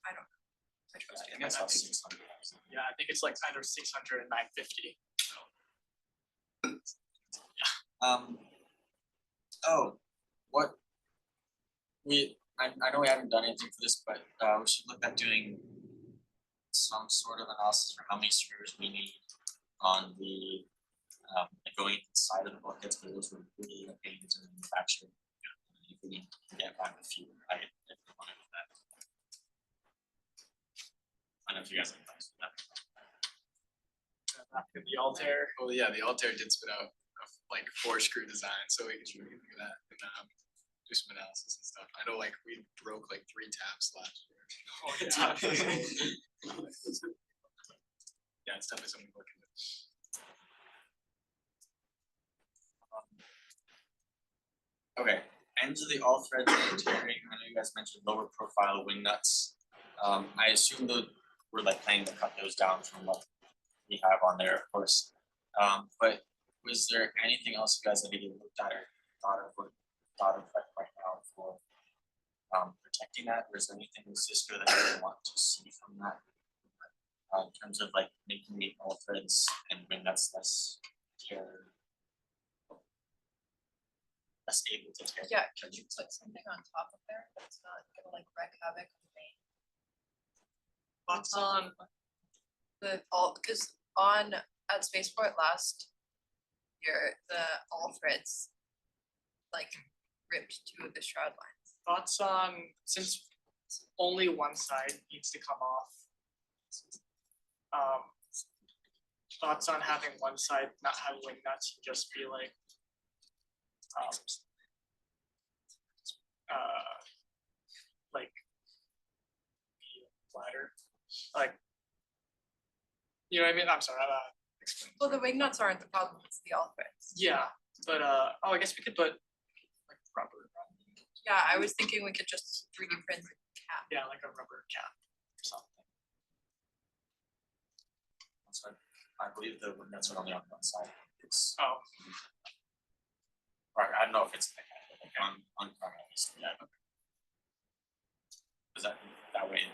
I don't know. I trust I you. think I saw I think- 600. Yeah, I think it's like either 600 and 950. Oh, what? I know we haven't done anything for this, but we should look at doing some sort of analysis for how many screws we need on the like going inside of the buckets, because those were really a pain to manufacture. If we can get back a few, I definitely want to do that. I don't know if you guys have thoughts on that. The Altair, Oh yeah, the Altair did spit out like 4 screw design, so we can look at that and do some analysis and stuff. I know like we broke like 3 taps last year. oh yeah. Yeah, it's definitely something to look into. Okay, ends of the all threads are tearing. I know you guys mentioned lower profile wing nuts. I assume that we're like planning to cut those down from what we have on there, of course. But was there anything else you guys have either looked at or thought of right now for protecting that? Or is there anything in Cisco that you want to see from that? In terms of like making the all threads and wing nuts less tear. Less able to tear. Yeah, could you put something on top of there that's not gonna like wreak havoc on the main? Thoughts on, The all, because on at Spaceport last year, the all threads like ripped 2 of the shroud lines. thoughts on, since only one side needs to come off. Thoughts on having one side not have wing nuts and just be like like flatter, like, you know what I mean? I'm sorry, explain. Well, the wing nuts aren't the problem, it's the all threads. Yeah, but oh, I guess we could put like rubber, Yeah, I was thinking we could just 3D print the cap. yeah, like a rubber cap or something. So I believe the wing nuts are only on one side. It's Oh, right, I don't know if it's like on camera, at least, yeah. Is that way?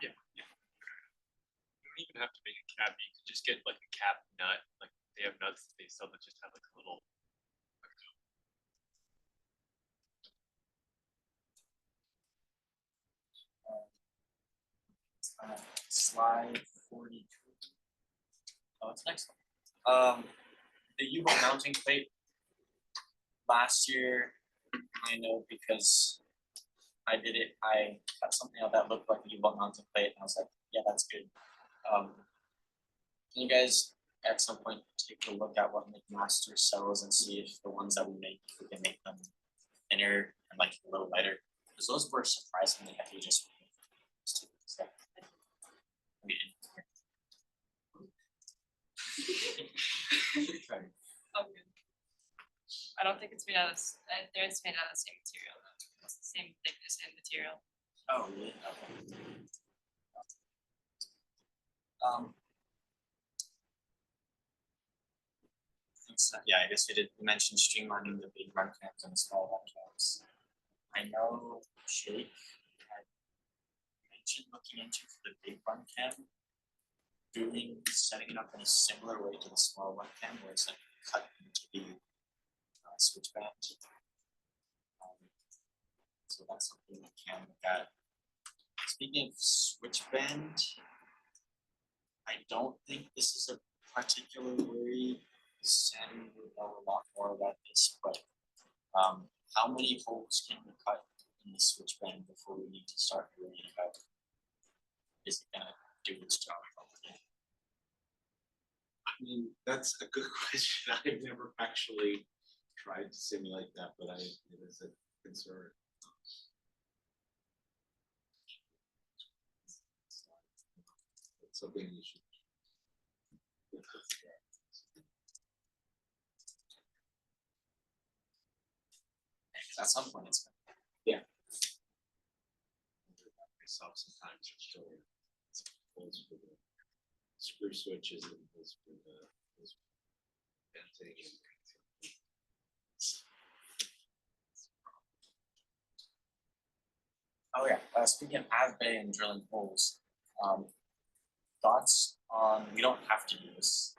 You don't even have to make a cap, you could just get like a cap nut, like they have nuts they sell that just have like a little. Slide 42. Oh, it's next one. The U-boat mounting plate. Last year, I know because I did it, I got something out that looked like a U-boat mounting plate, and I was like, yeah, that's good. Can you guys at some point take a look at what McMaster sells and see if the ones that we make, if we can make them thinner and like a little lighter? Because those were surprisingly heavy just. I mean, Okay. I don't think it's made out of, it's made out of the same material though. It's the same thickness and material. oh, really? Okay. Yeah, I guess we did mention streamlining the big run cams and the small run cams. I know Jake had mentioned looking into for the big run cam. Setting it up in a similar way to the small run cam where it's like cut into the switch band. So that's something we can look at. Speaking of switch band, I don't think this is a particularly Sammy would know a lot more about this, but how many holes can we cut in the switch band before we need to start worrying about is it gonna do its job properly? I mean, that's a good question. I've never actually tried to simulate that, but it is a concern. It's something you should. At some point it's Myself sometimes are still holes for the screw switches and holes for the venting and oh yeah, speaking of Avbay and drilling holes, thoughts on, we don't have to do this.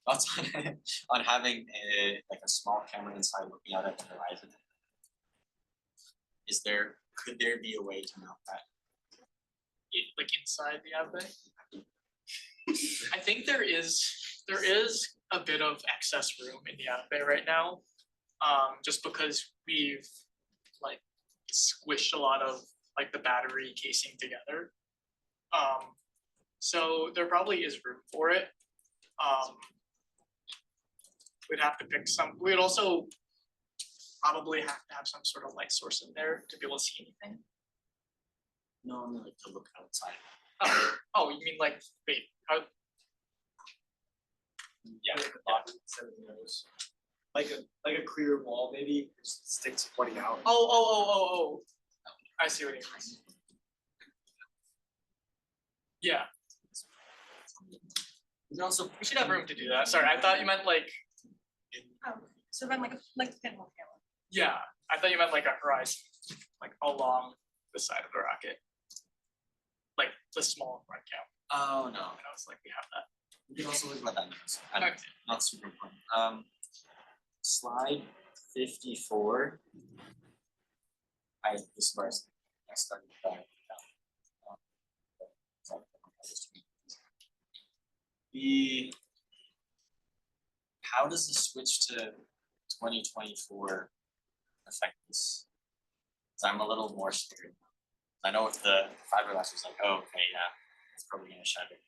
Thoughts on having a small camera inside looking out at the horizon? Could there be a way to mount that? Like inside the Avbay? I think there is a bit of excess room in the Avbay right now. Just because we've like squished a lot of like the battery casing together. So there probably is room for it. We'd have to pick some, we'd also probably have to have some sort of light source in there to be able to see anything. No, no, like to look outside. Oh, you mean like, wait, how, Yeah, Like the bottom instead of the nose. Like a clear wall, maybe just sticks pointing out. oh, I see what you mean. Yeah, we can also we should have room to do that. Sorry, I thought you meant like, Oh, so then like a pinhole camera. yeah, I thought you meant like a horizon, like along the side of the rocket. Like the small front cam. oh no. And I was like, we have that. We can also look about that next. I don't- Okay. Not super important. Slide 54. This is where I started back. How does the switch to 2024 affect this? 'Cause I'm a little more scared. I know if the fiberglass was like, oh, okay, yeah, it's probably gonna shatter.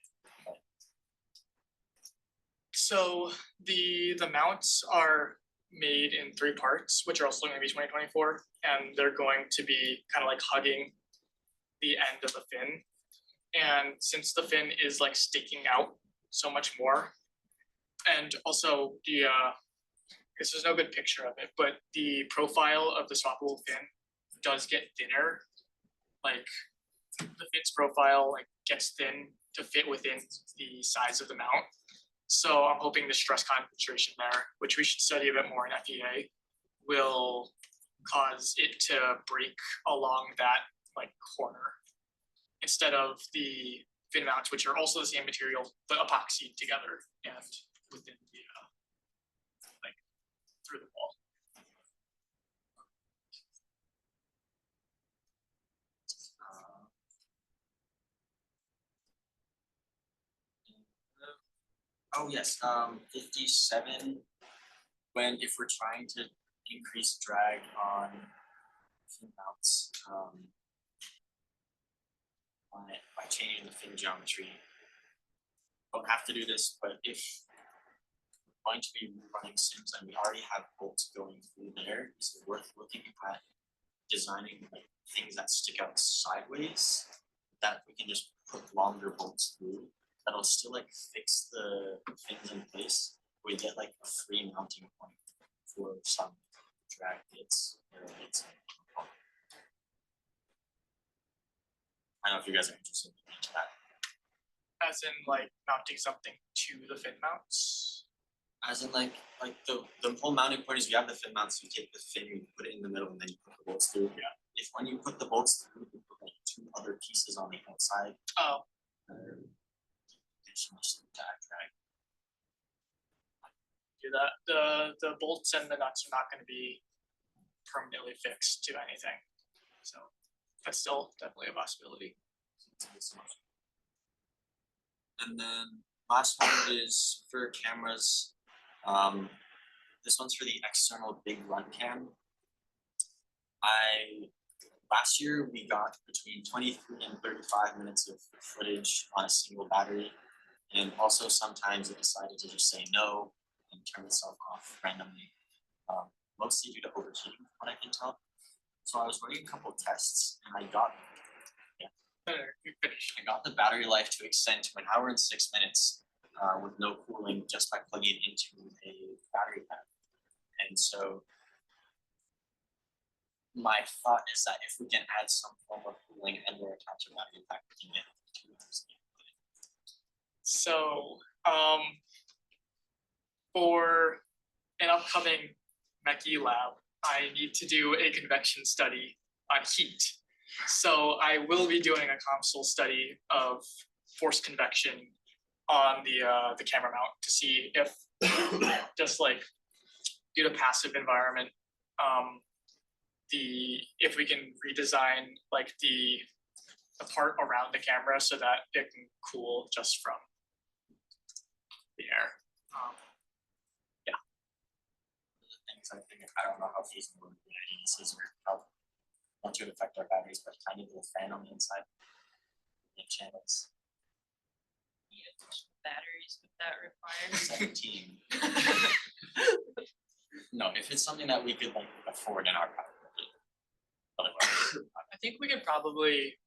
So the mounts are made in 3 parts, which are also going to be 2024, and they're going to be kind of like hugging the end of the fin. And since the fin is like sticking out so much more, and also the because there's no good picture of it, but the profile of the swappable fin does get thinner. Like the fin's profile like gets thin to fit within the size of the mount. So I'm hoping the stress concentration there, which we should study a bit more in FEA, will cause it to break along that like corner instead of the fin mounts, which are also the same material but epoxied together and within the like through the wall. Oh yes, 57. If we're trying to increase drag on fin mounts, on it by changing the fin geometry. Don't have to do this, but if we're going to be running sims and we already have bolts going through there, is it worth looking at designing like things that stick out sideways that we can just put longer bolts through? That'll still like fix the fins in place. We get like a free mounting point for some drag hits or hits. I don't know if you guys are interested in that. As in like mounting something to the fin mounts. As in like the whole mounting point is you have the fin mounts, you take the fin, you put it in the middle, and then you put the bolts through. Yeah. if when you put the bolts through, you put like 2 other pieces on the outside. Oh, do that. The bolts and the nuts are not gonna be permanently fixed to anything. So that's still definitely a possibility. And then last one is for cameras. This one's for the external big run cam. Last year we got between 23 and 35 minutes of footage on a single battery. And also sometimes it decided to just say no and turn itself off randomly. Mostly due to overheating, from what I can tell. So I was running a couple of tests and I got You finish. the battery life to extend to 1 hour and 6 minutes with no cooling just by plugging it into a battery pack. And so my thought is that if we can add some form of cooling and or attach a battery pack, we can get 2 hours. So, for an upcoming Mech-E lab, I need to do a convection study on heat. So I will be doing a console study of forced convection on the camera mount to see if just like due to passive environment, if we can redesign like the part around the camera so that it can cool just from the air. Things I think I don't know how feasible this is or how much it would affect our batteries, but tiny little fan on the inside. The channels. Batteries would that require? 17. No, if it's something that we could like afford in our pocket. Otherwise, I think we could probably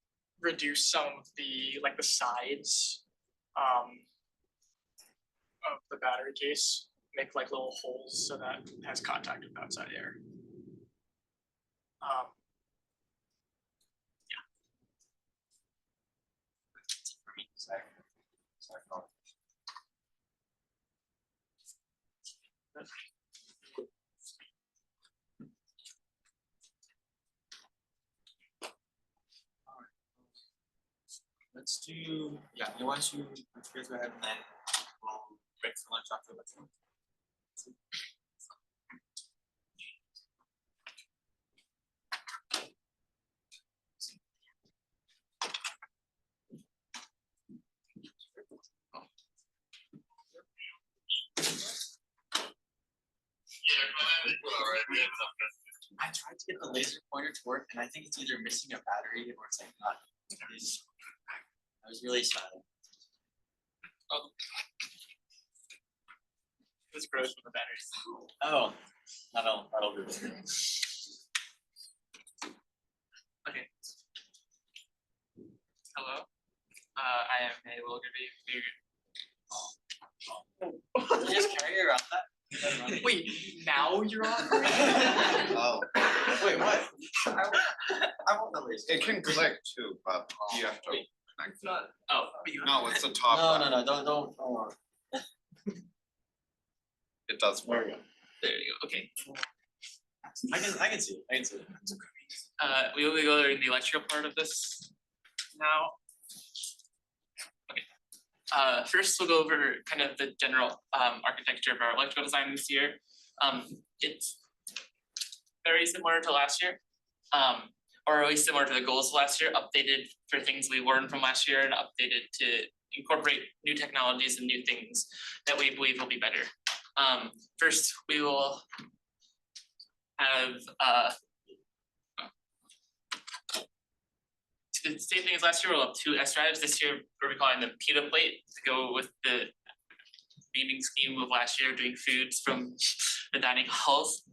reduce some of the like the sides of the battery case, make like little holes so that it has contact with outside air. for me, sorry. Oh. Let's do, yeah, why don't you guys go ahead and then we'll break for lunch after this one. I tried to get the laser pointer to work and I think it's either missing a battery or it's like not. I was really sad. Oh. This grows from the batteries. Oh, that'll do. Okay. Hello. I am May Wilgerby. Did you just carry around that? Wait, now you're on? Oh, wait, what? I want the laser. It can click too, but you have to. It's not. Oh, No, it's the top. No, button. don't worry. It does There work. we go. there you go. Okay. I can see it. We will go in the electrical part of this now. Okay. First we'll go over kind of the general architecture of our electrical design this year. It's very similar to last year, or at least similar to the goals of last year, updated for things we learned from last year and updated to incorporate new technologies and new things that we believe will be better. First, we will have the same thing as last year. We'll have 2 S drives. This year we're calling them pita plate to go with the naming scheme of last year, doing foods from the dining halls.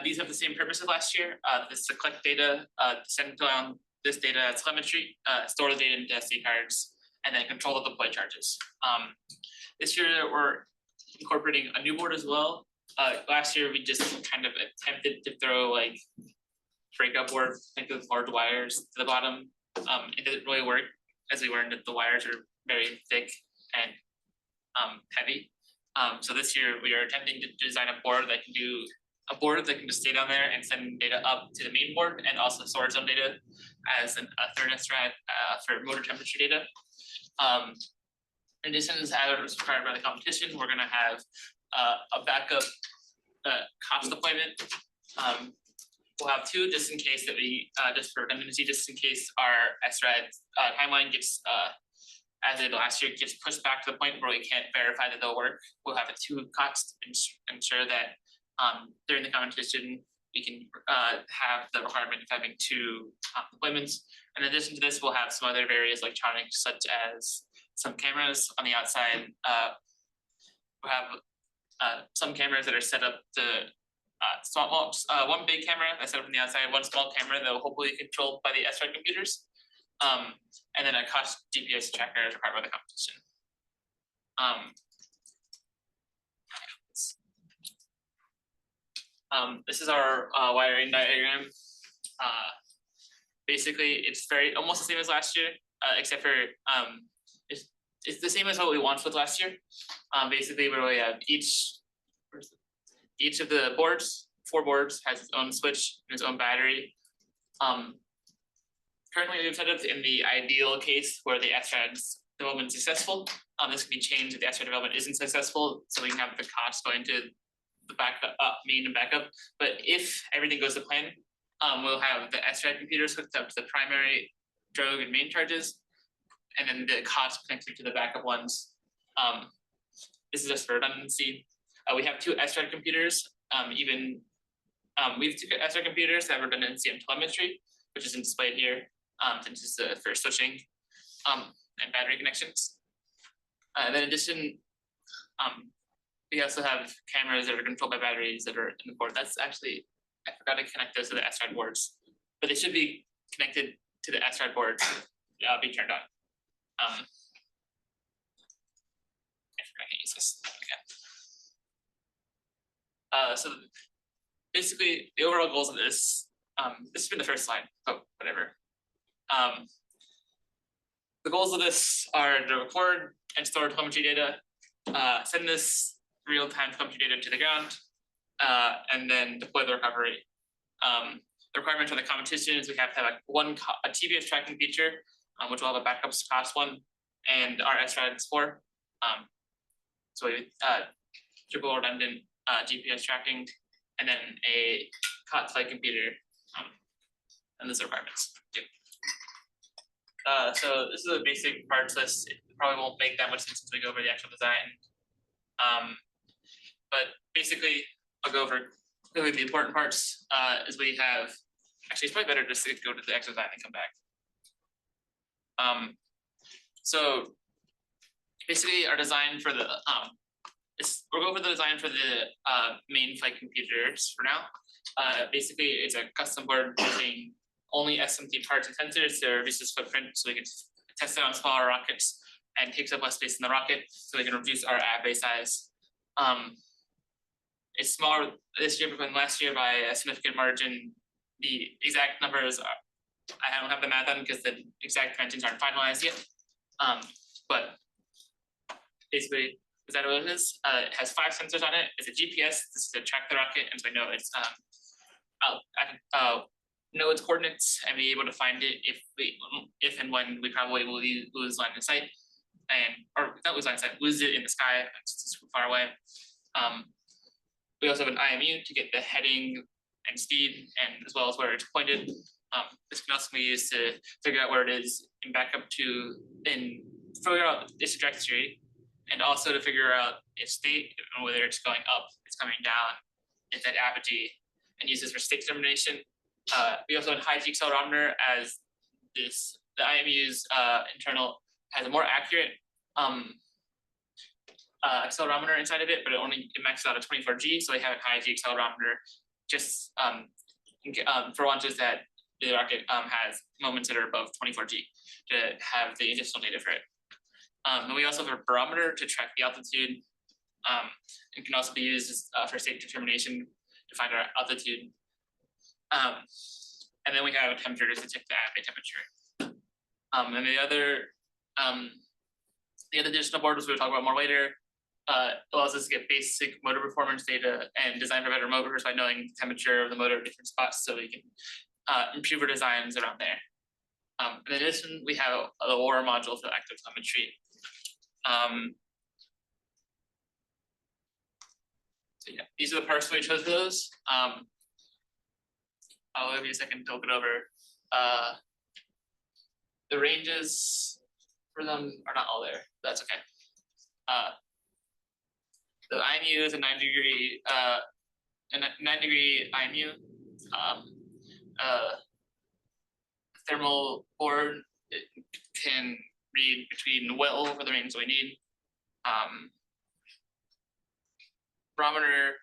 These have the same purpose as last year. This is to collect data, send down this data as telemetry, store the data into SD cards, and then control the deploy charges. This year we're incorporating a new board as well. Last year we just kind of attempted to throw like breakout board, like with large wires to the bottom. It didn't really work, as we learned that the wires are very thick and heavy. So this year we are attempting to design a board that can do a board that can just stay down there and send data up to the main board and also store its own data as a third SRAD for motor temperature data. In addition, as was required by the competition, we're gonna have a backup COTS deployment. We'll have two just in case that we, just for redundancy, just in case our SRAD timeline gets, as it last year, gets pushed back to the point where we can't verify that they'll work. We'll have the two COTS to ensure that during the competition, we can have the requirement of having two deployments. In addition to this, we'll have some other various electronics such as some cameras on the outside. We'll have some cameras that are set up to one big camera that's set up on the outside, one small camera that will hopefully be controlled by the SRAD computers, and then a COTS GPS tracker as required by the competition. This is our wiring diagram. Basically, it's almost the same as last year, except for it's the same as what we launched with last year. Basically, where we have each of the boards, 4 boards, has its own switch and its own battery. Currently, we've set up in the ideal case where the SRAD development is successful. This can be changed if the SRAD development isn't successful, so we can have the COTS go into the backup, main and backup. But if everything goes to plan, we'll have the SRAD computers hooked up to the primary, drogue, and main charges, and then the COTS connected to the backup ones. This is just for redundancy. We have 2 SRAD computers. We have 2 SRAD computers that have redundancy and telemetry, which isn't displayed here, since it's for switching and battery connections. And then in addition, we also have cameras that are controlled by batteries that are in the board. That's actually, I forgot to connect those to the SRAD boards, but they should be connected to the SRAD boards, be turned on. I forgot to use this again. So basically, the overall goals of this, this has been the first slide, but whatever. The goals of this are to record and store telemetry data, send this real-time telemetry data to the ground, and then deploy the recovery. The requirement for the competition is we have to have a TBS tracking feature, which will have a backup COTS one, and our SRADs for. So we triple redundant GPS tracking, and then a COTS flight computer, and those requirements. So this is a basic parts list. It probably won't make that much sense until we go over the actual design. But basically, I'll go over quickly the important parts. Is we have, actually it's probably better just to go to the actual design and come back. So basically our design for the we'll go over the design for the main flight computers for now. Basically it's a custom board using only SMT parts and sensors to reduce this footprint, so we can test it on smaller rockets and takes up less space in the rocket, so we can reduce our assay size. It's smaller this year than last year by a significant margin. The exact numbers are, I don't have the math on because the exact dimensions aren't finalized yet. But basically, is that what it is? It has 5 sensors on it. It's a GPS. This is to track the rocket, and so I know it's I can know its coordinates and be able to find it if and when we probably will lose line of sight, or not lose line of sight, lose it in the sky. It's too far away. We also have an IMU to get the heading and speed, and as well as where it's pointed. This can also be used to figure out where it is and back up to and figure out its trajectory, and also to figure out its state and whether it's going up, it's coming down, it's at apogee, and use this for state determination. We also have a HODGE accelerometer, as the IMU's internal has a more accurate accelerometer inside of it, but it maxes out at 24G, so we have a HODGE accelerometer just for launches that the rocket has moments that are above 24G to have the additional data for it. And we also have a barometer to track the altitude. It can also be used for state determination to find our altitude. And then we have a temperature to check the ambient temperature. And the other additional boards we'll talk about more later allows us to get basic motor performance data and design for better motors by knowing the temperature of the motor at different spots, so we can improve our designs around there. In addition, we have the WAR module for active telemetry. So yeah, these are the parts we chose for those. I'll give you a second to look it over. The ranges for them are not all there. That's okay. The IMU is a 9-degree IMU. Thermal board, it can read between well over the range we need. Barometer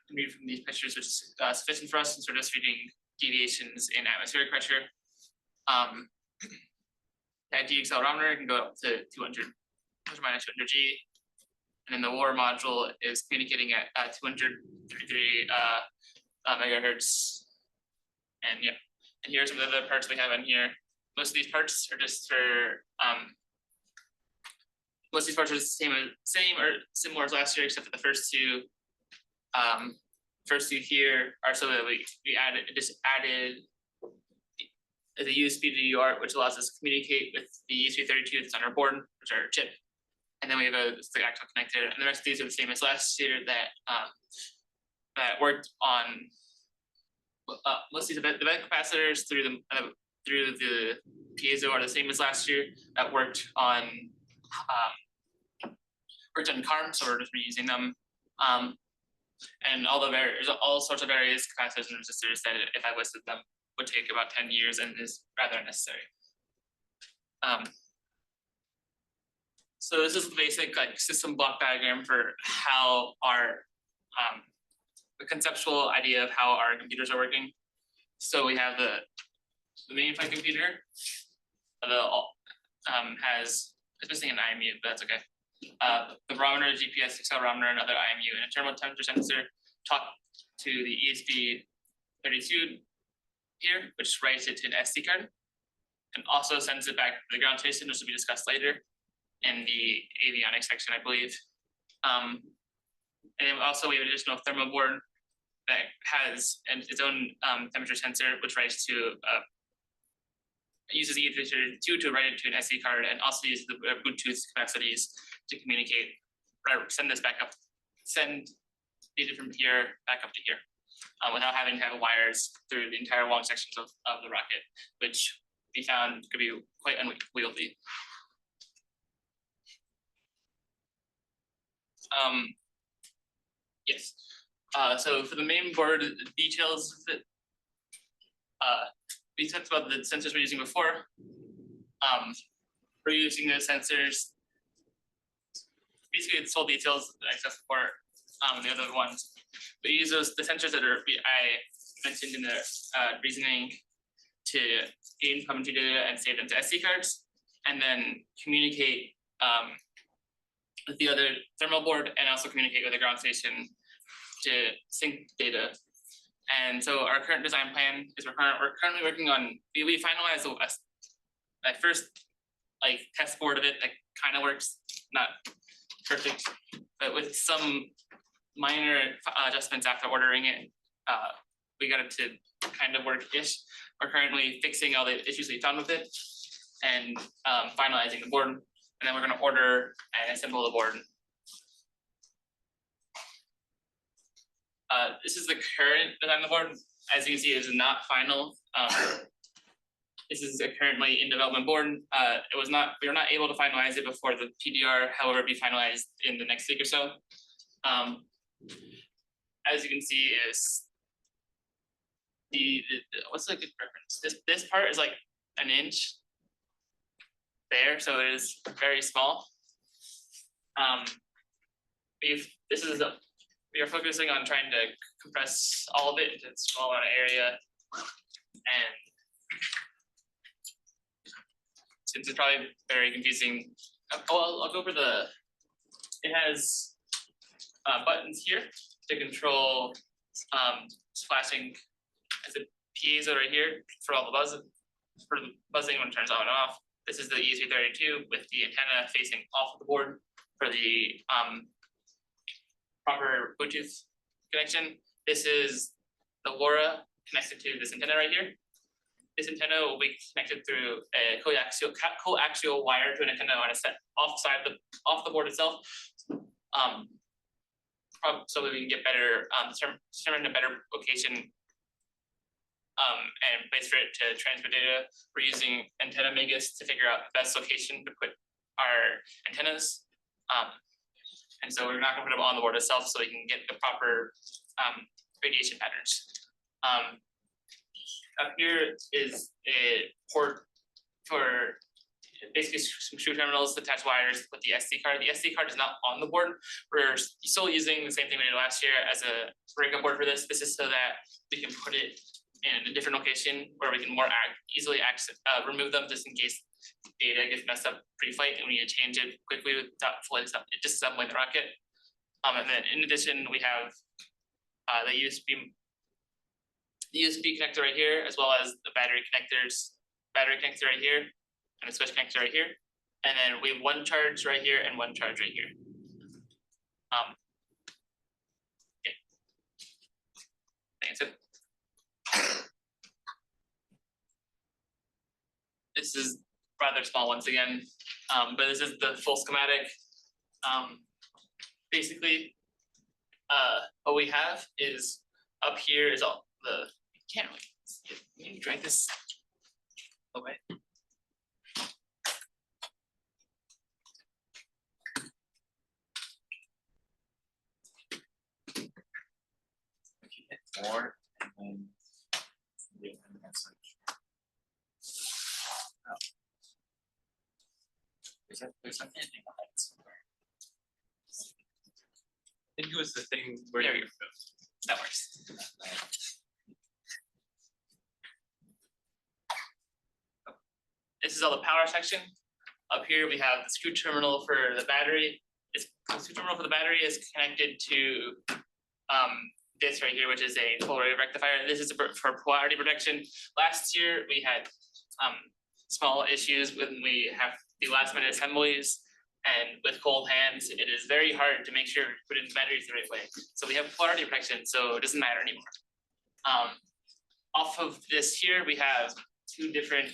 can read from these pictures, which is sufficient for us since we're just reading deviations in atmospheric pressure. That accelerometer can go up to 200 minus 200 G. And then the WAR module is communicating at 233 megahertz. And yeah, and here are some of the other parts we have in here. Most of these parts are just for most of these parts are the same or similar as last year, except for the first two here are so that we just added the USB to UART, which allows us to communicate with the ESP32 that's on our board, which are our chip. And then we have the actual connector, and the rest of these are the same as last year that that worked on most of these event capacitors through the piezo are the same as last year that worked on CARM, so we're just reusing them. And there's all sorts of various capacitors and resistors that if I listed them would take about 10 years and is rather unnecessary. So this is the basic system block diagram for how our the conceptual idea of how our computers are working. So we have the main flight computer. Has it's missing an IMU, but that's okay. The barometer, GPS, accelerometer, and other IMU, and a thermal temperature sensor talk to the ESP32 here, which writes it to an SD card, and also sends it back to the ground station, which will be discussed later in the avionics section, I believe. And then also we have an additional thermal board that has its own temperature sensor, which writes to uses the ESP32 to write it to an SD card, and also uses the Bluetooth capacities to communicate, or send this back up, send data from here back up to here, without having to have wires through the entire long sections of the rocket, which we found could be quite unwieldy. Yes. So for the main board, the details of it, we talked about the sensors we're using before. We're using the sensors. Basically, it's all details except for the other ones. We use the sensors that I mentioned in the reasoning to gain telemetry data and save them to SD cards, and then communicate with the other thermal board, and also communicate with the ground station to sync data. And so our current design plan is we're currently working on, we finalized a first test board of it that kind of works, not perfect, but with some minor adjustments after ordering it, we got it to kind of work-ish. We're currently fixing all the issues we found with it and finalizing the board, and then we're gonna order and assemble the board. This is the current design of the board. As you can see, it is not final. This is a currently in development board. We were not able to finalize it before the PDR, however, be finalized in the next week or so. As you can see, is the what's a good reference? This part is like an inch there, so it is very small. We are focusing on trying to compress all of it into a small amount of area, and since it's probably very confusing, I'll go over it has buttons here to control flashing as a piezo right here for all the buzzing when it turns on and off. This is the ESP32 with the antenna facing off of the board for the proper Bluetooth connection. This is the LoRa connected to this antenna right here. This antenna will be connected through a coaxial wire to an antenna on a set off the board itself. So that we can get better determine a better location and place for it to transmit data. We're using antenna megas to figure out the best location to put our antennas. And so we're not gonna put them on the board itself so we can get the proper radiation patterns. Up here is a port for basically some screw terminals to attach wires with the SD card. The SD card is not on the board. We're still using the same thing we did last year as a breakup board for this. This is so that we can put it in a different location where we can more easily remove them just in case data gets messed up pre-flight and we need to change it quickly without fully disassembling the rocket. And then in addition, we have the USB connector right here, as well as the battery connector right here, and the switch connector right here. And then we have one charge right here and one charge right here. Yeah. That's it. This is rather small once again, but this is the full schematic. Basically, what we have is up here is all the, can't really see it. Let me drag this away. More and then yeah, and that's like there's something I think I like somewhere. I think it was the thing where There we go. That works. This is all the power section. Up here we have the screw terminal for the battery. The screw terminal for the battery is connected to this right here, which is a full array rectifier. This is for polarity protection. Last year we had small issues when we have the last minute assemblies, and with cold hands, it is very hard to make sure we put in the batteries the right way. So we have polarity protection, so it doesn't matter anymore. Off of this here, we have two different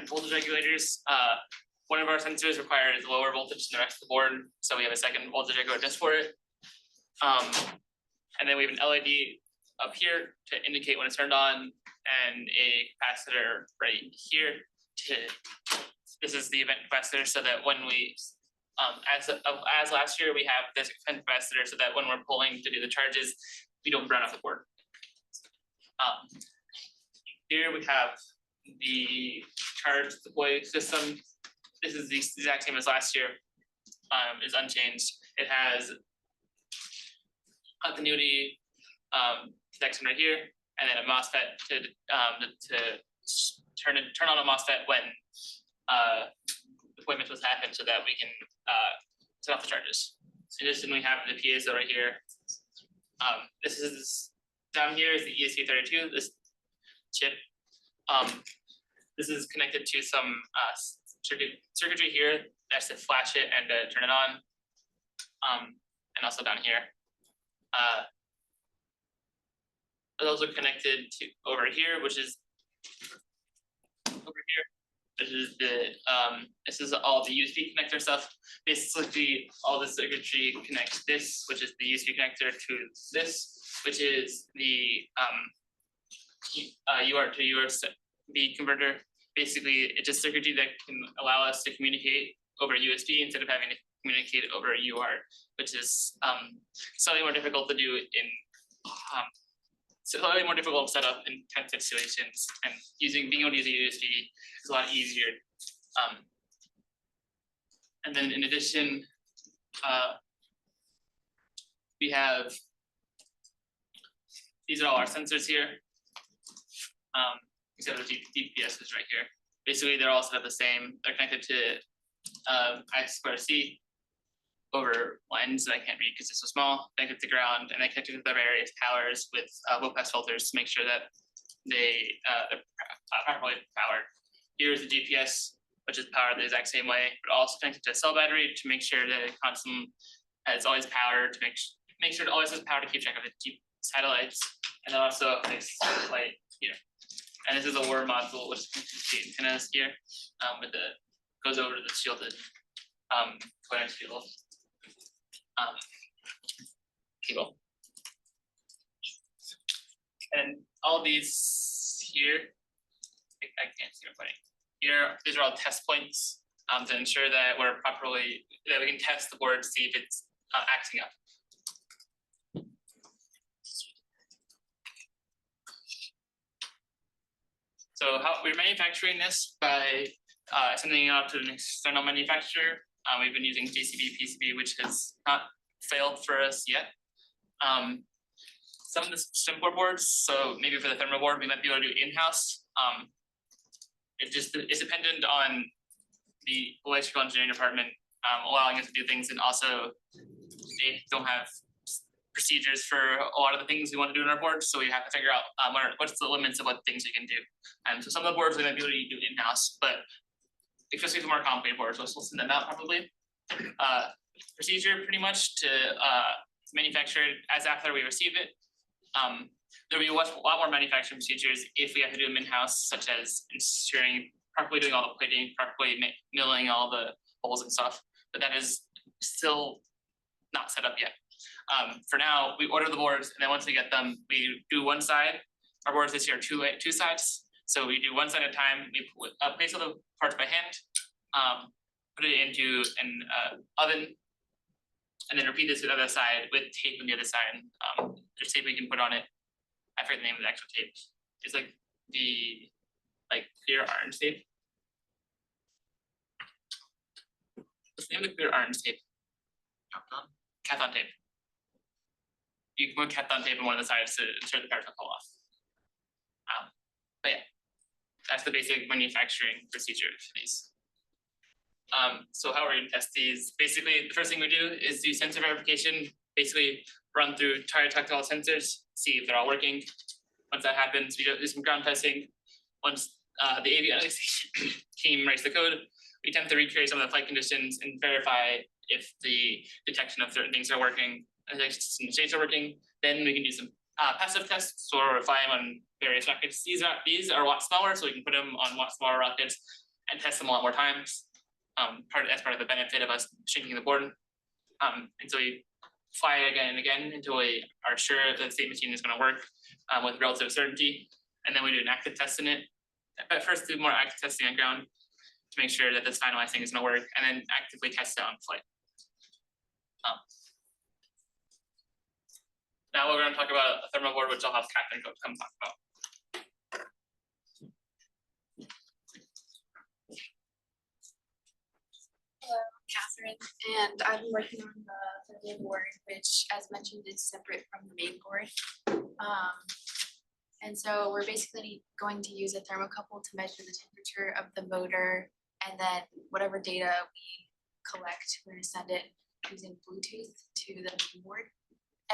voltage regulators. One of our sensors requires lower voltage than the rest of the board, so we have a second voltage regulator just for it. And then we have an LED up here to indicate when it's turned on, and a capacitor right here this is the event capacitor, so that when we as last year, we have this event capacitor so that when we're pulling to do the charges, we don't burn off the board. Here we have the charge deploy system. This is the exact same as last year, is unchanged. It has continuity connection right here, and then a MOSFET to turn on a MOSFET when deployment was happened, so that we can set off the charges. In addition, we have the piezo right here. This is down here is the ESP32. This chip. This is connected to some circuitry here that's to flash it and to turn it on. And also down here. Those are connected to over here, which is over here. This is all the USB connector stuff. Basically, all the circuitry connects this, which is the USB connector, to this, which is the UART to USB converter. Basically, it's a circuitry that can allow us to communicate over USB instead of having to communicate over UART, which is slightly more difficult to do in slightly more difficult to set up in intensive situations, and being able to use a USB is a lot easier. And then in addition, we have, these are all our sensors here. Except the DPSs right here. Basically, they're all set up the same. They're connected to I2C over lines that I can't read because it's so small. They connect to ground, and they connected to the various powers with low pass filters to make sure that they're properly powered. Here's the GPS which is powered the exact same way, but also connected to a cell battery to make sure that it constantly has always power to make sure it always has power to keep track of the satellites, and then also a satellite here. And this is a WAR module, which is connected to the antennas here, with the goes over to the shielded coax field cable. And all these here, I can't see what I'm putting. Here, these are all test points to ensure that we can test the board to see if it's acting up. So how we're manufacturing this by sending it out to an external manufacturer. We've been using PCB, which has not failed for us yet. Some of the simpler boards, so maybe for the thermal board, we might be able to do in-house. It's dependent on the electrical engineering department allowing us to do things, and also they don't have procedures for a lot of the things we want to do in our boards, so we have to figure out what's the limits of what things we can do. So some of the boards we might be able to do in-house, but especially for more complicated boards, we'll send them out probably. Procedure pretty much to manufacture it as after we receive it. There'll be a lot more manufacturing procedures if we have to do them in-house, such as ensuring properly doing all the plating, properly milling all the holes and stuff, but that is still not set up yet. For now, we order the boards, and then once we get them, we do one side. Our boards this year are two sides, so we do one side at a time. We place all the parts by hand, put it into an oven, and then repeat this to the other side with tape on the other side. There's tape we can put on it. I forget the name of the actual tape. It's like the clear orange tape. What's the name of the clear orange tape? Kapton tape. You can put Kapton tape on one of the sides to ensure the parts don't fall off. But yeah, that's the basic manufacturing procedure for these. So how are we going to test these? Basically, the first thing we do is do sensor verification, basically run through tactile sensors, see if they're all working. Once that happens, we do some ground testing. Once the avionics team writes the code, we attempt to recreate some of the flight conditions and verify if the detection of certain things are working, and the states are working. Then we can do some passive tests, so we're flying on various rockets. These are a lot smaller, so we can put them on a lot smaller rockets and test them a lot more times. As part of the benefit of us shrinking the board. And so we fly it again and again until we are sure that the state machine is going to work with relative certainty. And then we do an active test in it. But first, do more active testing on ground to make sure that this finalized thing is going to work, and then actively test it on flight. Now we're going to talk about a thermal board, which I'll have Catherine come talk about. Catherine, and I've been working on the thermal board, which, as mentioned, is separate from the main board. And so we're basically going to use a thermocouple to measure the temperature of the motor, and then whatever data we collect, we're going to send it using Bluetooth to the main board.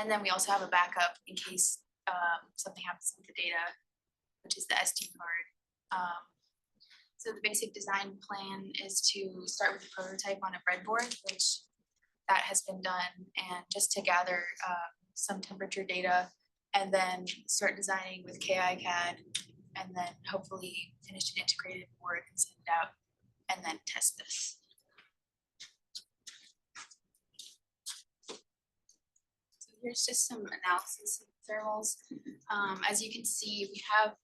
And then we also have a backup in case something happens with the data, which is the SD card. So the basic design plan is to start with a prototype on a breadboard, which that has been done, and just to gather some temperature data, and then start designing with KiCad, and then hopefully finish an integrated board and send it out, and then test this. So here's just some analysis of thermals. As you can see, we have,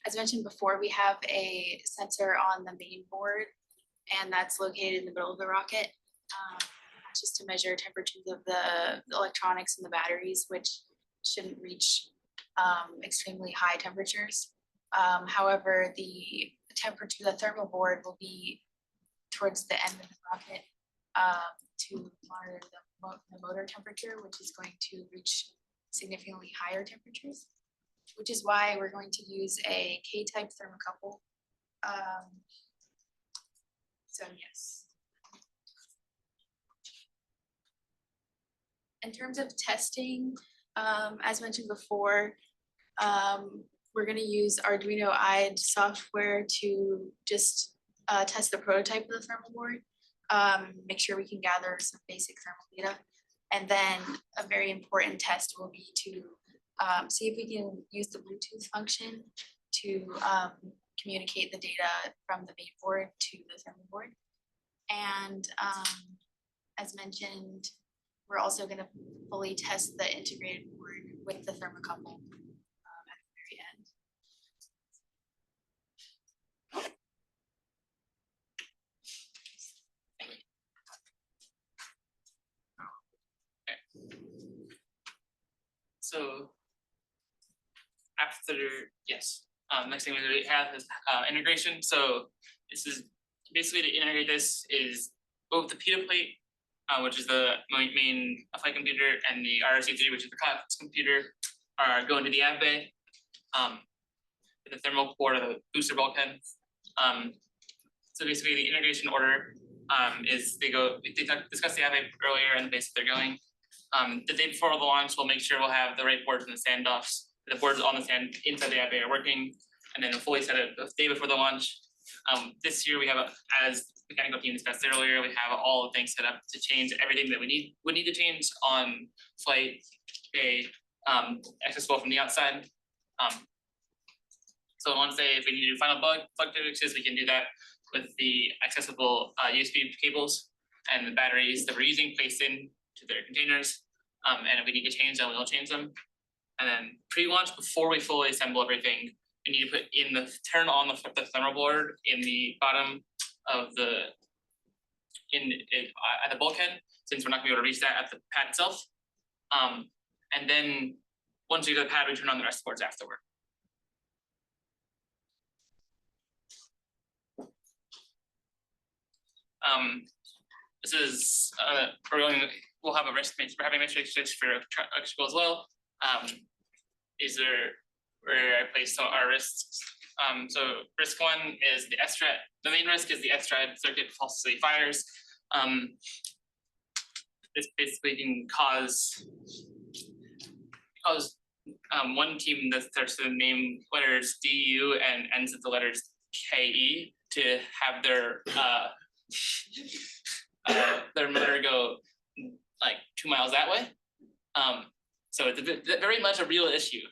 as mentioned before, we have a sensor on the main board, and that's located in the middle of the rocket. Just to measure temperatures of the electronics and the batteries, which shouldn't reach extremely high temperatures. However, the temperature, the thermal board will be towards the end of the rocket to monitor the motor temperature, which is going to reach significantly higher temperatures, which is why we're going to use a K-type thermocouple. So yes. In terms of testing, as mentioned before, we're going to use Arduino IDE software to just test the prototype of the thermal board, make sure we can gather some basic thermal data. And then a very important test will be to see if we can use the Bluetooth function to communicate the data from the main board to the thermal board. And as mentioned, we're also going to fully test the integrated board with the thermocouple at the very end. So after, yes, next thing we have is integration. So this is basically to integrate this is both the PITA plate, which is the main flight computer, and the RSC3, which is the cockpit computer, are going to the av bay. The thermal core, the booster bulkhead. So basically the integration order is they discuss the av bay earlier and the base that they're going. The day before the launch, we'll make sure we'll have the right boards in the standoffs. The boards on the stand inside the av bay are working, and then we'll fully set it the day before the launch. This year we have, as the mechanical team discussed earlier, we have all the things set up to change everything that we need to change on flight bay, accessible from the outside. So once if we need to do final bug fixes, we can do that with the accessible USB cables and the batteries that we're using placed in to their containers. And if we need to change them, we'll change them. And then pre-launch, before we fully assemble everything, we need to put in turn on the thermal board in the bottom of the at the bulkhead, since we're not gonna be able to reach that at the pad itself. And then once we do the pad, we turn on the rest of the boards afterward. This is we'll have a risk. We're having a risk for electrical as well. These are where I placed our risks. So risk one is the SRAD. The main risk is the SRAD circuit falsely fires. This basically can cause one team that starts with the name letters DU and ends with the letters KE to have their motor go like 2 miles that way. So it's very much a real issue.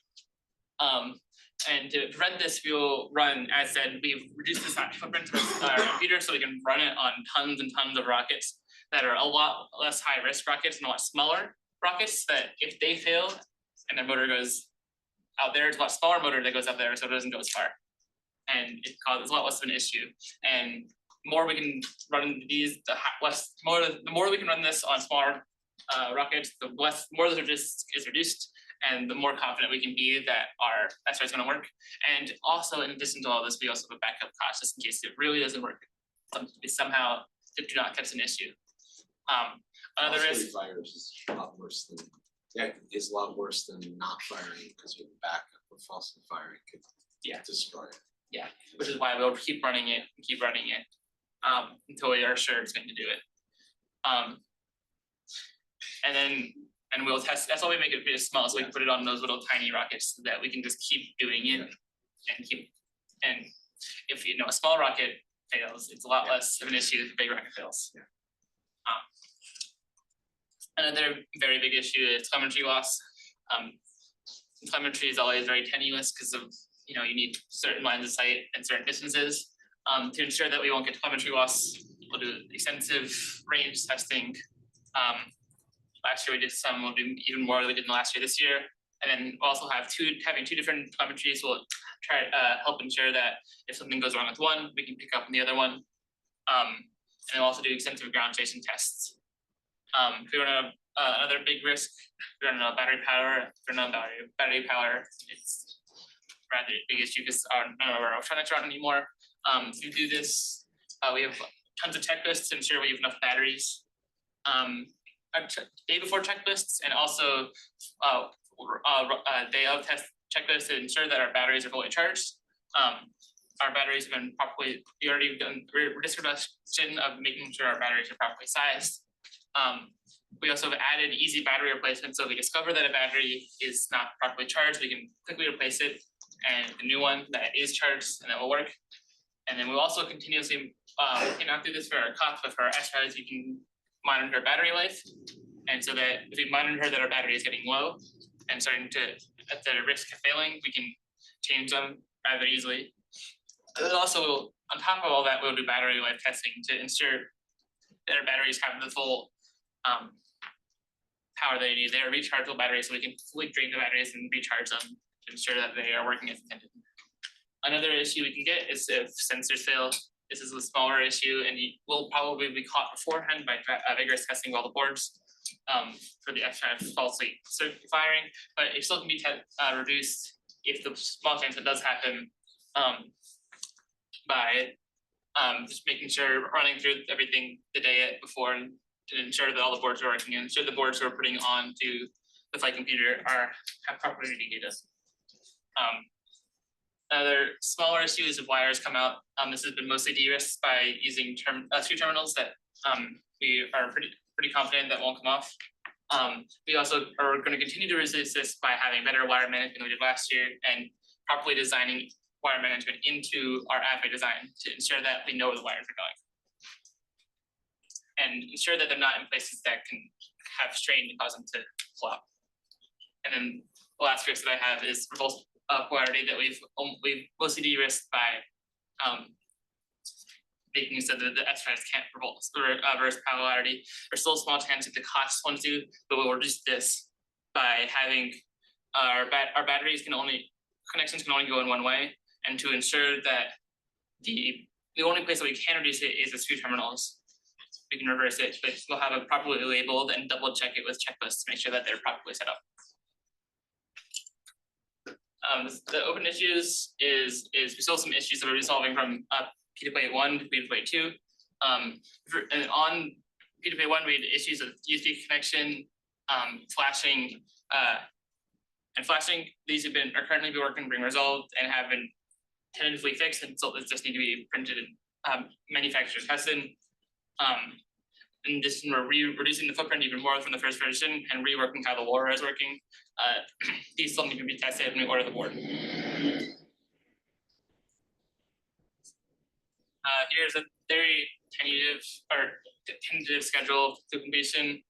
And to prevent this, we'll run, as said, we've reduced the footprint of our computer so we can run it on tons and tons of rockets that are a lot less high risk rockets and a lot smaller rockets that if they fail and their motor goes out there, it's a lot smaller motor that goes up there so it doesn't go as far. And it causes a lot less of an issue. And the more we can run these, the more we can run this on smaller rockets, the more the risk is reduced, and the more confident we can be that our SRAD is going to work. And also, in addition to all this, we also have a backup cost just in case it really doesn't work. Somehow, do not catch an issue. Another risk. Fires is a lot worse than is a lot worse than not firing because with backup or falsely firing could destroy it. Yeah, which is why we'll keep running it until we are sure it's going to do it. And we'll test. That's why we make it pretty small, so we can put it on those little tiny rockets so that we can just keep doing it and keep. And if a small rocket fails, it's a lot less of an issue if a big rocket fails. Another very big issue is telemetry loss. Telemetry is always very tenuous because of you need certain lines of sight and certain distances. To ensure that we won't get telemetry loss, we'll do extensive range testing. Last year we did some, we'll do even more than we did in the last year this year. And then we'll also have having two different telemetries will try help ensure that if something goes wrong with one, we can pick up on the other one. And we'll also do extensive ground station tests. If we run another big risk, we run battery power. If we run battery power, it's rather a big issue because none of our electronics aren't anymore. To do this, we have tons of checklists to ensure we have enough batteries. Day before checklists and also day of test checklists to ensure that our batteries are fully charged. Our batteries have been properly, we already done risk reduction of making sure our batteries are properly sized. We also have added easy battery replacement, so if we discover that a battery is not properly charged, we can quickly replace it and the new one that is charged and that will work. And then we'll also continuously we cannot do this for our COP, but for our SRIs, we can monitor battery life. And so that if we monitor that our battery is getting low and starting to, at the risk of failing, we can change them rather easily. And then also, on top of all that, we'll do battery life testing to ensure that our batteries have the full power they need. They are rechargeable batteries, so we can fully drain the batteries and recharge them to ensure that they are working as intended. Another issue we can get is if sensors fail. This is a smaller issue, and you will probably be caught beforehand by vigorous testing of all the boards for the extra falsely firing, but it still can be reduced if the small chance it does happen by just making sure running through everything the day before and to ensure that all the boards are working and ensure the boards we're putting onto the flight computer have proper reading data. Another smaller issue is if wires come out. This has been mostly de-risked by using screw terminals that we are pretty confident that won't come off. We also are going to continue to resist this by having better wire management than we did last year and properly designing wire management into our AFA design to ensure that we know where the wires are going. And ensure that they're not in places that can have strain and cause them to flop. And then the last risk that I have is reverse polarity that we've mostly de-risked by making so that the SRIs can't reverse polarity. There's still a small chance if the cost ones do, but we'll reduce this by having our connections can only go in one way, and to ensure that the only place that we can reduce it is the screw terminals. We can reverse it, but we'll have it properly labeled and double check it with checklists to make sure that they're properly set up. The open issues is we still have some issues that we're resolving from P2P1 to P2P2. And on P2P1 we had issues with USB connection, flashing, and flashing. These are currently being resolved and have been tentatively fixed, and so just need to be printed and manufactured and tested. In addition, we're reducing the footprint even more from the first version and reworking how the LoRa is working. These still need to be tested when we order the board. Here's a very tentative schedule to completion.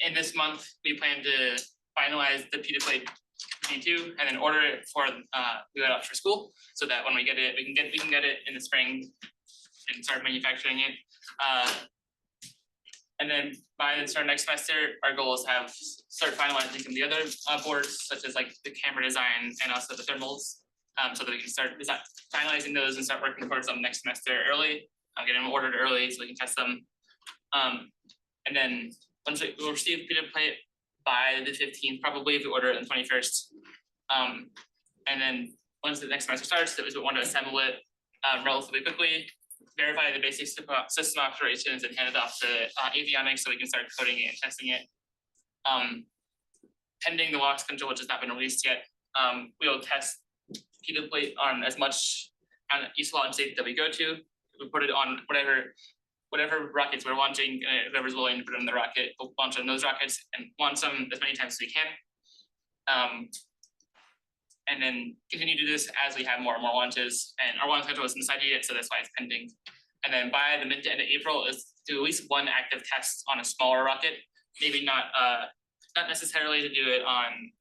In this month, we plan to finalize the P2P2 and then order it for we let out for school, so that when we get it, we can get it in the spring and start manufacturing it. And then by the start of next semester, our goal is to start finalizing some of the other boards, such as like the camera design and also the thermals, so that we can start finalizing those and start working towards them next semester early, get them ordered early so we can test them. And then once we'll receive P2P by the 15th, probably if we order it on the 21st. And then once the next semester starts, we want to assemble it relatively quickly, verify the basic system operations, and hand it off to Avionics so we can start coding it and testing it. Pending the launch schedule, which has not been released yet, we will test P2P on as much useful launch date that we go to. We put it on whatever rockets we're launching, whoever's willing to put it in the rocket, we'll launch on those rockets and launch them as many times as we can. And then continue to do this as we have more and more launches. And our launch schedule isn't decided yet, so that's why it's pending. And then by the mid to end of April is do at least one active test on a smaller rocket. Maybe not necessarily to do it on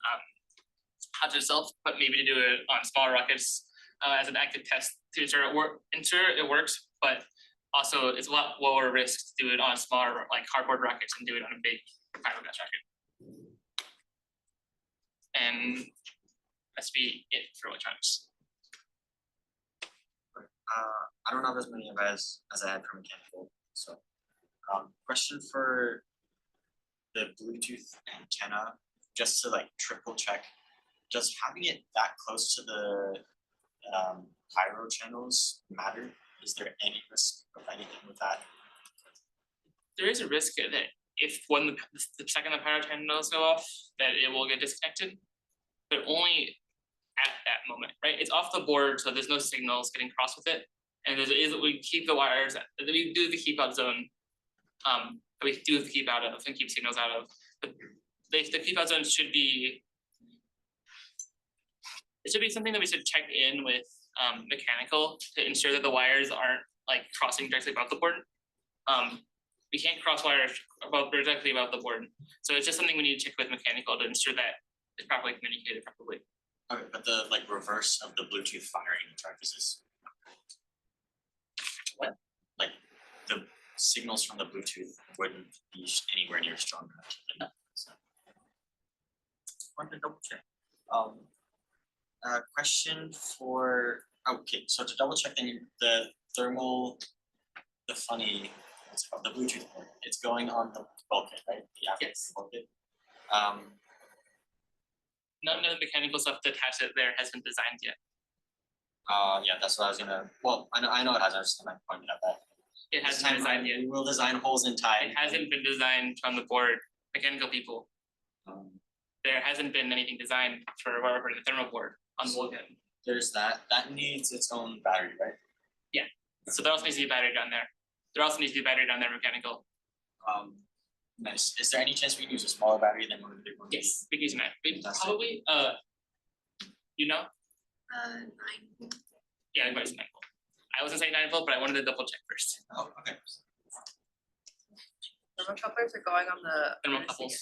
HODGE itself, but maybe to do it on smaller rockets as an active test to ensure it works, but also it's a lot lower risk to do it on smaller like cardboard rockets and do it on a big fiberglass rocket. And that's be it for electronics. I don't have as many of as I had for mechanical, so question for the Bluetooth antenna, just to like triple check, does having it that close to the pyro channels matter? Is there any risk of anything with that? There is a risk that if the second the pyro channels go off, that it will get disconnected, but only at that moment, right? It's off the board, so there's no signals getting crossed with it. And we keep the wires, we do the keep out zone, we do the keep out of and keep signals out of. But the keep out zone should be, it should be something that we should check in with mechanical to ensure that the wires aren't like crossing directly above the board. We can't cross wires directly above the board, so it's just something we need to check with mechanical to ensure that it's properly communicated properly. Okay, but the like reverse of the Bluetooth firing charges is. What? Like the signals from the Bluetooth wouldn't be anywhere near strong enough. So. Want to double check. Question for, okay, so to double check then the thermal, the funny, what's it called, the Bluetooth port, it's going on the bulkhead, right? The after Yes. bulkhead. None of the mechanical stuff to attach it there has been designed yet. Yeah, that's what I was gonna, well, I know it has, I was just gonna point out that. It This hasn't been time designed yet. we will design holes in time. It hasn't been designed from the board, mechanical people. There hasn't been anything designed for the thermal board on the bulkhead. There's that needs its own battery, right? So there also needs to be a battery down there. There also needs to be a battery down there, mechanical. Nice, is there any chance we can use a smaller battery than one of the big ones? Yes, we can use that. We That's it. probably, you know, 9. yeah, it's 9 volt. I wasn't saying 9 volt, but I wanted to double check first. Oh, okay. Thermocouplers are going on the. Thermocouples.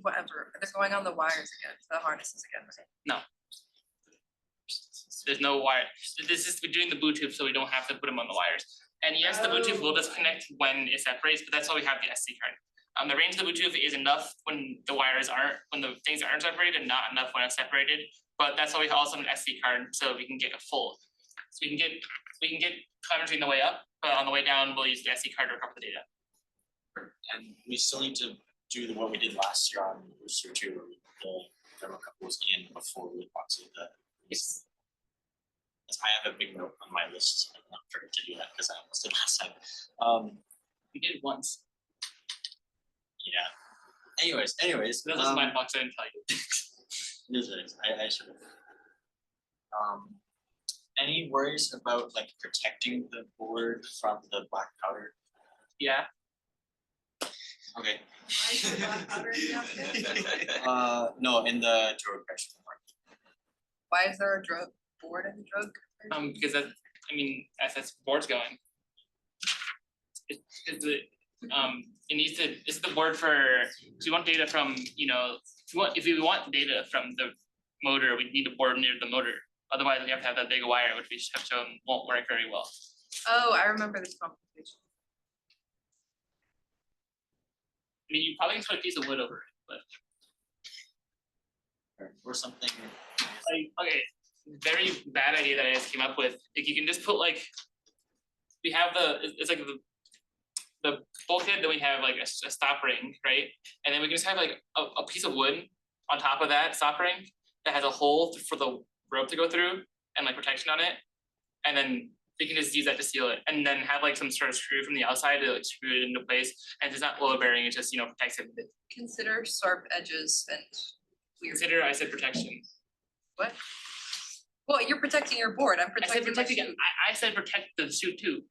Whatever, they're going on the wires again, the harnesses again, right? There's no wire. This is, we're doing the Bluetooth, so we don't have to put them on the wires. And yes, the Bluetooth will disconnect when it separates, but that's why we have the SD card. The range of the Bluetooth is enough when the wires aren't, when the things aren't separated, not enough when it's separated. But that's why we also have an SD card, so we can get a full. So we can get telemetry on the way up, but on the way down, we'll use the SD card to recover the data. And we still need to do what we did last year on Rooster 2, where we put the thermocouples in before we epoxy the. Yes. I have a big note on my list, I'm not forget to do that because I almost did last time. We did it once. Yeah. Anyways, That was my box, I didn't tell you. it is, I should have. Any worries about like protecting the board from the black powder? Yeah, Okay. Why is there black powder in the outfit? No, in the drawer pressure. Why is there a board in the drug? because that, I mean, as that board's going. It's the, it needs to, this is the board for, if you want data from, you know, if we want data from the motor, we need a board near the motor. Otherwise, we have to have that big wire, which we have shown won't work very well. Oh, I remember this conversation. I mean, you probably can put a piece of wood over it, but Or something. like, okay, very bad idea that I just came up with. If you can just put like, we have it's like the bulkhead, then we have like a stop ring, right? And then we can just have like a piece of wood on top of that stop ring that has a hole for the rope to go through and like protection on it. And then we can just use that to seal it, and then have like some sort of screw from the outside to like screw it into place. And it's not load bearing, it just, you know, protects it. Consider sharp edges and weird. Consider, I said protection. What? Well, you're protecting your board, I'm I said protecting my protect again. shoe. I said protect the suit too.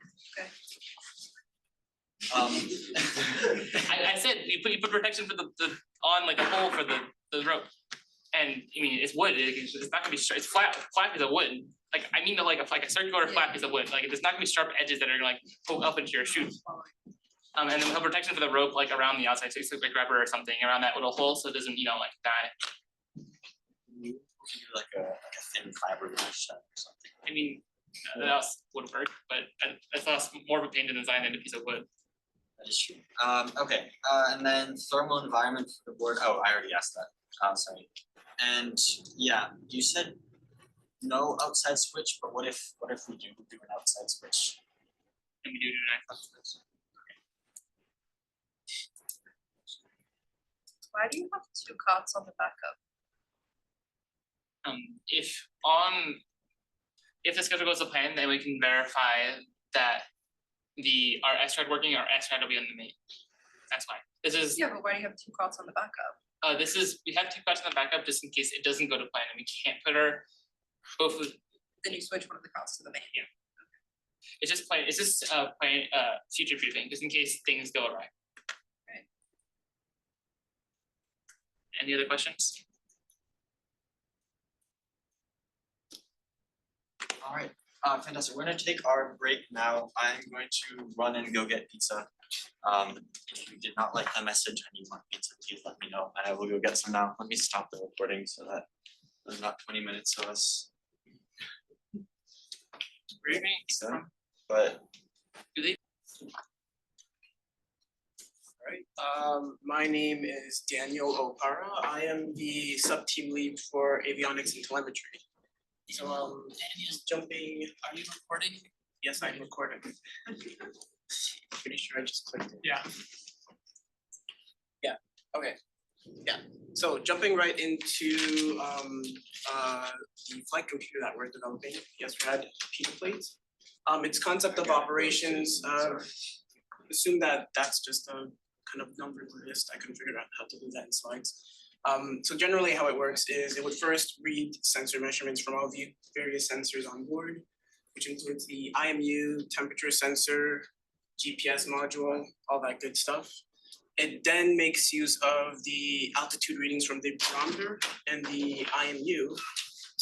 I said you put protection for the on like a hole for the rope. And I mean, it's wood, it's not gonna be straight, it's flat piece of wood. Like, I mean, like a circular flat piece of wood, like there's not gonna be sharp edges that are gonna like poke up into your shoe. And then we'll have protection for the rope like around the outside, so it's like a rubber or something around that little hole, so it doesn't, you know, like die. Like a thin fiber mesh or something. I mean, that else would work, but that's less more of a pain to design than a piece of wood. That is true. Okay, and then thermal environment for the board. Oh, I already asked that. Sorry. And yeah, you said no outside switch, but what if we do an outside switch? And we do an outside switch. Why do you have 2 cots on the backup? If the schedule goes to plan, then we can verify that our S-thread working, our S-thread will be on the main. That's why. This is, Yeah, but why do you have 2 cots on the backup? we have 2 parts on the backup just in case it doesn't go to plan and we can't put our both of, Then you switch one of the cots to the main. it's just future proofing, just in case things go awry. Right. Any other questions? All right. Fantastic. We're gonna take our break now. I'm going to run and go get pizza. If you did not like the message and you want pizza, please let me know, and I will go get some now. Let me stop the recording so that there's not 20 minutes of us. So, but My name is Daniel Opara. I am the sub-team lead for Avionics and Telemetry. So Daniel's jumping. Are you recording? Yes, I'm recording. Pretty sure I just clicked it. Yeah. Okay. Yeah. So jumping right into the flight computer that we're developing, yes, we had Peter plates. Its concept of operations, assume that that's just a kind of numbered list. I couldn't figure out how to do that in slides. So generally how it works is it would first read sensor measurements from all the various sensors on board, which includes the IMU, temperature sensor, GPS module, all that good stuff. It then makes use of the altitude readings from the barometer and the IMU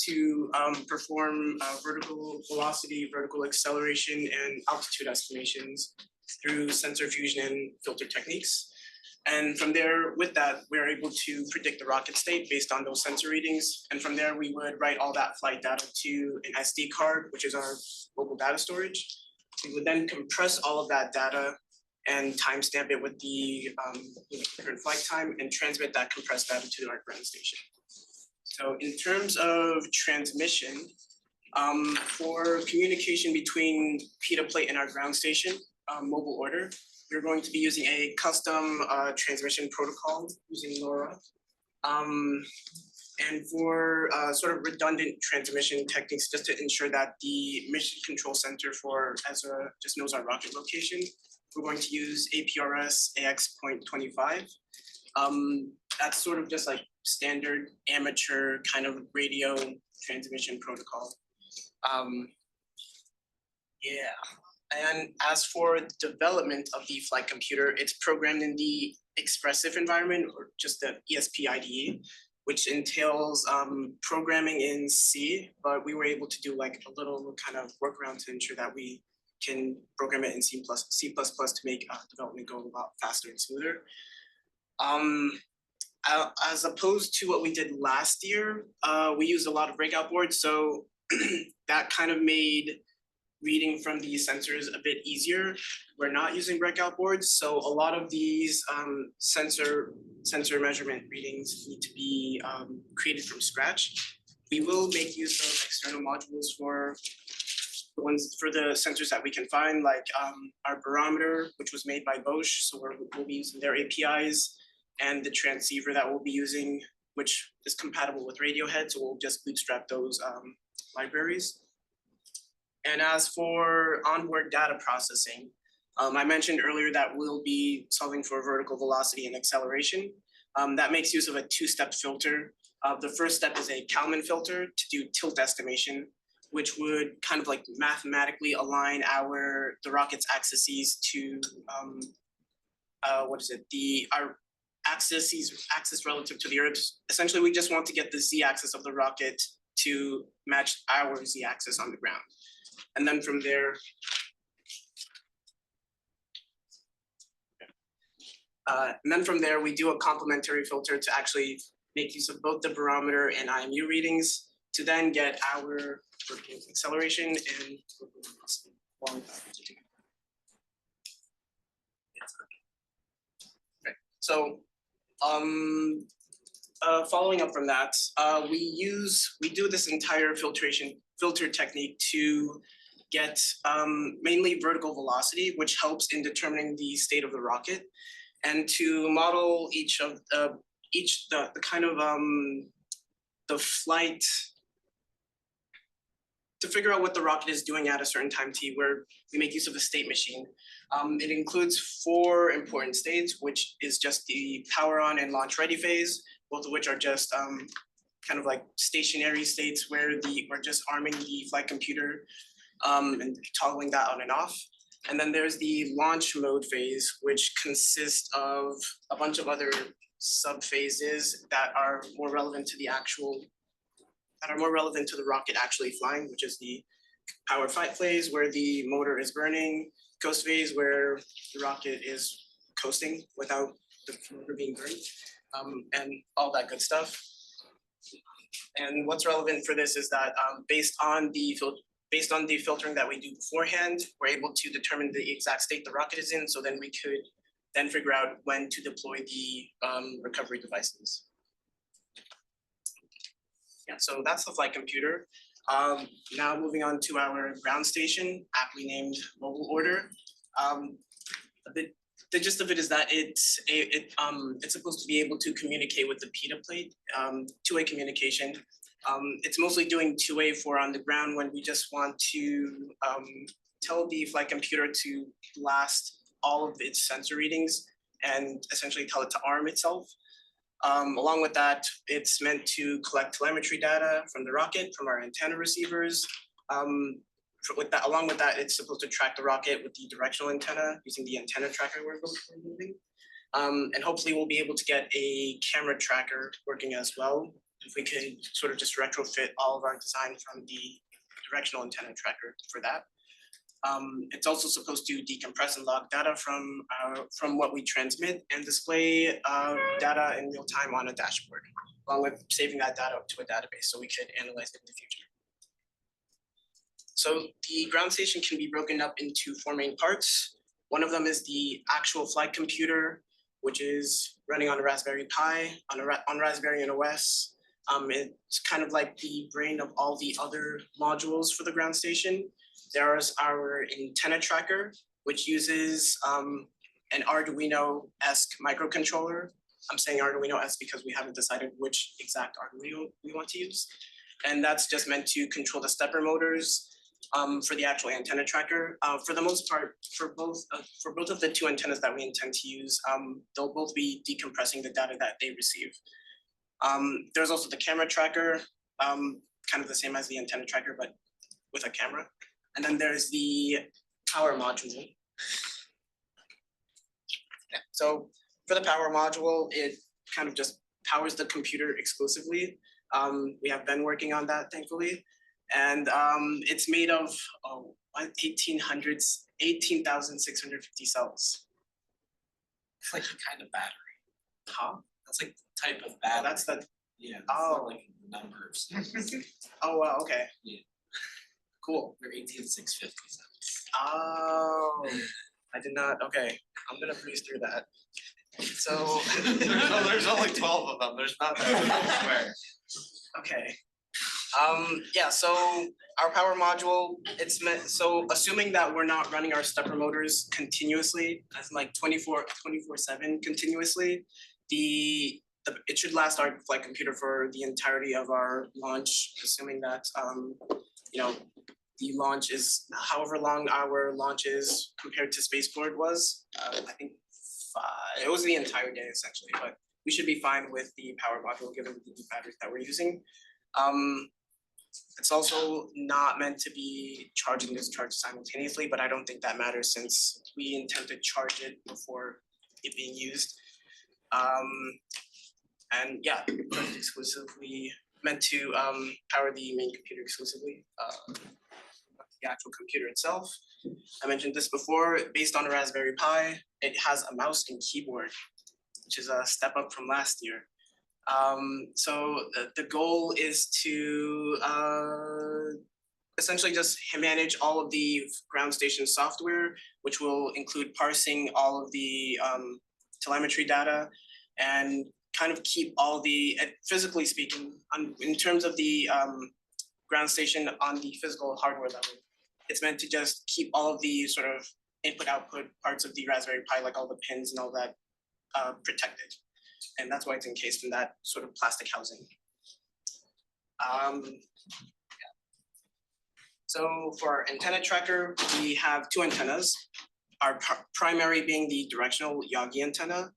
to perform vertical velocity, vertical acceleration, and altitude estimations through sensor fusion and filter techniques. And from there, with that, we're able to predict the rocket state based on those sensor readings. And from there, we would write all that flight data to an SD card, which is our local data storage. We would then compress all of that data and timestamp it with the current flight time and transmit that compressed data to our ground station. So in terms of transmission, for communication between PETA plate and our ground station, mobile order, we're going to be using a custom transmission protocol using LoRa. And for sort of redundant transmission techniques, just to ensure that the mission control center for ESRA just knows our rocket location, we're going to use APRS AX.25. That's sort of just like standard amateur kind of radio transmission protocol. And as for development of the flight computer, it's programmed in the expressive environment, or just the ESP IDE, which entails programming in C, but we were able to do like a little kind of workaround to ensure that we can program it in C++ to make development go a lot faster and smoother. As opposed to what we did last year, we used a lot of breakout boards, so that kind of made reading from these sensors a bit easier. We're not using breakout boards, so a lot of these sensor measurement readings need to be created from scratch. We will make use of external modules for the ones for the sensors that we can find, like our barometer, which was made by Bosch, so we'll be using their APIs, and the transceiver that we'll be using, which is compatible with Radiohead, so we'll just bootstrap those libraries. And as for onboard data processing, I mentioned earlier that we'll be solving for vertical velocity and acceleration. That makes use of a two-step filter. The first step is a Kalman filter to do tilt estimation, which would kind of like mathematically align the rocket's axes to our axis relative to the Earth. Essentially, we just want to get the z-axis of the rocket to match our z-axis on the ground. And then from there, we do a complementary filter to actually make use of both the barometer and IMU readings to then get our acceleration and okay. So following up from that, we do this entire filter technique to get mainly vertical velocity, which helps in determining the state of the rocket, and to model the kind of the flight, to figure out what the rocket is doing at a certain time t, where we make use of a state machine. It includes 4 important states, which is just the power on and launch ready phase, both of which are just kind of like stationary states where we're just arming the flight computer and toggling that on and off. And then there's the launch mode phase, which consists of a bunch of other sub phases that are more relevant to the rocket actually flying, which is the power flight phase where the motor is burning, coast phase where the rocket is coasting without the motor being burned, and all that good stuff. And what's relevant for this is that based on the filtering that we do beforehand, we're able to determine the exact state the rocket is in, so then we could then figure out when to deploy the recovery devices. Yeah, so that's the flight computer. Now moving on to our ground station, aptly named mobile order. The gist of it is that it's supposed to be able to communicate with the PITA plate, two-way communication. It's mostly doing two-way for on the ground when we just want to tell the flight computer to blast all of its sensor readings and essentially tell it to arm itself. Along with that, it's meant to collect telemetry data from the rocket, from our antenna receivers. Along with that, it's supposed to track the rocket with the directional antenna using the antenna tracker we're moving. And hopefully we'll be able to get a camera tracker working as well. If we could sort of just retrofit all of our design from the directional antenna tracker for that. It's also supposed to decompress and log data from what we transmit and display data in real time on a dashboard, along with saving that data to a database so we could analyze it in the future. So the ground station can be broken up into four main parts. One of them is the actual flight computer, which is running on a Raspberry Pi, on Raspberry and OS. It's kind of like the brain of all the other modules for the ground station. There's our antenna tracker, which uses an Arduino-esque microcontroller. I'm saying Arduino-esque because we haven't decided which exact Arduino we want to use. And that's just meant to control the stepper motors for the actual antenna tracker. For the most part, for both of the two antennas that we intend to use, they'll both be decompressing the data that they receive. There's also the camera tracker, kind of the same as the antenna tracker, but with a camera. And then there's the power module. Yeah, so for the power module, it kind of just powers the computer exclusively. We have been working on that, thankfully. And it's made of 18,650 cells. It's like a kind of battery. Huh? That's like the type of battery. Oh, that's the, Yeah. It's Oh. not like the number of cells. oh, wow, okay. Yeah. Cool. They're 18,650 cells. Oh, I did not, okay, I'm gonna breeze through that. So. There's only 12 of them, there's not that many, I swear. Okay. Yeah, so our power module, it's meant, so assuming that we're not running our stepper motors continuously, as like 24/7 continuously, it should last our flight computer for the entirety of our launch, assuming that, you know, the launch is, however long our launch is compared to spaceport was, I think it was the entire day essentially, but we should be fine with the power module given the batteries that we're using. It's also not meant to be charging and discharged simultaneously, but I don't think that matters since we intend to charge it before it being used. And yeah, it's exclusively meant to power the main computer exclusively, the actual computer itself. I mentioned this before, based on a Raspberry Pi, it has a mouse and keyboard, which is a step up from last year. So the goal is to essentially just manage all of the ground station software, which will include parsing all of the telemetry data and kind of keep all the, physically speaking, in terms of the ground station on the physical hardware level, it's meant to just keep all of the sort of input-output parts of the Raspberry Pi, like all the pins and all that, protected. And that's why it's encased in that sort of plastic housing. So for our antenna tracker, we have two antennas. Our primary being the directional Yagi antenna,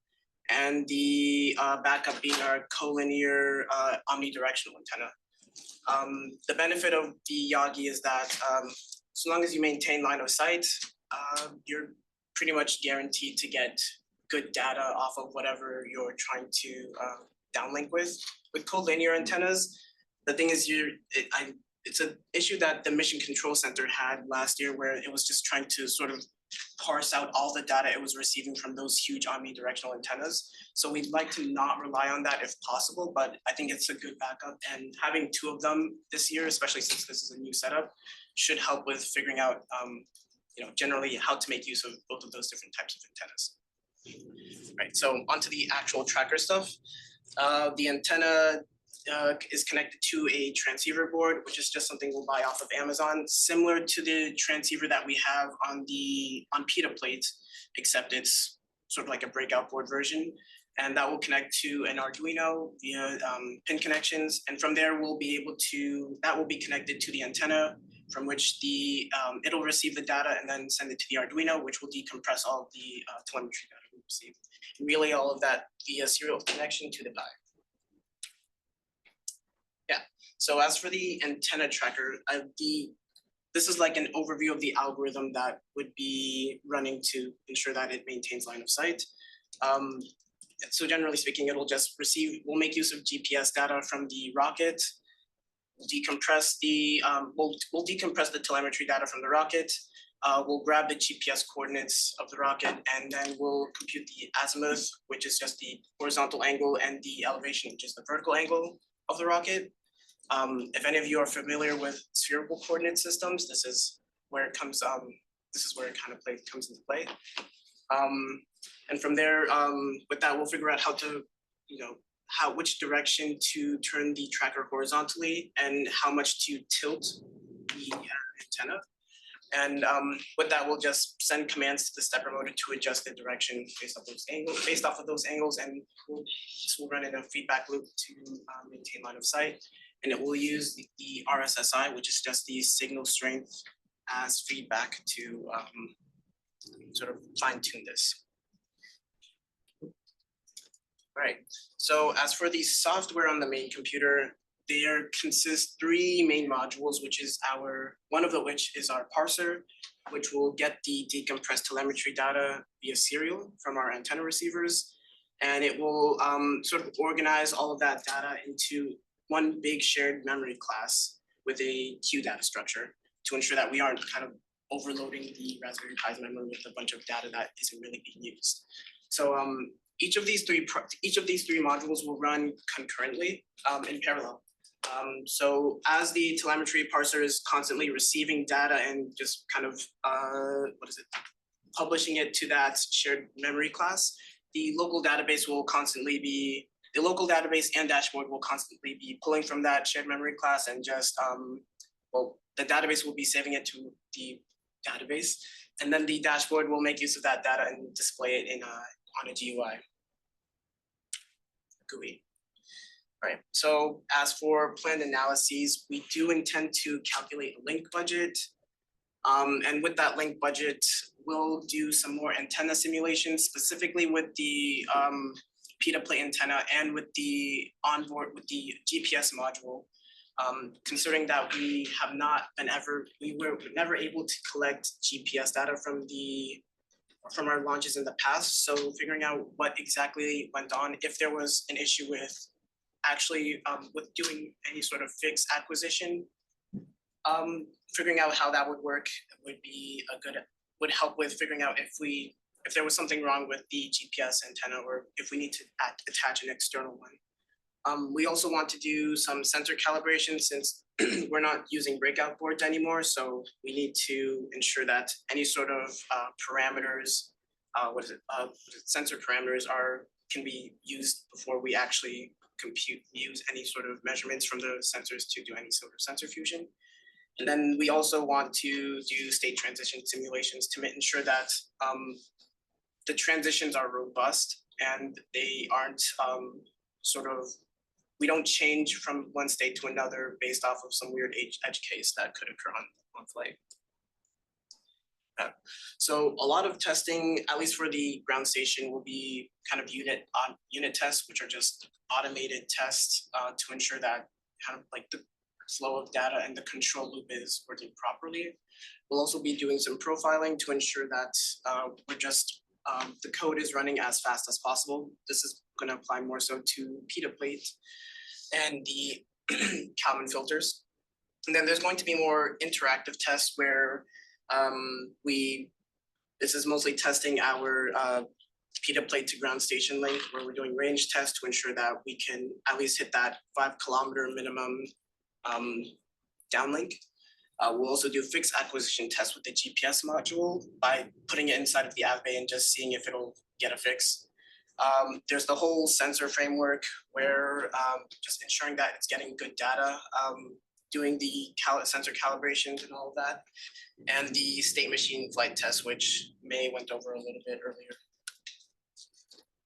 and the backup being our collinear omnidirectional antenna. The benefit of the Yagi is that so long as you maintain line of sight, you're pretty much guaranteed to get good data off of whatever you're trying to downlink with. With collinear antennas, the thing is it's an issue that the Mission Control Center had last year where it was just trying to sort of parse out all the data it was receiving from those huge omnidirectional antennas. So we'd like to not rely on that if possible, but I think it's a good backup, and having 2 of them this year, especially since this is a new setup, should help with figuring out generally how to make use of both of those different types of antennas. Right, so onto the actual tracker stuff. The antenna is connected to a transceiver board, which is just something we'll buy off of Amazon, similar to the transceiver that we have on pita plates, except it's sort of like a breakout board version. And that will connect to an Arduino via pin connections. And from there, that will be connected to the antenna, from which it'll receive the data and then send it to the Arduino, which will decompress all of the telemetry data we receive. And relay all of that via serial connection to the die. So as for the antenna tracker, this is like an overview of the algorithm that would be running to ensure that it maintains line of sight. So generally speaking, we'll make use of GPS data from the rocket, we'll decompress the telemetry data from the rocket, we'll grab the GPS coordinates of the rocket, and then we'll compute the azimuth, which is just the horizontal angle, and the elevation, which is the vertical angle of the rocket. If any of you are familiar with spherical coordinate systems, this is where it comes. This is where it kind of comes into play. And from there, with that, we'll figure out how to, which direction to turn the tracker horizontally and how much to tilt the antenna. And with that, we'll just send commands to the stepper motor to adjust the direction based off of those angles, and this will run in a feedback loop to maintain line of sight. And it will use the RSSI, which is just the signal strength, as feedback to sort of fine tune this. All right, so as for the software on the main computer, there consists 3 main modules, one of which is our parser, which will get the decompressed telemetry data via serial from our antenna receivers. And it will sort of organize all of that data into one big shared memory class with a queue data structure to ensure that we aren't kind of overloading the Raspberry Pi's memory with a bunch of data that isn't really being used. So each of these three modules will run concurrently in parallel. So as the telemetry parser is constantly receiving data and just kind of publishing it to that shared memory class, the local database and dashboard will constantly be pulling from that shared memory class, and just the database will be saving it to the database, and then the dashboard will make use of that data and display it on a GUI. All right, so as for planned analyses, we do intend to calculate a link budget. And with that link budget, we'll do some more antenna simulations, specifically with the pita plate antenna and with the GPS module. Considering that we were never able to collect GPS data from our launches in the past. So figuring out what exactly went on, if there was an issue with actually with doing any sort of fixed acquisition, figuring out how that would work would help with figuring out if there was something wrong with the GPS antenna, or if we need to attach an external one. We also want to do some sensor calibration, since we're not using breakout boards anymore. So we need to ensure that any sort of parameters, sensor parameters can be used before we actually use any sort of measurements from the sensors to do any sort of sensor fusion. And then we also want to do state transition simulations to ensure that the transitions are robust and they aren't we don't change from one state to another based off of some weird edge case that could occur on flight. So a lot of testing, at least for the ground station, will be kind of unit tests, which are just automated tests to ensure that kind of like the flow of data and the control loop is working properly. We'll also be doing some profiling to ensure that the code is running as fast as possible. This is going to apply more so to pita plate and the Kalman filters. And then there's going to be more interactive tests where this is mostly testing our PITA plate to ground station link, where we're doing range tests to ensure that we can at least hit that 5 kilometer minimum downlink. We'll also do fixed acquisition tests with the GPS module by putting it inside of the AVBay and just seeing if it'll get a fix. There's the whole sensor framework where just ensuring that it's getting good data, doing the sensor calibrations and all of that, and the state machine flight test, which May went over a little bit earlier.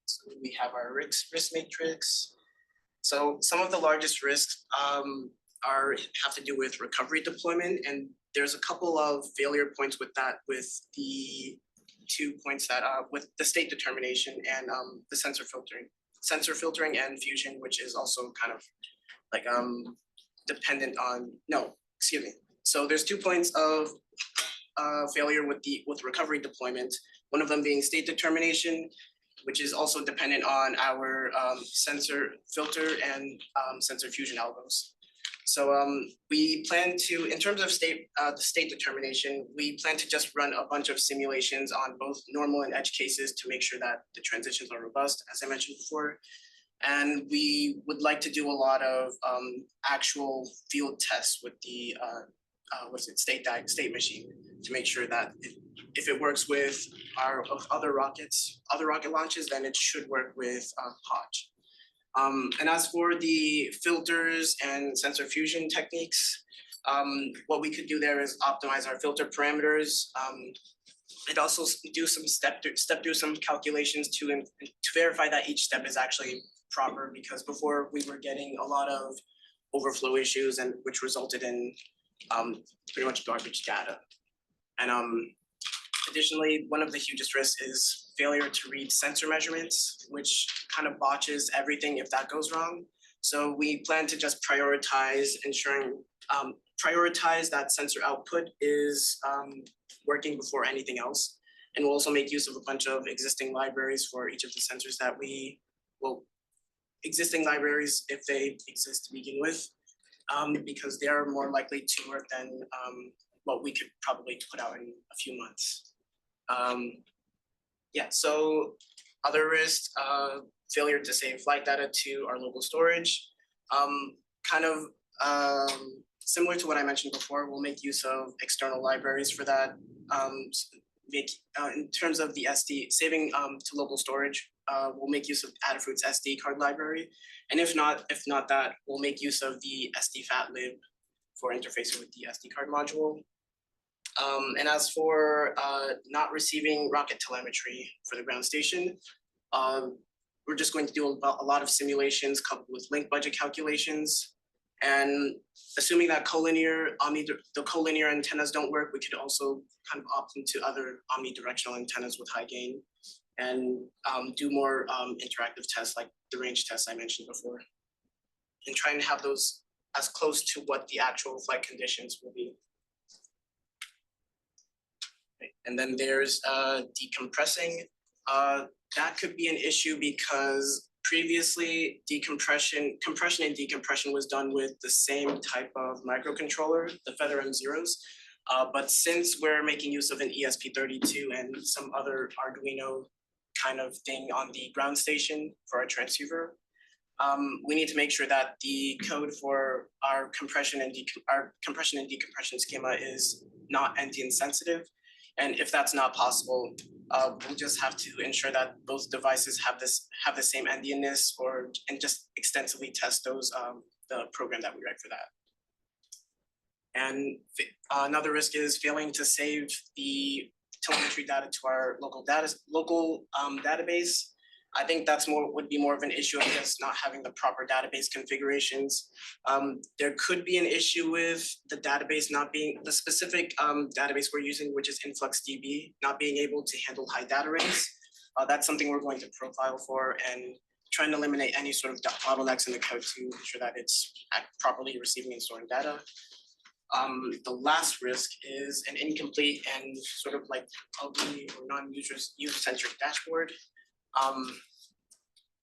So we have our risk matrix. So some of the largest risks have to do with recovery deployment, and there's a couple of failure points with that, with the 2 points that with the state determination and the sensor filtering and fusion, which is also kind of like dependent on so there's 2 points of failure with recovery deployment, one of them being state determination, which is also dependent on our sensor filter and sensor fusion algos. So we plan to, in terms of the state determination, we plan to just run a bunch of simulations on both normal and edge cases to make sure that the transitions are robust, as I mentioned before. And we would like to do a lot of actual field tests with the state machine to make sure that if it works with our other rocket launches, then it should work with HODGE. And as for the filters and sensor fusion techniques, what we could do there is optimize our filter parameters. And also do some step through some calculations to verify that each step is actually proper, because before we were getting a lot of overflow issues, and which resulted in pretty much garbage data. And additionally, one of the hugest risks is failure to read sensor measurements, which kind of botches everything if that goes wrong. So we plan to just prioritize that sensor output is working before anything else. And we'll also make use of a bunch of existing libraries for each of the sensors that existing libraries if they exist to begin with, because they are more likely to work than what we could probably put out in a few months. So other risks, failure to save flight data to our local storage. Similar to what I mentioned before, we'll make use of external libraries for that. In terms of the SD, saving to local storage, we'll make use of Adafruit's SD card library. And if not that, we'll make use of the SD-FAT-lib for interfacing with the SD card module. And as for not receiving rocket telemetry for the ground station, we're just going to do a lot of simulations coupled with link budget calculations. And assuming that the collinear antennas don't work, we could also kind of opt into other omnidirectional antennas with high gain, and do more interactive tests like the range tests I mentioned before, and try and have those as close to what the actual flight conditions will be. And then there's decompressing. That could be an issue because previously compression and decompression was done with the same type of microcontroller, the Feather M0s. But since we're making use of an ESP32 and some other Arduino kind of thing on the ground station for our transceiver, we need to make sure that the code for our compression and decompression schema is not NDN sensitive. And if that's not possible, we'll just have to ensure that both devices have the same NDNness, and just extensively test those the program that we write for that. And another risk is failing to save the telemetry data to our local database. I think that's would be more of an issue of just not having the proper database configurations. There could be an issue with the database not being, the specific database we're using, which is InfluxDB, not being able to handle high data rates. That's something we're going to profile for, and trying to eliminate any sort of bottlenecks in the code to ensure that it's properly receiving and storing data. The last risk is an incomplete and sort of like ugly or non-user-centric dashboard.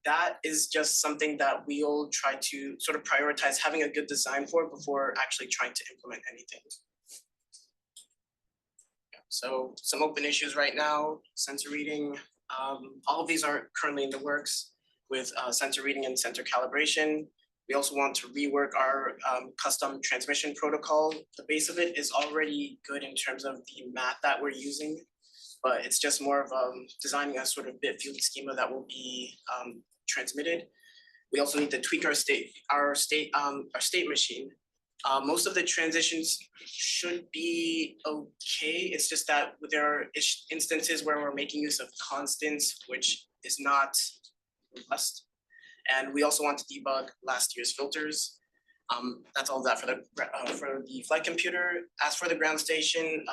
that is just something that we'll try to sort of prioritize having a good design for before actually trying to implement anything. So some open issues right now, sensor reading, all of these are currently in the works with sensor reading and sensor calibration. We also want to rework our custom transmission protocol. The base of it is already good in terms of the math that we're using, but it's just more of designing a sort of bit field schema that will be transmitted. We also need to tweak our state machine. Most of the transitions should be okay. It's just that there are instances where we're making use of constants, which is not robust. And we also want to debug last year's filters. That's all that for the flight computer. As for the ground station,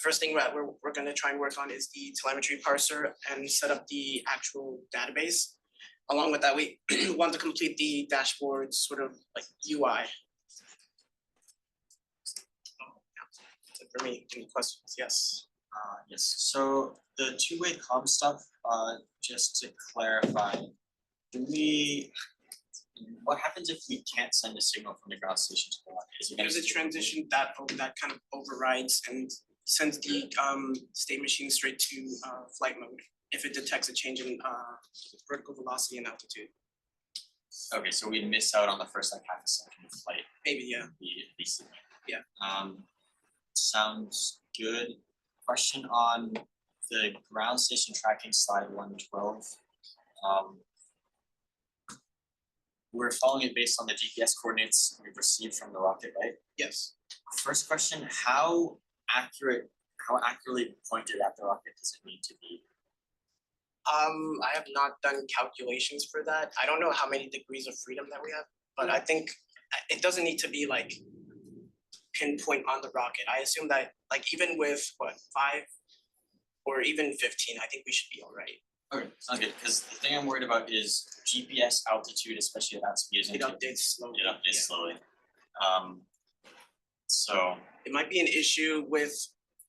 first thing that we're going to try and work on is the telemetry parser and set up the actual database. Along with that, we want to complete the dashboard sort of like UI. That's it for me. Any questions? Yes. Yes, so the two-way comm stuff, just to clarify, what happens if we can't send a signal from the ground station to the rocket? Is it gonna There's a transition that kind of overrides and sends the state machine straight to flight mode if it detects a change in vertical velocity and altitude. Okay, so we miss out on the first like half a second of flight. Maybe, yeah. The signal. Yeah. Sounds good. Question on the ground station tracking slide 112. We're following it based on the GPS coordinates we've received from the rocket, right? Yes. First question, how accurately pointed at the rocket does it need to be? I have not done calculations for that. I don't know how many degrees of freedom that we have, but I think it doesn't need to be like pinpoint on the rocket. I assume that like even with what 5 or even 15, I think we should be all right. Okay, sounds good, because the thing I'm worried about is GPS altitude, especially at that speed. It updates slowly. It updates slowly. So it might be an issue with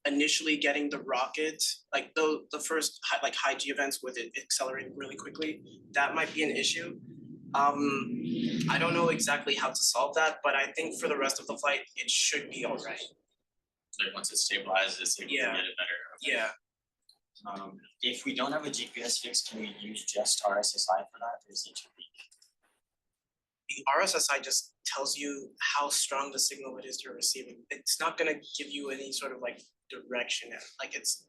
initially getting the rocket, like the first high G events with it accelerating really quickly. That might be an issue. I don't know exactly how to solve that, but I think for the rest of the flight, it should be all right. So once it stabilizes, it's able to get it better. Okay. Yeah. If we don't have a GPS fix, can we use just RSSI for that, or is it too weak? The RSSI just tells you how strong the signal it is you're receiving. It's not gonna give you any sort of like direction. Like it's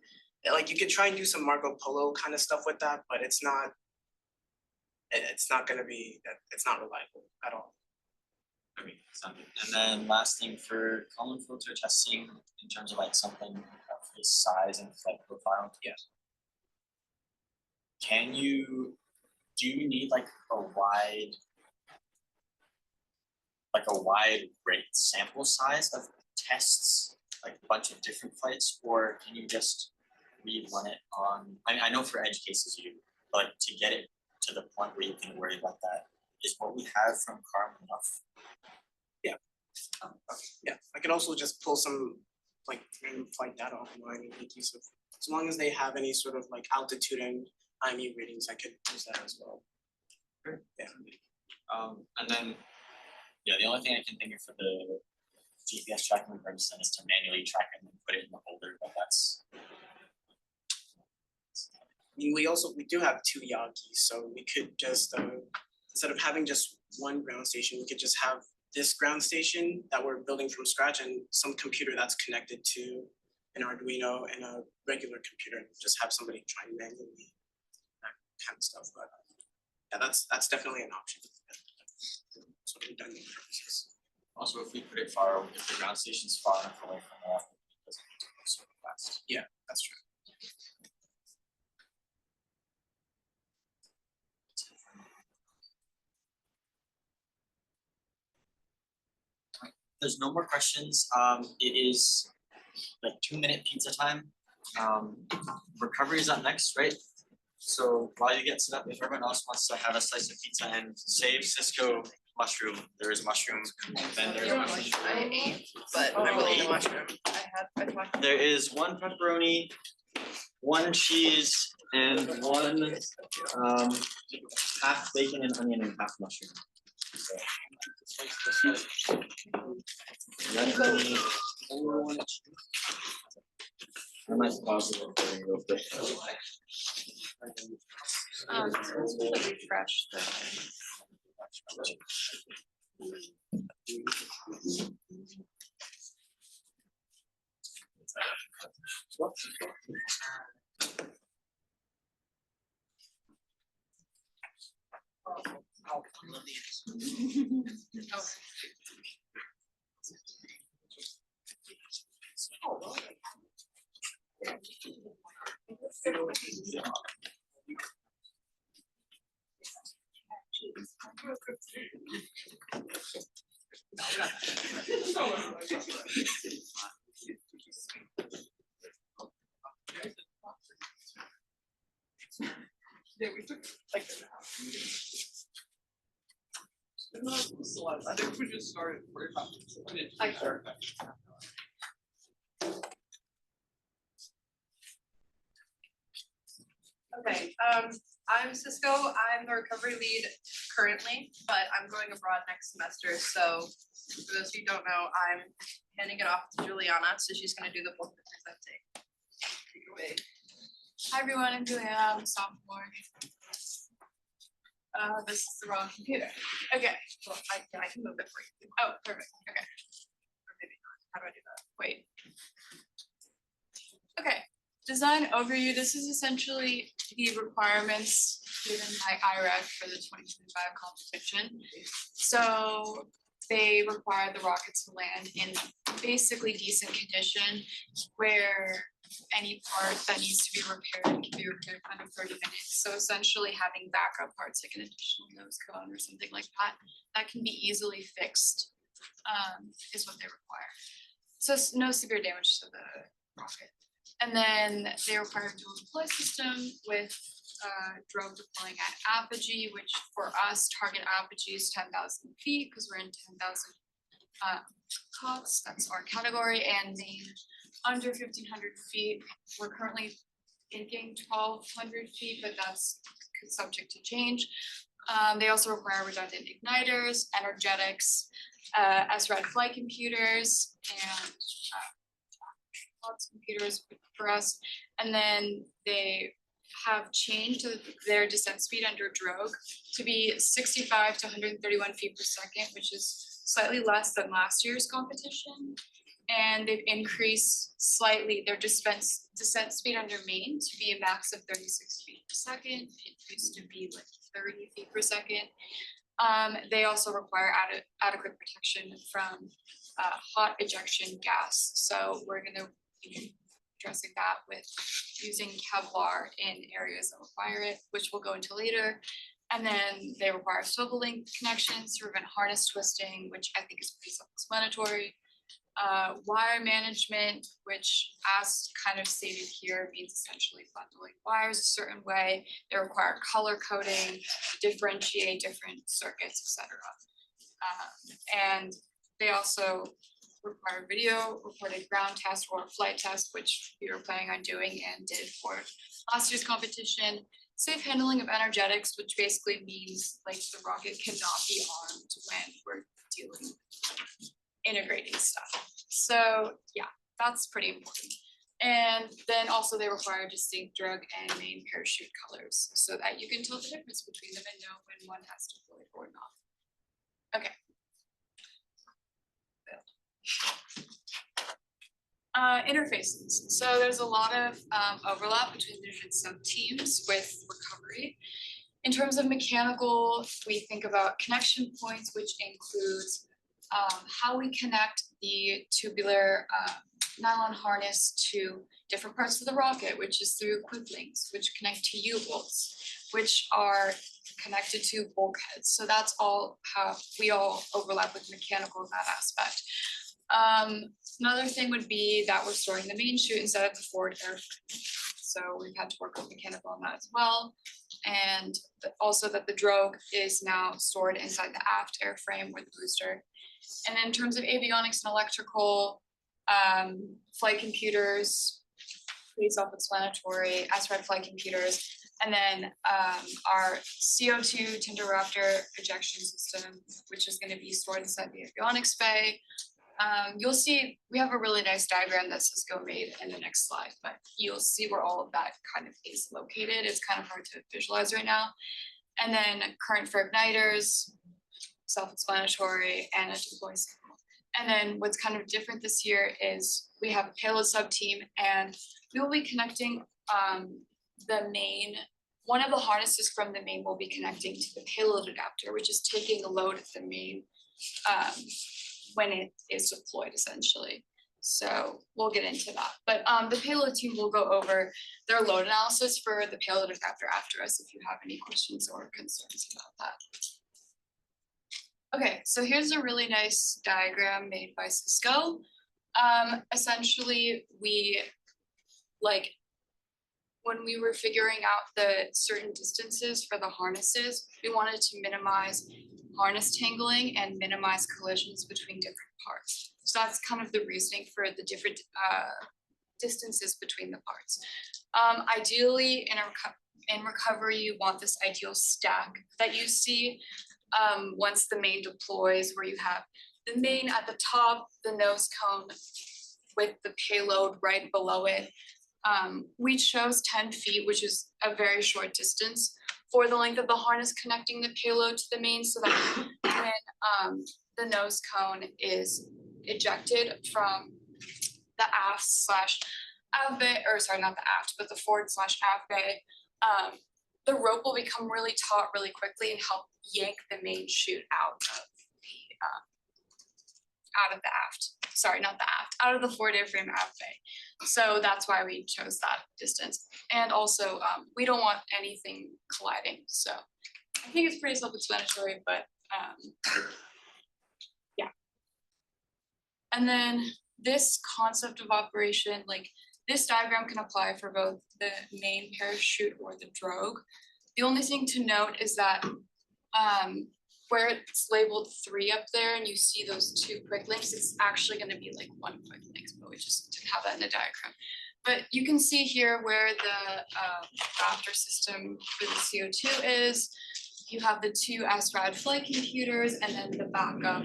like you could try and do some Marco Polo kind of stuff with that, but it's not gonna be it's not reliable at all. Okay, sounds good. And then last thing for column filter testing in terms of like something of this size and flight profile. Yes. Do you need like a wide rate sample size of tests, like a bunch of different flights, or can you just rerun it on, I know for edge cases you do, but to get it to the point where you can worry about that, is what we have from Carm enough? Yeah. Yeah, I could also just pull some like random flight data online and make use of, as long as they have any sort of like altitude and IMU readings, I could use that as well. Sure. Yeah. And then, yeah, the only thing I can think of for the GPS tracking purposes is to manually track it and put it in the holder, but that's. I mean, we do have 2 Yagis, so we could just instead of having just one ground station, we could just have this ground station that we're building from scratch and some computer that's connected to an Arduino and a regular computer, and just have somebody try and manually that kind of stuff. But yeah, that's definitely an option. So we've done purposes. Also, if we put it far, if the ground station's far enough away from the rocket, it doesn't need to go so fast. Yeah, that's true. There's no more questions. It is like 2-minute pizza time. Recovery is up next, right? So while you get set up, if everyone else wants to have a slice of pizza and save Cisco mushroom, there is mushroom vendor. I ate, but I will eat a mushroom. I talked. There is 1 pepperoni, 1 cheese, and 1 half bacon and onion and half mushroom. So. Let me- I might pause the recording real quick. It's really refresh the. Yeah, we took like. No, it's a lot. I think we just started 45 minutes. We didn't start. Okay, I'm Cisco, I'm the recovery lead currently, but I'm going abroad next semester, so for those who don't know, I'm handing it off to Juliana, so she's gonna do the bulk of the presenting. Take it away. Hi everyone, I'm Juliana, I'm a sophomore. This is the wrong computer. Okay, Well, I can move it for you. oh, perfect, okay, Or maybe not. How do I do that? wait. Okay, design overview, this is essentially the requirements given by IREC for the 2025 competition. So they require the rocket to land in basically decent condition where any part that needs to be repaired can be repaired under 30 minutes. So essentially having backup parts like an additional nose cone or something like that can be easily fixed is what they require. So no severe damage to the rocket. And then they require a dual deploy system with drone deploying at apogee, which for us target apogee is 10,000 feet because we're in 10,000 COTS, that's our category, and the under 1,500 feet, we're currently thinking 1,200 feet, but that's subject to change. They also require redundant igniters, energetics, SRAD flight computers, and lots of computers for us. And then they have changed their descent speed under drogue to be 65 to 131 feet per second, which is slightly less than last year's competition. And they've increased slightly their descent speed under main to be a max of 36 feet per second. It used to be like 30 feet per second. They also require adequate protection from hot ejection gas. So we're gonna be addressing that with using Kevlar in areas that require it, which we'll go into later. And then they require swivel link connections to prevent harness twisting, which I think is pretty self-explanatory. Wire management, which as kind of stated here, means essentially bundling wires a certain way. They require color coding, differentiate different circuits, etc. And they also require video recorded ground test or flight test, which we were planning on doing and did for last year's competition. Safe handling of energetics, which basically means like the rocket cannot be armed when we're dealing with integrating stuff. So yeah, that's pretty important. And then also they require distinct drug and main parachute colors so that you can tell the difference between them and know when one has deployed or not. Okay. Interfaces. So there's a lot of overlap between different sub-teams with recovery. In terms of mechanical, we think about connection points, which includes how we connect the tubular nylon harness to different parts of the rocket, which is through quick links, which connect to U-bolts, which are connected to bulkheads. So that's all how we all overlap with mechanical in that aspect. Another thing would be that we're storing the main chute instead of the forward airframe. So we've had to work with mechanical on that as well. And also that the drogue is now stored inside the aft airframe with the booster. And in terms of avionics and electrical, flight computers, pretty self-explanatory, SRAD flight computers, And then our CO2 Tinderaptor ejection system, which is gonna be stored inside the avionics bay. You'll see, we have a really nice diagram that Cisco made in the next slide, but you'll see where all of that kind of is located. It's kind of hard to visualize right now. And then current for igniters, self-explanatory, and a deploy signal. And then what's kind of different this year is we have a payload sub-team, and we will be connecting the main, one of the harnesses from the main will be connecting to the payload adapter, which is taking the load of the main when it is deployed essentially. So we'll get into that. But the payload team will go over their load analysis for the payload adapter after us if you have any questions or concerns about that. Okay, so here's a really nice diagram made by Cisco. Essentially, when we were figuring out the certain distances for the harnesses, we wanted to minimize harness tangling and minimize collisions between different parts. So that's kind of the reasoning for the different distances between the parts. Ideally, in recovery, you want this ideal stack that you see once the main deploys, where you have the main at the top, the nose cone with the payload right below it. We chose 10 feet, which is a very short distance for the length of the harness connecting the payload to the main, so that when the nose cone is ejected from the aft slash av bay, or sorry, not the aft, but the forward slash av bay, the rope will become really taut really quickly and help yank the main chute out of the aft. Sorry, not the aft, out of the forward airframe av bay. So that's why we chose that distance. And also, we don't want anything colliding. So I think it's pretty self-explanatory, but yeah. And then this concept of operation, like this diagram can apply for both the main parachute or the drogue. The only thing to note is that where it's labeled 3 up there and you see those 2 quick links, it's actually going to be like 1 quick link, but we just didn't have that in the diagram. But you can see here where the Raptor system for the CO2 is. You have the 2 SRAD flight computers and then the backup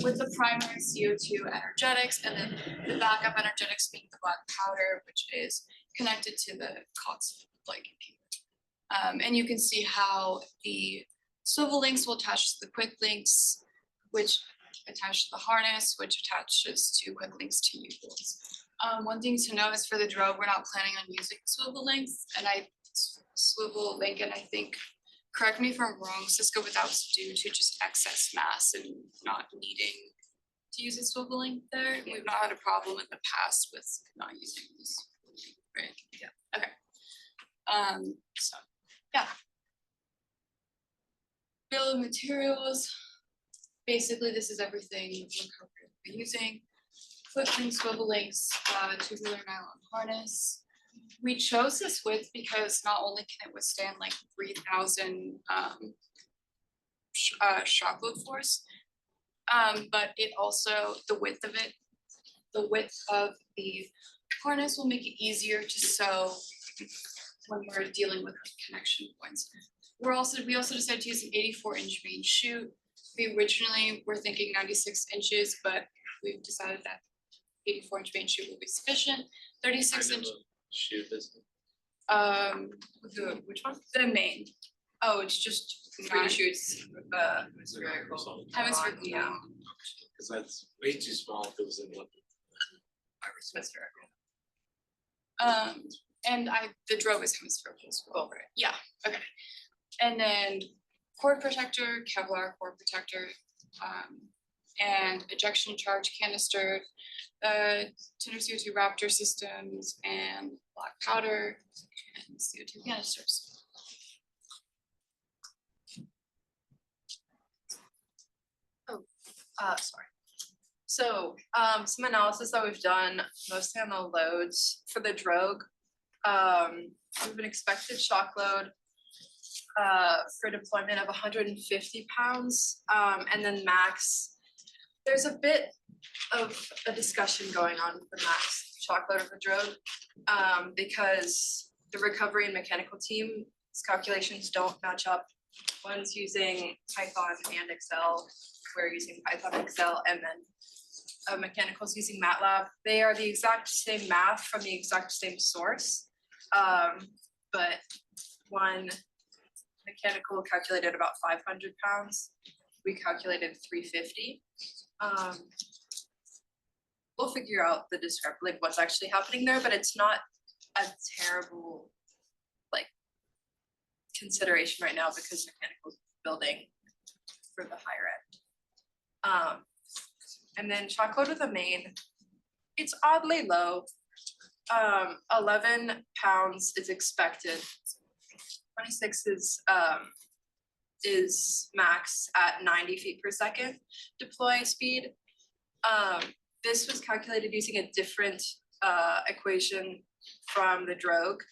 with the primary CO2 energetics, and then the backup energetics being the black powder, which is connected to the COTS flight computer. And you can see how the swivel links will attach to the quick links, which attach to the harness, which attaches to quick links to U-bolts. One thing to note is for the drogue, we're not planning on using swivel links, and swivel link, and I think, correct me if I'm wrong, Cisco, but that was due to just excess mass and not needing to use a swivel link there. We've not had a problem in the past with not using this, right? Yeah. Okay. So yeah. Bill of materials. Basically, this is everything we're using. Quick links, swivel links, tubular nylon harness. We chose this width because not only can it withstand like 3,000 shock load force, but it also, the width of the harness will make it easier to sew when we're dealing with connection points. We also decided to use an 84-inch main chute. We originally were thinking 96 inches, but we've decided that 84-inch main chute will be sphysicient. 36-inch. Shoot this. Which one? The main. Oh, it's just 3 chutes. Hemisphere. Yeah. Cause that's way too small if it was in one. And the drogue is hemispherical as well, right? Yeah, okay. And then cord protector, Kevlar cord protector, and ejection charge canister, Tinder CO2 Raptor systems, and black powder, and CO2 canisters. Sorry. So, some analysis that we've done, mostly on the loads for the drogue. We have an expected shock load for deployment of 150 pounds, and then max. There's a bit of a discussion going on with the max shock load of the drogue, because the recovery and mechanical team These calculations don't match up. One's using Python and Excel, we're using Python, Excel, and then mechanical's using MATLAB. They are the exact same math from the exact same source. But one mechanical calculated about 500 pounds. We calculated 350. We'll figure out the like what's actually happening there, but it's not a terrible like consideration right now because mechanical building for the higher end. And then shock load with a main, it's oddly low. 11 pounds is expected. 26 is max at 90 feet per second deploy speed. This was calculated using a different equation from the drogue.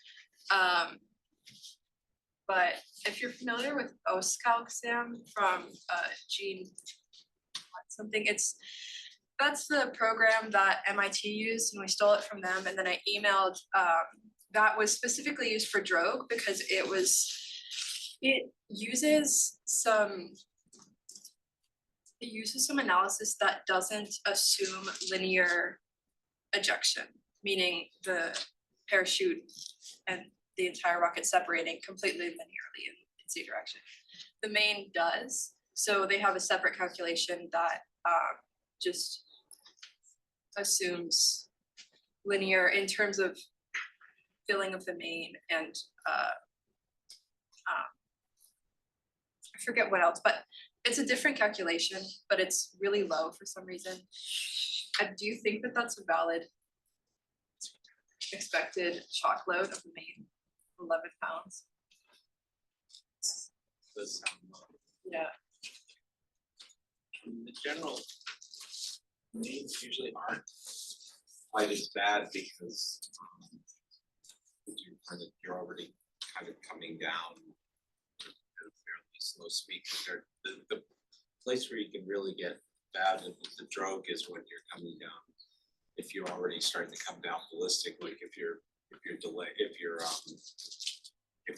But if you're familiar with OSCalc, Sam, from Gene something, that's the program that MIT used and we stole it from them. And then I emailed, that was specifically used for drogue because it uses some analysis that doesn't assume linear ejection, meaning the parachute and the entire rocket separating completely linearly in z direction. The main does, so they have a separate calculation that just assumes linear in terms of filling of the main and I forget what else, but it's a different calculation, but it's really low for some reason. Do you think that that's a valid expected shock load of the main, 11 pounds? Does sound low. Yeah. In the general, names usually aren't quite as bad because you're already kind of coming down at a fairly slow speed compared to the place where you can really get bad with the drogue is when you're coming down. If you're already starting to come down ballistic, like if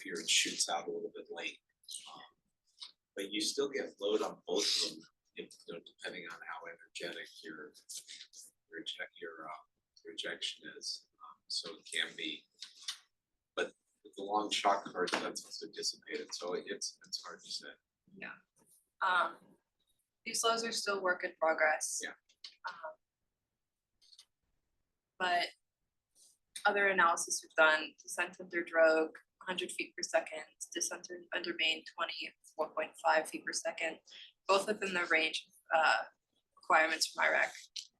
it shoots out a little bit late. But you still get load on both of them, depending on how energetic your rejection is. So it can be, but with the long shock current, that's also dissipated. So it's hard to say. Yeah. These lows are still work in progress. Yeah. But other analysis we've done, descent under drogue, 100 feet per second, descent under main, 24.5 feet per second, both within the range of requirements from IREC.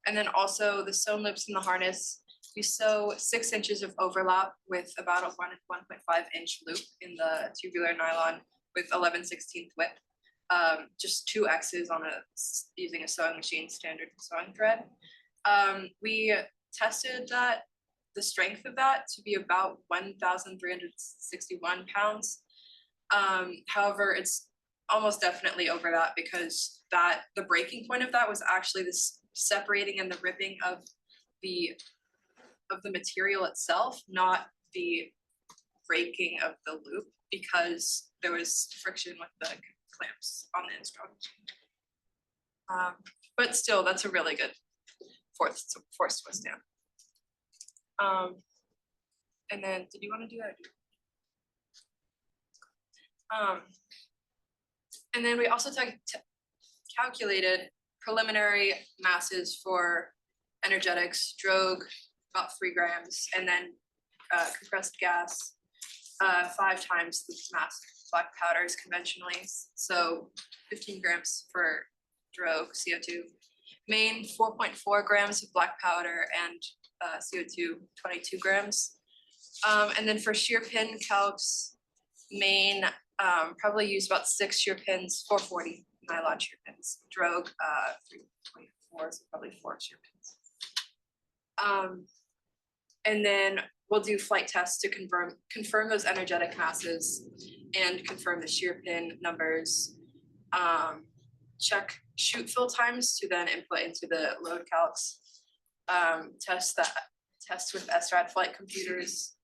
And then also the sewn loops in the harness, we sew 6 inches of overlap with about a 1.5 inch loop in the tubular nylon with 11/16 width. Just 2 X's on using a sewing machine standard sewing thread. We tested the strength of that to be about 1,361 pounds. However, it's almost definitely over that because the breaking point of that was actually this separating and the ripping of the material itself, not the breaking of the loop, because there was friction with the clamps on the instrument. But still, that's a really good force to withstand. And then, did you want to do that? And then we also calculated preliminary masses for energetics, drogue, about 3 grams, and then compressed gas, 5 times the mass of black powders conventionally. So 15 grams for drogue, CO2. Main, 4.4 grams of black powder and CO2, 22 grams. And then for shear pin calcs, main probably use about 6 shear pins, 440 nylon shear pins. Drogue, 3.4, so probably 4 shear pins. And then we'll do flight tests to confirm those energetic masses and confirm the shear pin numbers. Check shoot fill times to then input into the load calcs. Test with SRAD flight computers,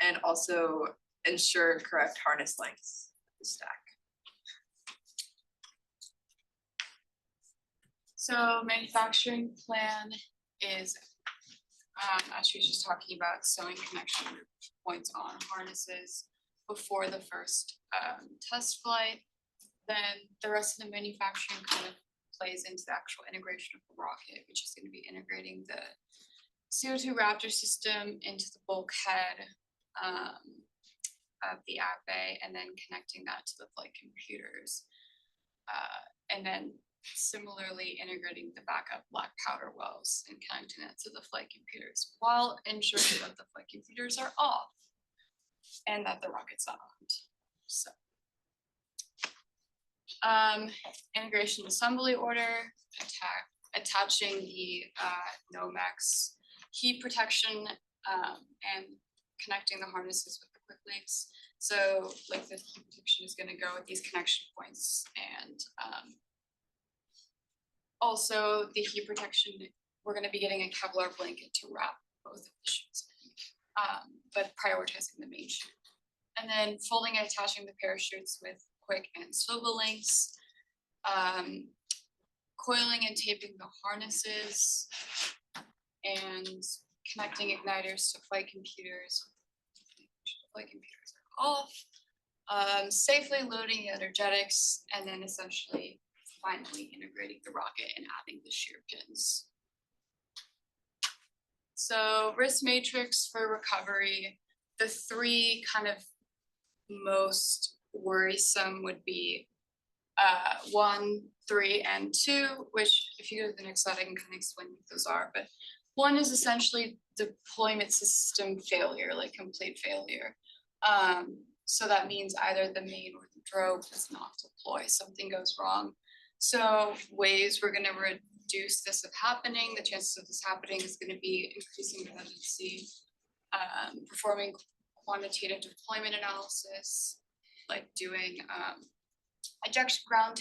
and also ensure correct harness lengths of the stack. So manufacturing plan is, as she was just talking about, sewing connection points on harnesses before the first test flight. Then the rest of the manufacturing kind of plays into the actual integration of the rocket, which is going to be integrating the CO2 Raptor system into the bulkhead of the app bay, and then connecting that to the flight computers. And then similarly integrating the backup black powder wells and connecting it to the flight computers while ensuring that the flight computers are off and that the rocket's not armed. So integration assembly order, attaching the Nomex heat protection and connecting the harnesses with the quick links. So like the heat protection is going to go at these connection points, and also the heat protection, we're going to be getting a Kevlar blanket to wrap both of the chutes in, but prioritizing the main chute. And then folding and attaching the parachutes with quick and swivel links, coiling and taping the harnesses, and connecting igniters to flight computers. Flight computers are off, safely loading the energetics, and then essentially finally integrating the rocket and adding the shear pins. So risk matrix for recovery, the three kind of most worrisome would be 1, 3, and 2, which if you go to the next slide, I can kind of explain what those are. But 1 is essentially deployment system failure, like complete failure. So that means either the main or the drogue does not deploy, something goes wrong. So ways we're going to reduce this of happening, the chances of this happening is going to be increasing redundancy, performing quantitative deployment analysis, like doing ground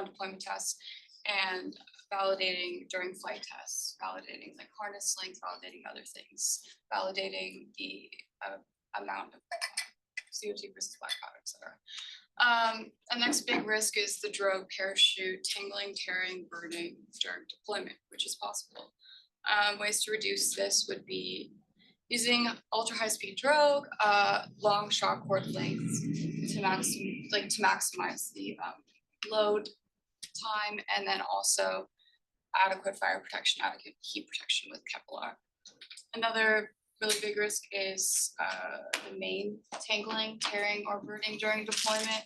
deployment tests, and validating during flight tests, validating like harness length, validating other things, validating the amount of CO2 versus black powder, et cetera. The next big risk is the drogue parachute tingling, tearing, burning during deployment, which is possible. Ways to reduce this would be using ultra high speed drogue, long shock cord lengths to maximize the load time, and then also adequate fire protection, adequate heat protection with Kevlar. Another really big risk is the main tangling, tearing, or burning during deployment.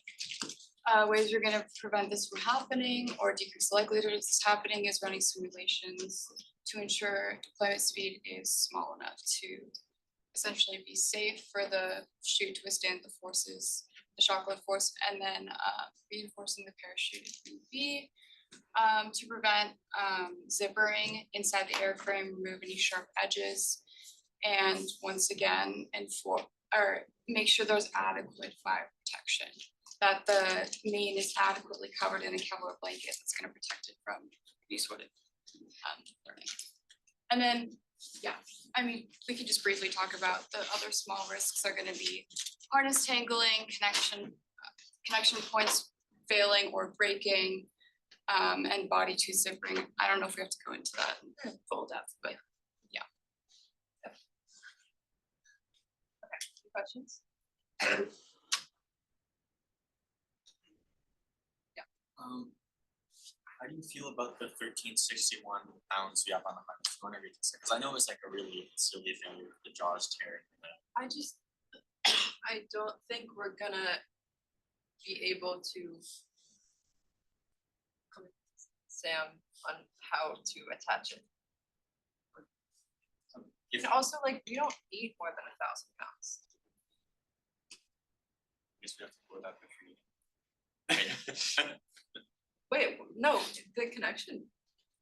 Ways we're going to prevent this from happening or decrease the likelihood of this happening is running simulations to ensure deployment speed is small enough to essentially be safe for the chute to withstand the forces, the shock load force, and then reinforcing the parachute if need be. To prevent zippering inside the airframe, remove any sharp edges, and once again, make sure there's adequate fire protection, that the main is adequately covered in a Kevlar blanket that's going to protect it from any sort of learning. And then, yeah, I mean, we could just briefly talk about the other small risks are going to be harness tangling, connection points failing or breaking, and body tooth zippering. I don't know if we have to go into that in full depth, but yeah. Okay, any questions? How do you feel about the 1361 pounds you have on the harness? Whenever you consider, because I know it's like a really silly failure, the jaws tearing. I don't think we're gonna be able to come with Sam on how to attach it. And also, like, we don't need more than 1,000 pounds. Guess we have to pull it out before you. Wait, no, the connection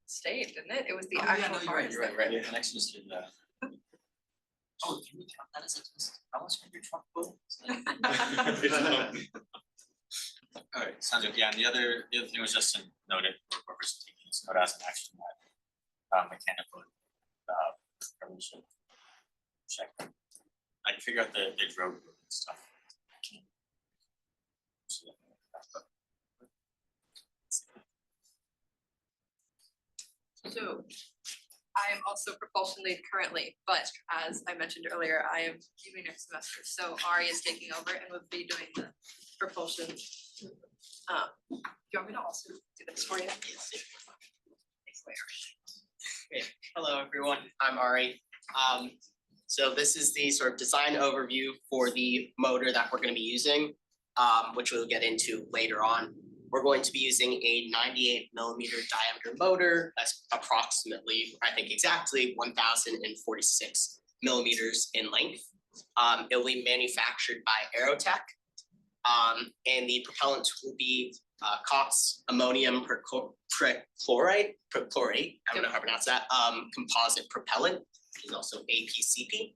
stayed, didn't it? It was the Oh, yeah, actual no, harness. you're right. The connection is to the. Oh, can we count that as a twist? How much can your truck pull? Alright, sounds good. Yeah, and the other thing was just to note it, or whoever's taking this note as an action that mechanical permission check. I can figure out the drogue and stuff. So I am also propulsion lead currently, but as I mentioned earlier, I am leaving next semester, so Ari is taking over and will be doing the propulsion. Do you want me to also do this for you? Yes. Thanks, Ari. Great. Hello, everyone. I'm Ari. So this is the sort of design overview for the motor that we're going to be using, which we'll get into later on. We're going to be using a 98 millimeter diameter motor that's approximately, I think exactly 1,046 millimeters in length. It will be manufactured by Aerotech. And the propellant will be COTS ammonium perchlorate, I don't know how to pronounce that, composite propellant, which is also APCP.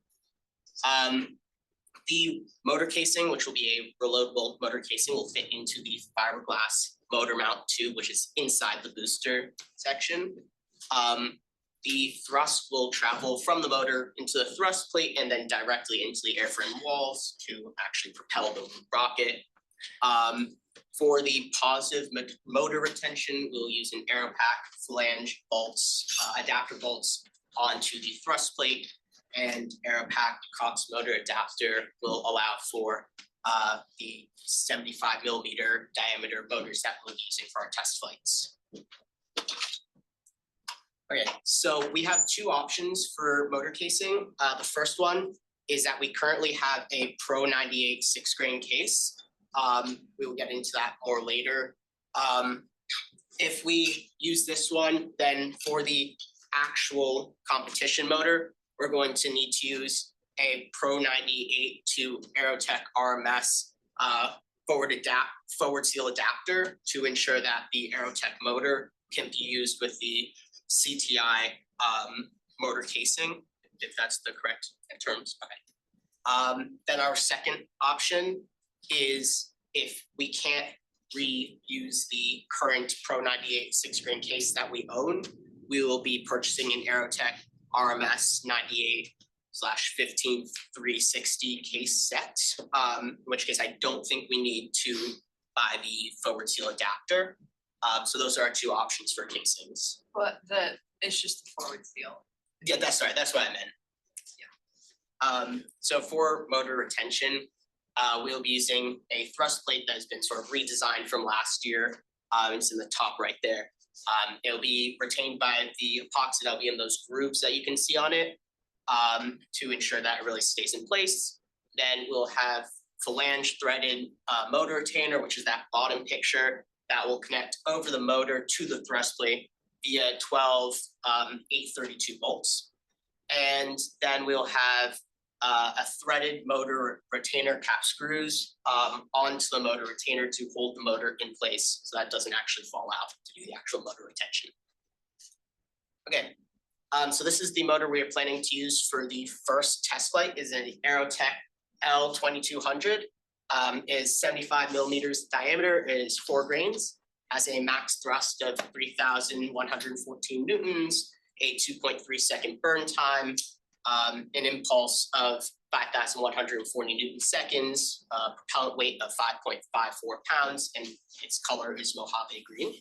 The motor casing, which will be a reloadable motor casing, will fit into the fiberglass motor mount tube, which is inside the booster section. The thrust will travel from the motor into the thrust plate and then directly into the airframe walls to actually propel the rocket. For the positive motor retention, we'll use an Aeropack flange bolts, adapter bolts onto the thrust plate, and Aeropack COTS motor adapter will allow for the 75 millimeter diameter motors that we'll be using for our test flights. Okay, so we have two options for motor casing. The first one is that we currently have a Pro 98 6-grain case. We will get into that more later. If we use this one, then for the actual competition motor, we're going to need to use a Pro 98 to Aerotech RMS forward seal adapter to ensure that the Aerotech motor can be used with the CTI motor casing, if that's the correct terms. Okay. Then our second option is if we can't reuse the current Pro 98 6-grain case that we own, we will be purchasing an Aerotech RMS 98/15360 case set, in which case I don't think we need to buy the forward seal adapter. So those are our two options for casings. But it's just the forward seal. Yeah, that's right, that's what I meant. Yeah. So for motor retention, we'll be using a thrust plate that has been sort of redesigned from last year. It's in the top right there. It'll be retained by the epoxy that'll be in those grooves that you can see on it, to ensure that it really stays in place. Then we'll have flange threaded motor retainer, which is that bottom picture that will connect over the motor to the thrust plate via 12 832 bolts. And then we'll have a threaded motor retainer cap screws onto the motor retainer to hold the motor in place so that doesn't actually fall out to do the actual motor retention. Okay, so this is the motor we are planning to use for the first test flight. Is an Aerotech L2200. Is 75 millimeters diameter, is 4 grains, has a max thrust of 3,114 newtons, a 2.3 second burn time, an impulse of 5,140 newton seconds, propellant weight of 5.54 pounds, and its color is Mojave green.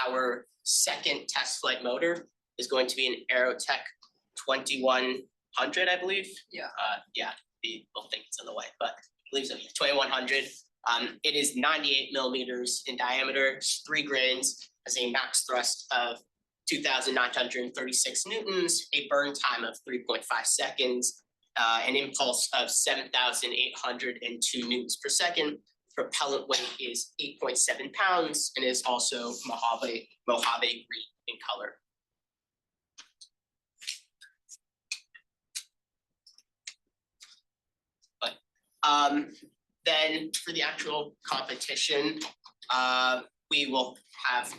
Our second test flight motor is going to be an Aerotech 2100, I believe. Yeah. Yeah, the little thing is in the way, but I believe so, yeah, 2100. It is 98 millimeters in diameter, it's 3 grains, has a max thrust of 2,936 newtons, a burn time of 3.5 seconds, an impulse of 7,802 newtons per second. Propellant weight is 8.7 pounds and is also Mojave green in color. But then for the actual competition, we will have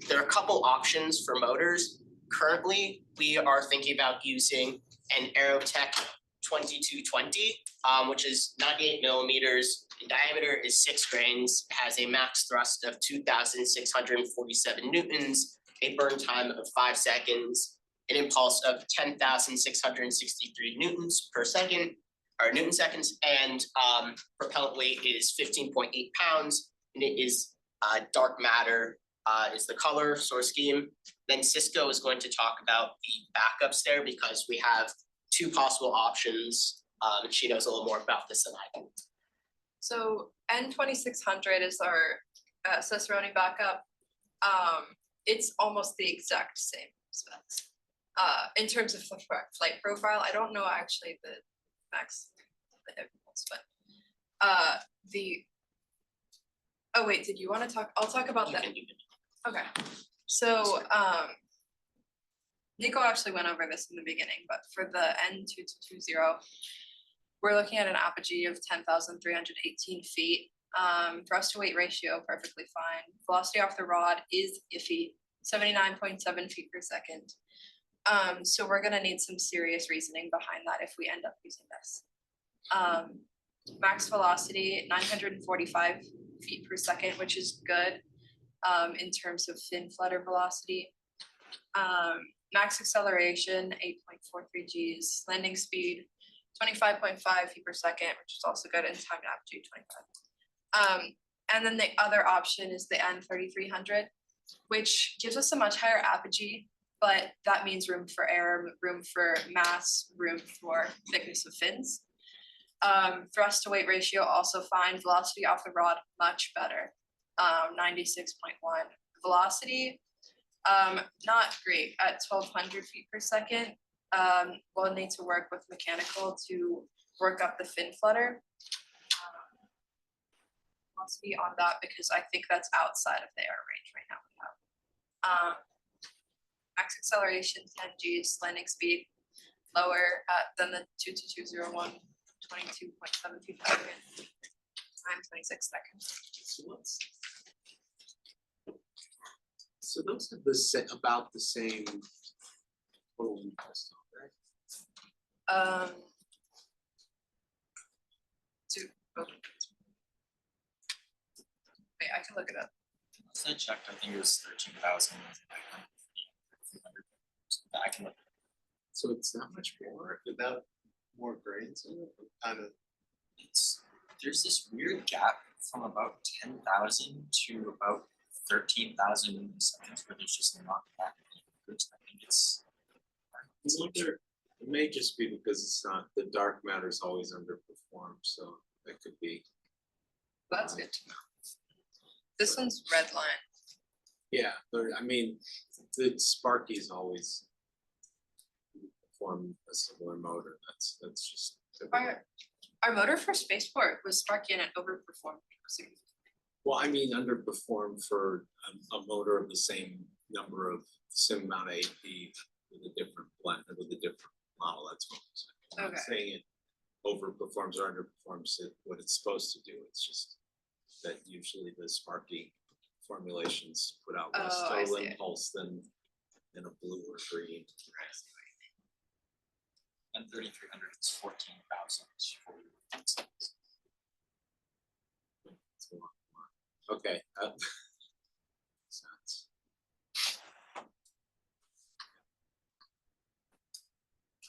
there are a couple options for motors. Currently, we are thinking about using an Aerotech 2220, which is 98 millimeters in diameter, is 6 grains, has a max thrust of 2,647 newtons, a burn time of 5 seconds, an impulse of 10,663 newtons per second, or Newton seconds, and propellant weight is 15.8 pounds, and it is dark matter is the color source scheme. Then Cisco is going to talk about the backups there because we have two possible options. And she knows a little more about this than I do. So N2600 is our Cicerone backup. It's almost the exact same specs. In terms of the flight profile, I don't know actually the max, but oh wait, did you want to talk? I'll talk about that. Okay, so Nico actually went over this in the beginning, but for the N2220, we're looking at an apogee of 10,318 feet. Thrust to weight ratio, perfectly fine. Velocity off the rod is iffy, 79.7 feet per second. So we're gonna need some serious reasoning behind that if we end up using this. Max velocity, 945 feet per second, which is good in terms of fin flutter velocity. Max acceleration, 8.43 Gs. Landing speed, 25.5 feet per second, which is also good, and time to apogee 25. And then the other option is the N3300, which gives us a much higher apogee, but that means room for error, room for mass, room for thickness of fins. Thrust to weight ratio also fine. Velocity off the rod much better, 96.1. Velocity, not great at 1,200 feet per second. We'll need to work with mechanical to work up the fin flutter. Velocity on that because I think that's outside of the error range right now we have. Max acceleration 10 Gs, landing speed lower than the 22201, 22.7 feet per second, time 26 seconds. So those are about the same total cost, right? Wait, I can look it up. So I checked, I think it was 13,000. I can look. So it's not much more without more grades in it, kind of. There's this weird gap from about 10,000 to about 13,000 seconds where there's just not that many groups. I think it's. I wonder, it may just be because it's not, the dark matter is always underperformed, so that could be. That's good to know. This one's red line. Yeah, but I mean, the Sparky's always perform a similar motor. That's just. Our motor for spaceport was Sparky and it overperformed. Well, I mean, underperformed for a motor of the same number of, same amount of AP with a different blend, with a different model. That's what I'm saying. I'm not saying it overperforms or underperforms it, what it's supposed to do. It's just that usually the Sparky formulations put out less total impulse than a blue or green. And 3,300 is 14,000. Okay. Sense.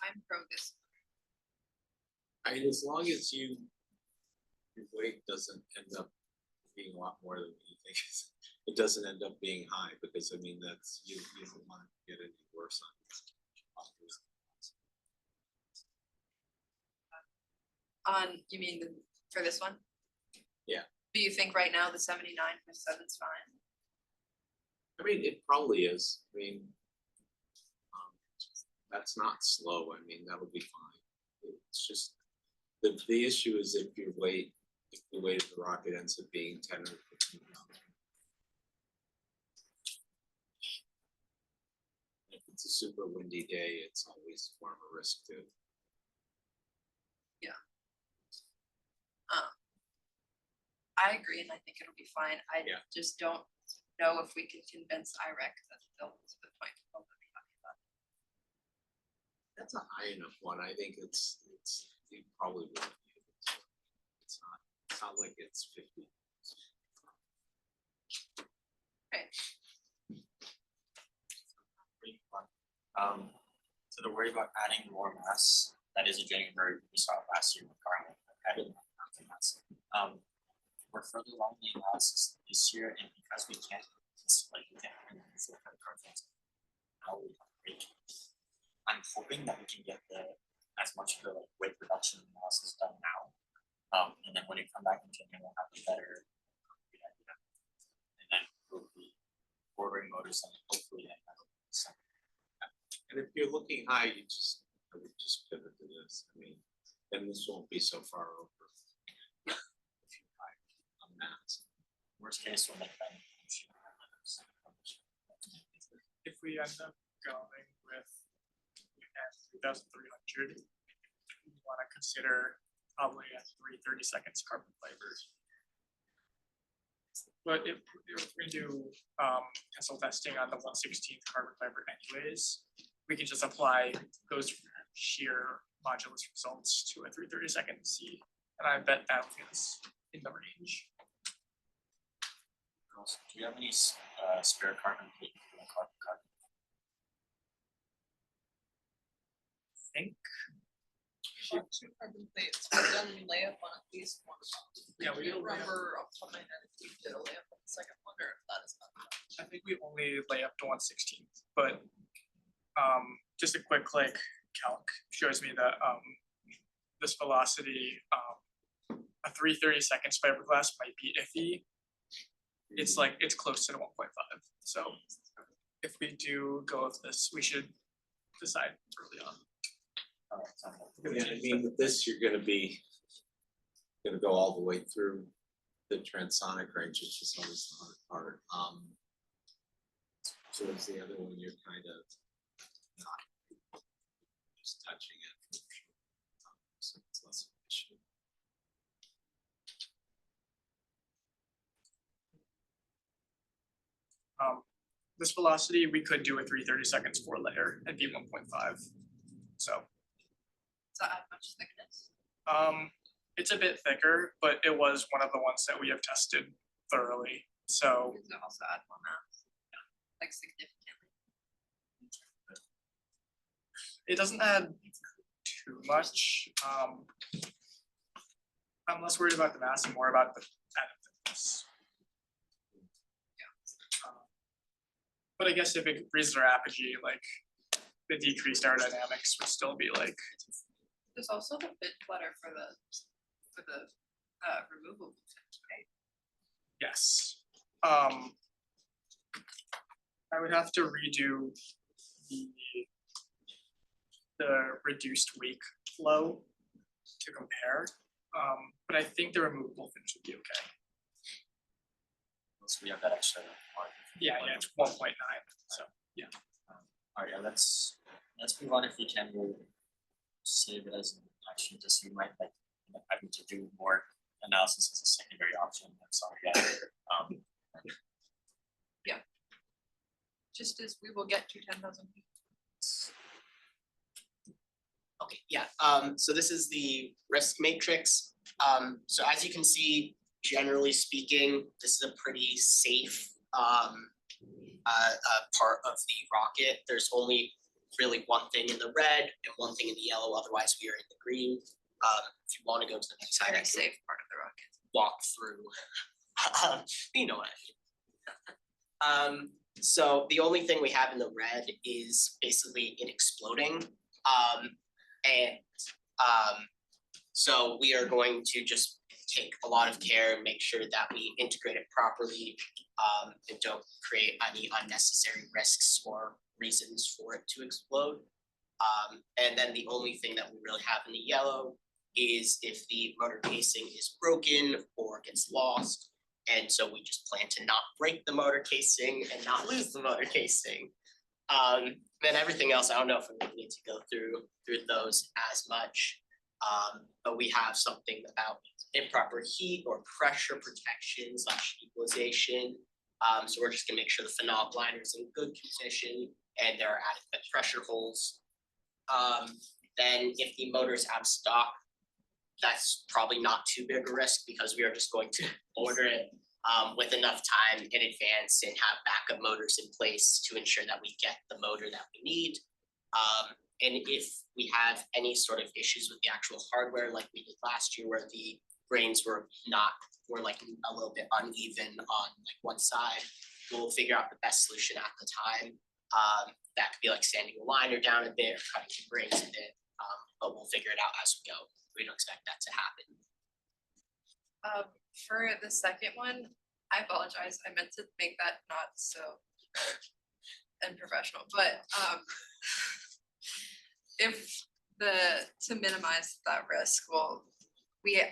I'm pro this. I mean, as long as your weight doesn't end up being a lot more than you think, it doesn't end up being high, because I mean, that's, you don't want to get any worse on you mean for this one? Yeah. Do you think right now the 79.7 is fine? I mean, it probably is. I mean, that's not slow. I mean, that'll be fine. It's just the issue is if the weight of the rocket ends up being 10 or 15 pounds. If it's a super windy day, it's always more of a risk too. Yeah. I agree, and I think it'll be fine. I just don't know if we can convince IREC that they'll to the point of be happy about it. That's a high enough one. I think it's you probably wouldn't be able to. It's not like it's 50. Right. So they're worried about adding more mass that is a January, we saw it last year with Carmen. We're further along the analysis this year, and because we can't, it's like we can't use the credit card things. How we operate. I'm hoping that we can get as much of the like weight reduction analysis done now. And then when we come back in January, we'll have a better idea. And then we'll be ordering motors and hopefully And if you're looking high, I would just pivot to this. I mean, then this won't be so far over. If you're high on that. worst case, we'll make that. If we end up going with 3,300, we wanna consider probably a 3 30-second carbon fibers. But if we do tensile testing on the 1/16 carbon fiber anyways, we can just apply those shear modulus results to a 3 30-second C, and I bet that is in the range. Do you have any spare carbon plate for the carbon card? I think. Two carbon plates, we've done layup on at least one of them. Yeah, we don't don't layup. remember off the top of my head if we did a layup on the second one or if that is not. I think we only lay up to 1/16, but just a quick like calc shows me that this velocity, a 3 30-second fiberglass might be iffy. It's like, it's close to the 1.5, so if we do go with this, we should decide early on. Yeah, I mean, with this, you're gonna go all the way through the transonic range, which is always the hard part. So is the other one, you're kind of not just touching it. So it's less of an issue. This velocity, we could do a 3 30-second 4-layer and be 1.5, so. Does that add much thickness? It's a bit thicker, but it was one of the ones that we have tested thoroughly, so. Does it also add more mass? Like significantly? It doesn't add too much, I'm less worried about the mass and more about the added thickness. But I guess if it increases our apogee, like the decreased aerodynamics would still be like. There's also the bit flutter for the removable fins, right? Yes. I would have to redo the reduced wake flow to compare. But I think the removable fins would be okay. So we have that extra margin. Yeah, it's 1.9, so, yeah. Alright, yeah, let's move on if we can. We'll save it as an action, just so we might like end up having to do more analysis as a secondary option. I'm sorry, yeah. Just as we will get to 10,000 feet. Okay, yeah, so this is the risk matrix. So as you can see, generally speaking, this is a pretty safe part of the rocket. There's only really one thing in the red and one thing in the yellow, otherwise we are in the green. If you want to go to the next slide, I Very can safe part of the rocket. walk through. You know what I mean. So the only thing we have in the red is basically it exploding. So we are going to just take a lot of care and make sure that we integrate it properly, and don't create any unnecessary risks or reasons for it to explode. And then the only thing that we really have in the yellow is if the motor casing is broken or gets lost. And so we just plan to not break the motor casing and not lose the motor casing. Then everything else, I don't know if we really need to go through those as much. But we have something about improper heat or pressure protection / equalization. So we're just gonna make sure the phenolic liner is in good condition and there are adequate pressure holes. Then if the motor is out of stock, that's probably not too big a risk because we are just going to order it with enough time in advance and have backup motors in place to ensure that we get the motor that we need. And if we have any sort of issues with the actual hardware, like we did last year, where the grains were like a little bit uneven on like one side, we'll figure out the best solution at the time. That could be like sanding the liner down a bit or cutting the grains a bit, but we'll figure it out as we go. We don't expect that to happen. For the second one, I apologize, I meant to make that not so unprofessional, but to minimize that risk, well, we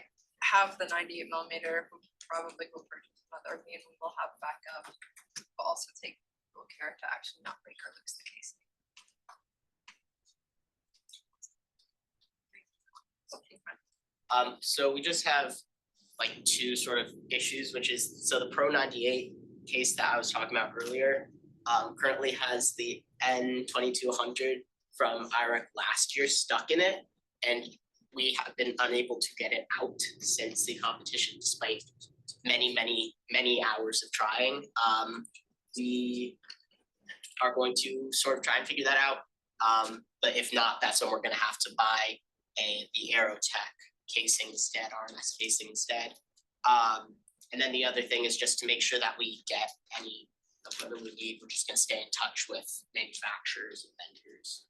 have the 98 millimeter, we'll probably will purchase another beam, and we'll have backup. We'll also take full care to actually not break or lose the casing. So we just have like two sort of issues, which is, so the Pro 98 case that I was talking about earlier, currently has the N2200 from IREC last year stuck in it, and we have been unable to get it out since the competition, despite many hours of trying. We are going to sort of try and figure that out, but if not, that's when we're gonna have to buy the Aerotech casing instead, RMS casing instead. And then the other thing is just to make sure that we get any equipment we need. We're just gonna stay in touch with manufacturers and vendors.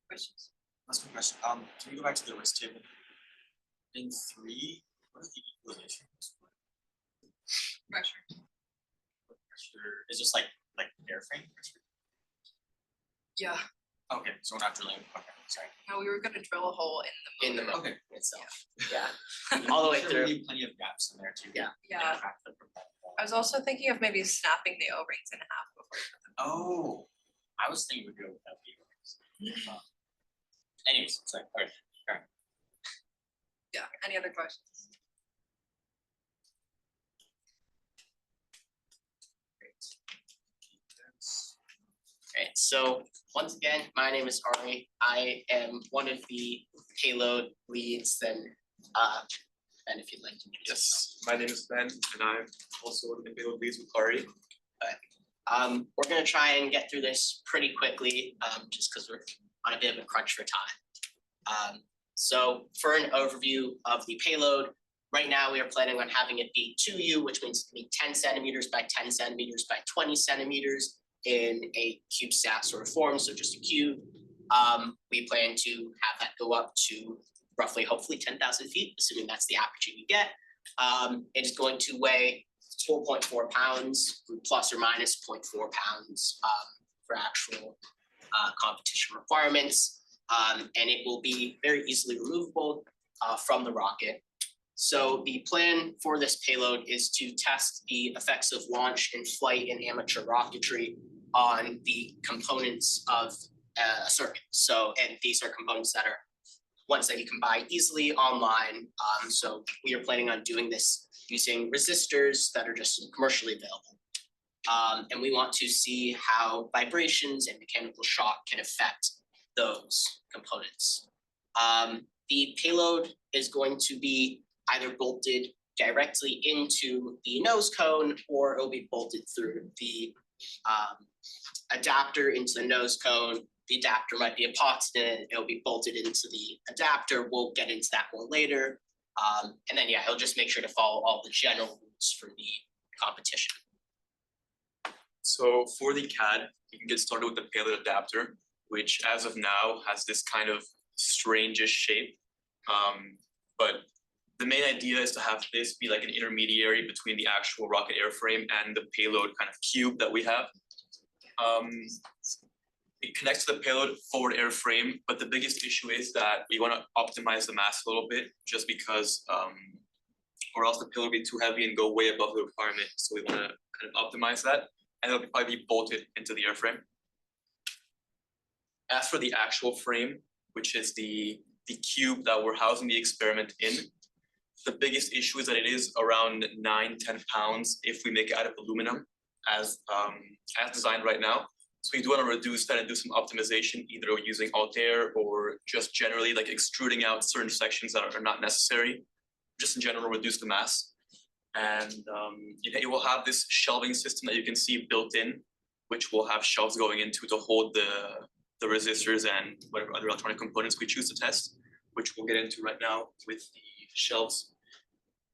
Questions? Last one question, can we go back to the risk table? In 3, what are the equalizations? Pressure. Pressure is just like airframe pressure. Yeah, Okay, so we're not drilling, okay, sorry. no, we were gonna drill a hole in the motor. Okay. Itself, yeah, all the way Sure, through. we need plenty of gaps in there too. Yeah. Yeah, Track the propeller. I was also thinking of maybe snapping the O-rings in half before. Oh, I was thinking we'd go without the O-rings. Anyways, sorry, alright, Yeah, any other questions? Alright, so once again, my name is Ari. I am one of the payload leads, then Ben, if you'd like to introduce yourself. Yes, my name is Ben, and I'm also one of the payload leads with Ari. We're gonna try and get through this pretty quickly, just because we're on a bit of a crunch for time. So for an overview of the payload, right now we are planning on having it be 2U, which means it can be 10 centimeters by 10 centimeters by 20 centimeters in a CubeSat sort of form, so just a cube. We plan to have that go up to roughly, hopefully 10,000 feet, assuming that's the aperture we get. It is going to weigh 4.4 pounds, plus or minus 0.4 pounds for actual competition requirements. And it will be very easily removable from the rocket. So the plan for this payload is to test the effects of launch and flight in amateur rocketry on the components of a circuit. So, and these are components that are ones that you can buy easily online. So we are planning on doing this using resistors that are just commercially available. And we want to see how vibrations and mechanical shock can affect those components. The payload is going to be either bolted directly into the nose cone, or it'll be bolted through the adapter into the nose cone. The adapter might be epoxied, it'll be bolted into the adapter. We'll get into that more later. And then, yeah, it'll just make sure to follow all the general rules for the competition. So for the CAD, you can get started with the payload adapter, which as of now has this kind of strangish shape. But the main idea is to have this be like an intermediary between the actual rocket airframe and the payload kind of cube that we have. It connects to the payload forward airframe, but the biggest issue is that we want to optimize the mass a little bit, just because or else the payload will be too heavy and go way above the requirement. So we want to kind of optimize that, and it'll probably be bolted into the airframe. As for the actual frame, which is the cube that we're housing the experiment in, the biggest issue is that it is around 9-10 pounds if we make it out of aluminum as designed right now. So we do want to reduce that and do some optimization, either using Altair or just generally like extruding out certain sections that are not necessary. Just in general, reduce the mass. And it will have this shelving system that you can see built in. which will have shelves going into to hold the resistors and whatever other electronic components we choose to test, which we'll get into right now with the shelves.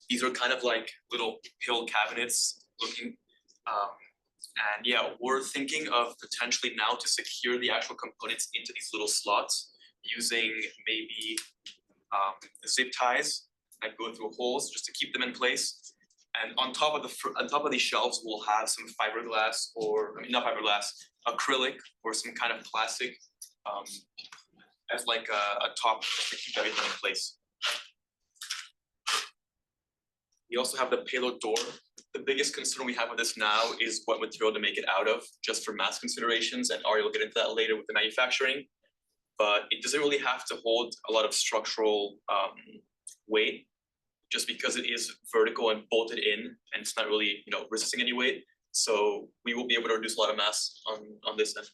These are kind of like little pill cabinets looking. And yeah, we're thinking of potentially now to secure the actual components into these little slots using maybe zip ties that go through holes just to keep them in place. And on top of these shelves, we'll have some fiberglass, or I mean not fiberglass, acrylic or some kind of plastic as like a top to keep everything in place. We also have the payload door. The biggest concern we have with this now is what material to make it out of, just for mass considerations, and Ari will get into that later with the manufacturing. But it doesn't really have to hold a lot of structural weight, just because it is vertical and bolted in, and it's not really, resisting any weight. So we will be able to reduce a lot of mass on this end.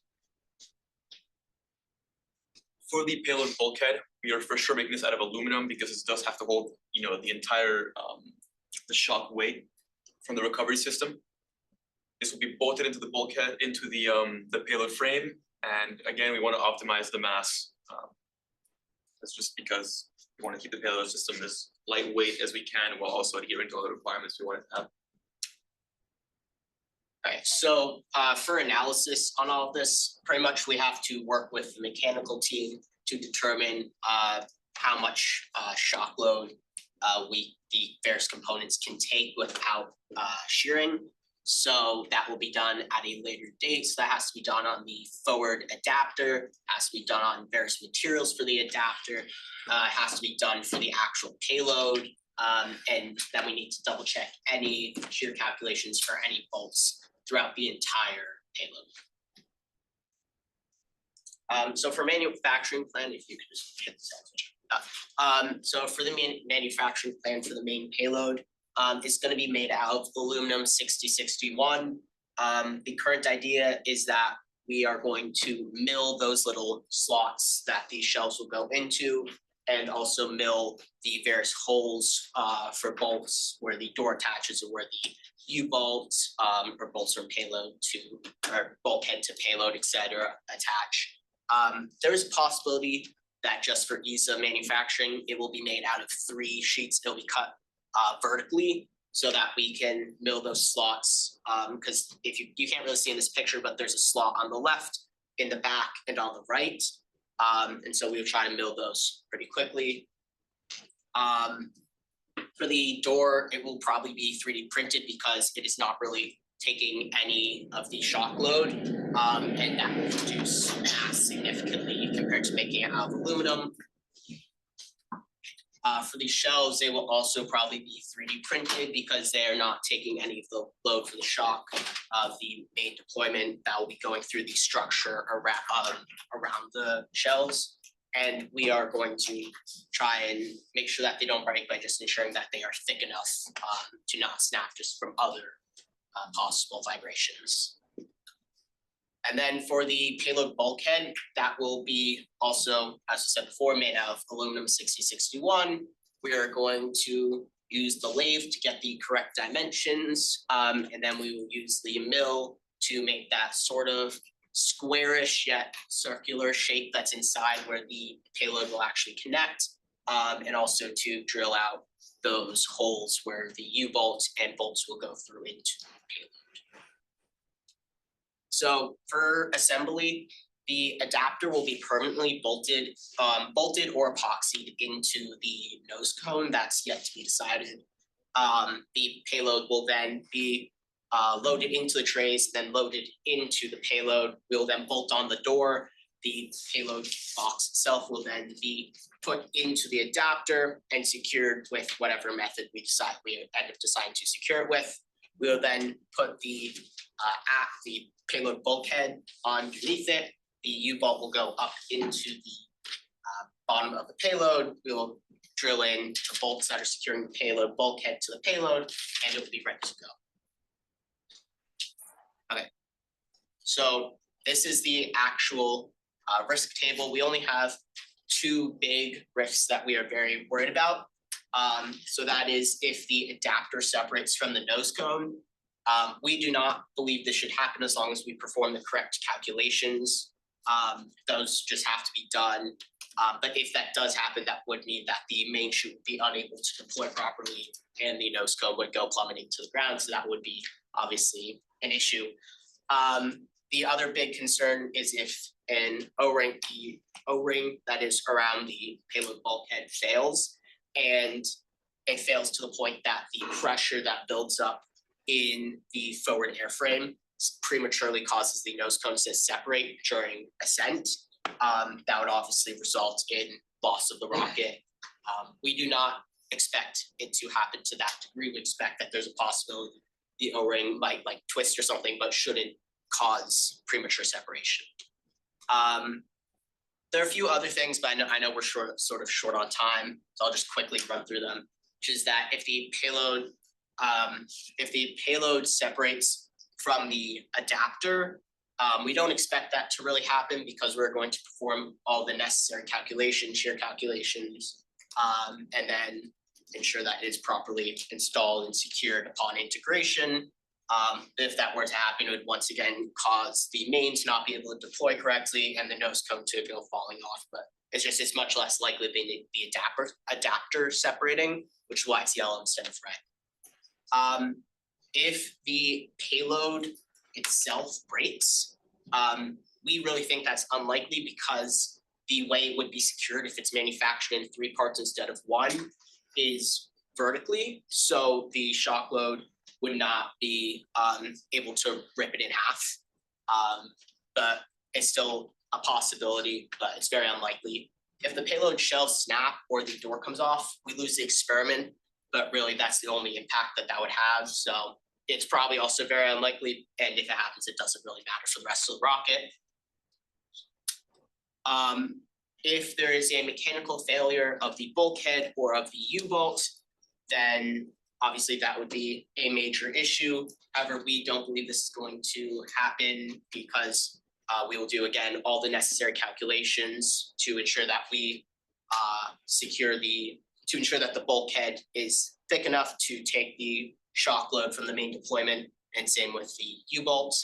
For the payload bulkhead, we are for sure making this out of aluminum because it does have to hold, the entire the shock weight from the recovery system. This will be bolted into the bulkhead, into the payload frame, and again, we want to optimize the mass. That's just because we want to keep the payload system as lightweight as we can while also adhering to all the requirements we want it to have. Alright, so for analysis on all of this, pretty much we have to work with the mechanical team to determine how much shock load the various components can take without shearing. So that will be done at a later date. So that has to be done on the forward adapter, has to be done on various materials for the adapter, has to be done for the actual payload. And then we need to double check any shear calculations for any bolts throughout the entire payload. So for manufacturing plan, if you could just hit the switch. So for the manufacturing plan for the main payload, it's going to be made out of aluminum 6061. The current idea is that we are going to mill those little slots that these shelves will go into, and also mill the various holes for bolts where the door attaches or where the U-bolt or bolts from payload to, or bulkhead to payload, etc. attach. There is a possibility that just for ease of manufacturing, it will be made out of 3 sheets. It'll be cut vertically so that we can mill those slots. Because if you can't really see in this picture, but there's a slot on the left, in the back, and on the right. And so we'll try to mill those pretty quickly. For the door, it will probably be 3D printed because it is not really taking any of the shock load, and that will reduce mass significantly compared to making it out of aluminum. For these shelves, they will also probably be 3D printed because they are not taking any of the load for the shock of the main deployment that will be going through the structure around the shelves. And we are going to try and make sure that they don't break by just ensuring that they are thick enough to not snap just from other possible vibrations. And then for the payload bulkhead, that will be also, as I said before, made out of aluminum 6061. We are going to use the lathe to get the correct dimensions, and then we will use the mill to make that sort of squarish yet circular shape that's inside where the payload will actually connect, and also to drill out those holes where the U-bolt and bolts will go through into the payload. So for assembly, the adapter will be permanently bolted or epoxied into the nose cone. That's yet to be decided. The payload will then be loaded into the trays, then loaded into the payload. We'll then bolt on the door. The payload box itself will then be put into the adapter and secured with whatever method we end up deciding to secure it with. We'll then put the payload bulkhead underneath it. The U-bolt will go up into the bottom of the payload. We'll drill in the bolts that are securing the payload bulkhead to the payload, and it will be ready to go. Okay, so this is the actual risk table. We only have 2 big risks that we are very worried about. So that is if the adapter separates from the nose cone, We do not believe this should happen as long as we perform the correct calculations. Those just have to be done. But if that does happen, that would mean that the main chute would be unable to deploy properly and the nose cone would go plummeting to the ground, so that would be obviously an issue. The other big concern is if an the O-ring that is around the payload bulkhead fails, and it fails to the point that the pressure that builds up in the forward airframe prematurely causes the nose cones to separate during ascent. That would obviously result in loss of the rocket. We do not expect it to happen to that degree. We expect that there's a possibility the O-ring might like twist or something, but shouldn't cause premature separation. There are a few other things, but I know we're sort of short on time, so I'll just quickly run through them. Which is that if the payload separates from the adapter, we don't expect that to really happen because we're going to perform all the necessary calculations, shear calculations, and then ensure that it is properly installed and secured upon integration. If that were to happen, it would once again cause the main to not be able to deploy correctly and the nose cone to go falling off. But it's much less likely than the adapter separating, which is why it's yellow instead of red. If the payload itself breaks, we really think that's unlikely because the way it would be secured if it's manufactured in 3 parts instead of 1 is vertically, so the shock load would not be able to rip it in half. But it's still a possibility, but it's very unlikely. If the payload shells snap or the door comes off, we lose the experiment, but really that's the only impact that would have. So it's probably also very unlikely, and if it happens, it doesn't really matter for the rest of the rocket. If there is a mechanical failure of the bulkhead or of the U-bolt, then obviously that would be a major issue. However, we don't believe this is going to happen because we will do, again, all the necessary calculations to ensure that we to ensure that the bulkhead is thick enough to take the shock load from the main deployment, and same with the U-bolt.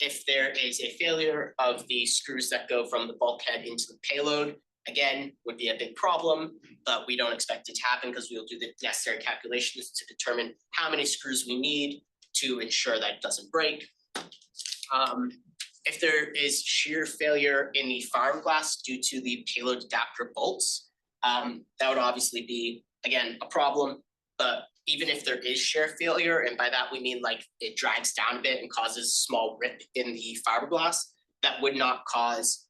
If there is a failure of the screws that go from the bulkhead into the payload, again, would be a big problem, but we don't expect it to happen because we will do the necessary calculations to determine how many screws we need to ensure that it doesn't break. If there is shear failure in the fiberglass due to the payload adapter bolts, that would obviously be, again, a problem, but even if there is shear failure, and by that we mean like it drags down a bit and causes a small rip in the fiberglass, that would not cause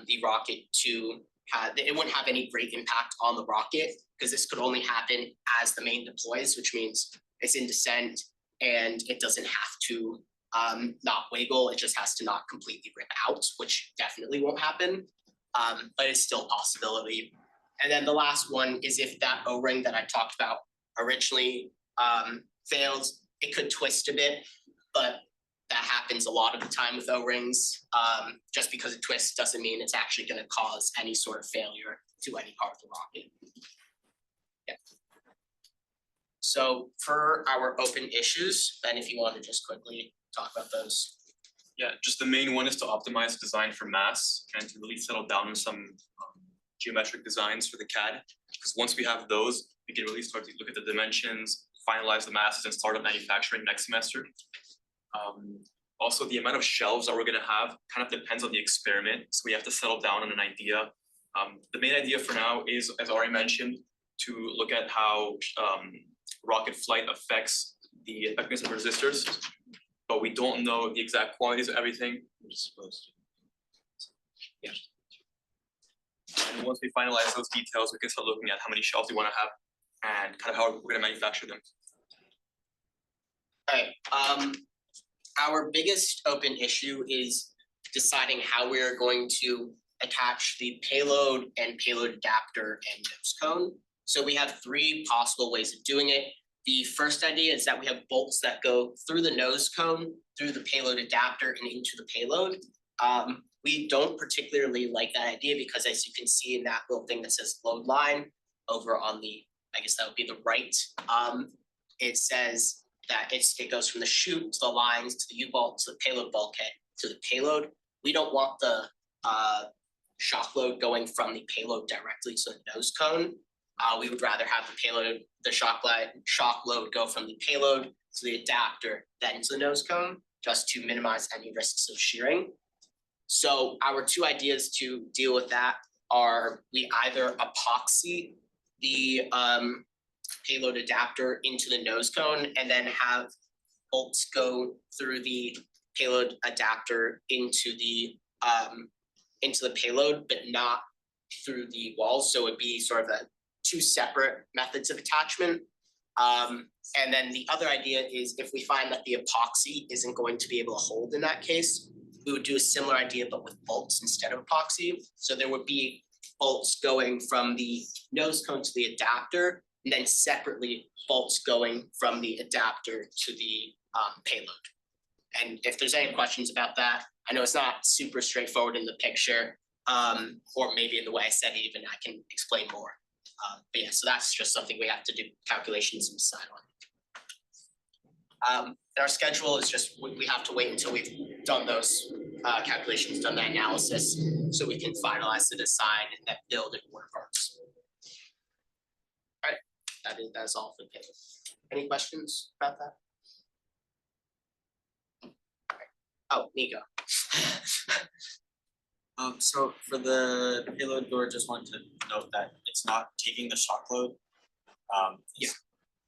the rocket to it wouldn't have any great impact on the rocket, because this could only happen as the main deploys, which means it's in descent and it doesn't have to not wiggle, it just has to not completely rip out, which definitely won't happen, but it's still a possibility. And then the last one is if that O-ring that I talked about originally fails, it could twist a bit, but that happens a lot of the time with O-rings. Just because it twists doesn't mean it's actually going to cause any sort of failure to any part of the rocket. Yeah. So for our open issues, Ben, if you want to just quickly talk about those. Yeah, just the main one is to optimize design for mass and to really settle down on some geometric designs for the CAD. Because once we have those, we can really start to look at the dimensions, finalize the masses, and start up manufacturing next semester. Also, the amount of shelves that we're going to have kind of depends on the experiment, so we have to settle down on an idea. The main idea for now is, as already mentioned, to look at how rocket flight affects the effectiveness of resistors, but we don't know the exact quantities of everything. We're supposed to. Yeah. And once we finalize those details, we can start looking at how many shelves we want to have and kind of how we're going to manufacture them. All right. Our biggest open issue is deciding how we are going to attach the payload and payload adapter and nose cone. So we have 3 possible ways of doing it. The first idea is that we have bolts that go through the nose cone, through the payload adapter, and into the payload. We don't particularly like that idea because, as you can see in that little thing that says load line over on the, I guess that would be the right, it says that it goes from the chute to the lines to the U-bolt to the payload bulkhead to the payload. We don't want the shock load going from the payload directly to the nose cone. We would rather have the shock load go from the payload to the adapter, then to the nose cone, just to minimize any risks of shearing. So our two ideas to deal with that are we either epoxy the payload adapter into the nose cone and then have bolts go through the payload adapter into the payload, but not through the walls. So it'd be sort of two separate methods of attachment. And then the other idea is if we find that the epoxy isn't going to be able to hold in that case, we would do a similar idea but with bolts instead of epoxy. So there would be bolts going from the nose cone to the adapter, and then separately bolts going from the adapter to the payload. And if there's any questions about that, I know it's not super straightforward in the picture, or maybe in the way I said it even, I can explain more. But yeah, so that's just something we have to do calculations and decide on. Our schedule is just, we have to wait until we've done those calculations, done that analysis, so we can finalize the design and then build and order parts. All right, that's all for the payload. Any questions about that? Oh, Nico. So for the payload door, just wanted to note that it's not taking the shock load. It's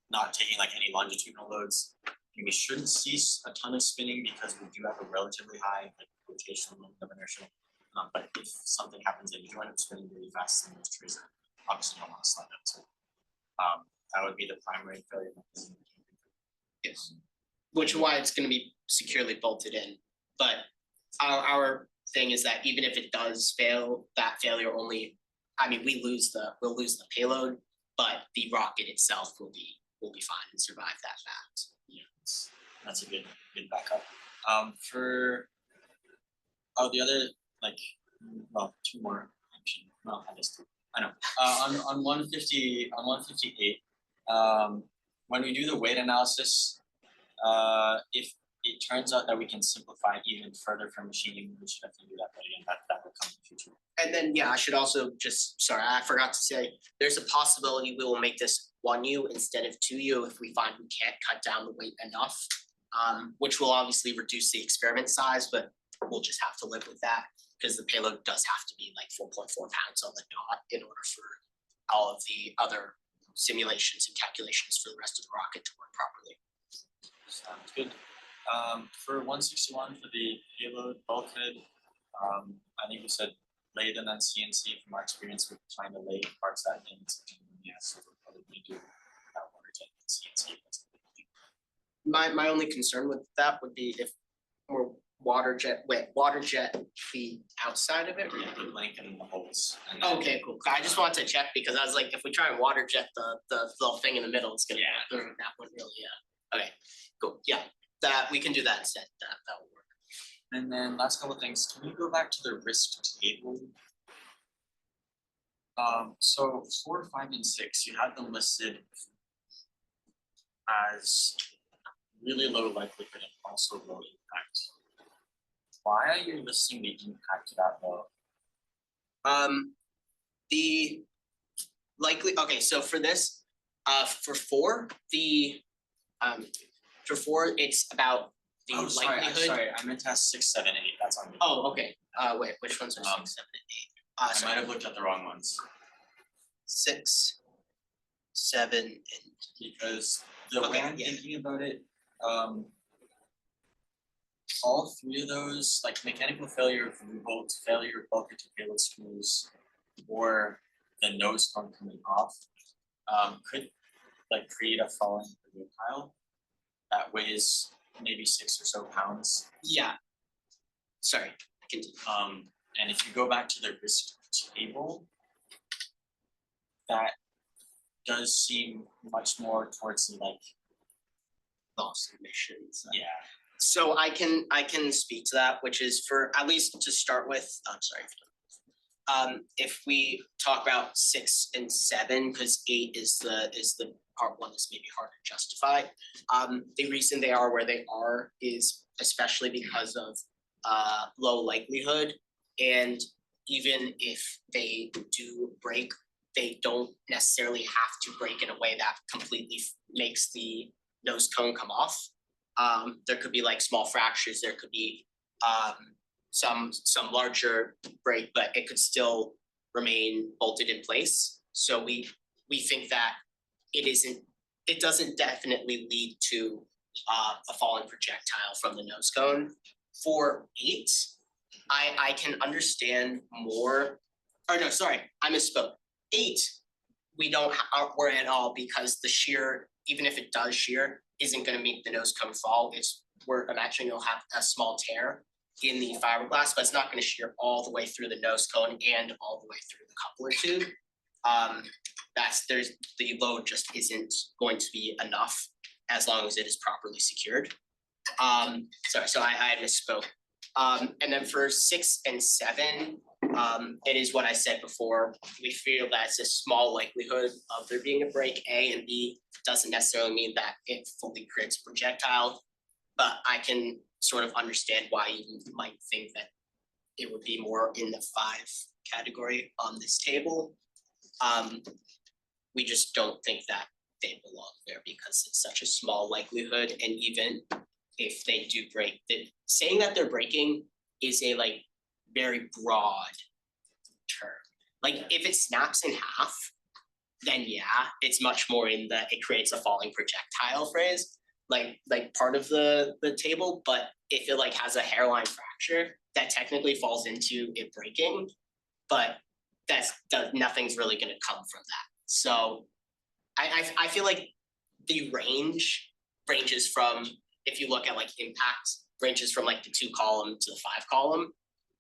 not taking like any longitudinal loads. And we shouldn't see a ton of spinning because we do have a relatively high like rotational moment of inertia. But if something happens and you do end up spinning really fast, then those trees are obviously don't want to slide up. So that would be the primary failure mechanism. Yes. Which is why it's going to be securely bolted in. But our thing is that even if it does fail, that failure only, I mean, we'll lose the payload, but the rocket itself will be fine and survive that fact. Yeah, that's a good backup. The other two more actually. Well, I guess two. I know. On 158, when we do the weight analysis, if it turns out that we can simplify even further for machining, we should definitely do that, but again, that will come in the future. And then, I should also I forgot to say, there's a possibility we will make this 1U instead of 2U if we find we can't cut down the weight enough, which will obviously reduce the experiment size, but we'll just have to live with that because the payload does have to be like 4.4 pounds on the dot in order for all of the other simulations and calculations for the rest of the rocket to work properly. Sounds good. For 161 for the payload bulkhead, I think we said lathe and then CNC from our experience with trying to lay parts that in. So we'll probably do water jet and CNC. My only concern with that would be if more water jet the outside of it. Yeah, the lengthening the holes. Okay, cool. I just wanted to check because I was like, if we try and water jet the little thing in the middle, it's gonna that one really, Okay, cool. Yeah, that we can do that instead. That will work. And then last couple of things, can we go back to the risk table? So 4, 5, and 6, you had them listed as really low likelihood and also low impact. Why are you listing the impact that low? The likely, okay, so for this, for 4, it's about the likelihood. Sorry, I meant to ask 6, 7, 8, that's on me. Oh, okay, wait, which ones are 6, 7, and 8? I might have looked at the wrong ones. 6, 7, and because the way I'm thinking about it, all 3 of those, like mechanical failure of U-bolt, failure of bulkhead to payload screws, or the nose cone coming off, could like create a falling projectile that weighs maybe 6 or so pounds. Yeah. Sorry, continue. And if you go back to the risk table, that does seem much more towards the like loss emissions. Yeah. So I can speak to that, which is for at least to start with. I'm sorry. if we talk about 6 and 7, because 8 is the part one that's maybe hard to justify. The reason they are where they are is especially because of low likelihood, and even if they do break, they don't necessarily have to break in a way that completely makes the nose cone come off. There could be like small fractures, there could be some larger break, but it could still remain bolted in place. So we think that it doesn't definitely lead to a falling projectile from the nose cone. For 8, I can understand more, or no, sorry, I misspoke. 8, we don't worry at all because the shear, even if it does shear, isn't gonna make the nose cone fall. We're imagining it'll have a small tear in the fiberglass, but it's not gonna shear all the way through the nose cone and all the way through the coupler tube. The load just isn't going to be enough as long as it is properly secured. Sorry, so I misspoke. And then for 6 and 7, it is what I said before. We feel that it's a small likelihood of there being a break, A, and B, doesn't necessarily mean that it fully creates a projectile. But I can sort of understand why you might think that it would be more in the 5 category on this table. We just don't think that they belong there because it's such a small likelihood, and even if they do break, saying that they're breaking is a like very broad term. Like if it snaps in half, then yeah, it's much more in the it creates a falling projectile phrase, like part of the table. But if it like has a hairline fracture, that technically falls into it breaking, but nothing's really gonna come from that. So I feel like the ranges from, if you look at like impact, ranges from like the 2 column to the 5 column.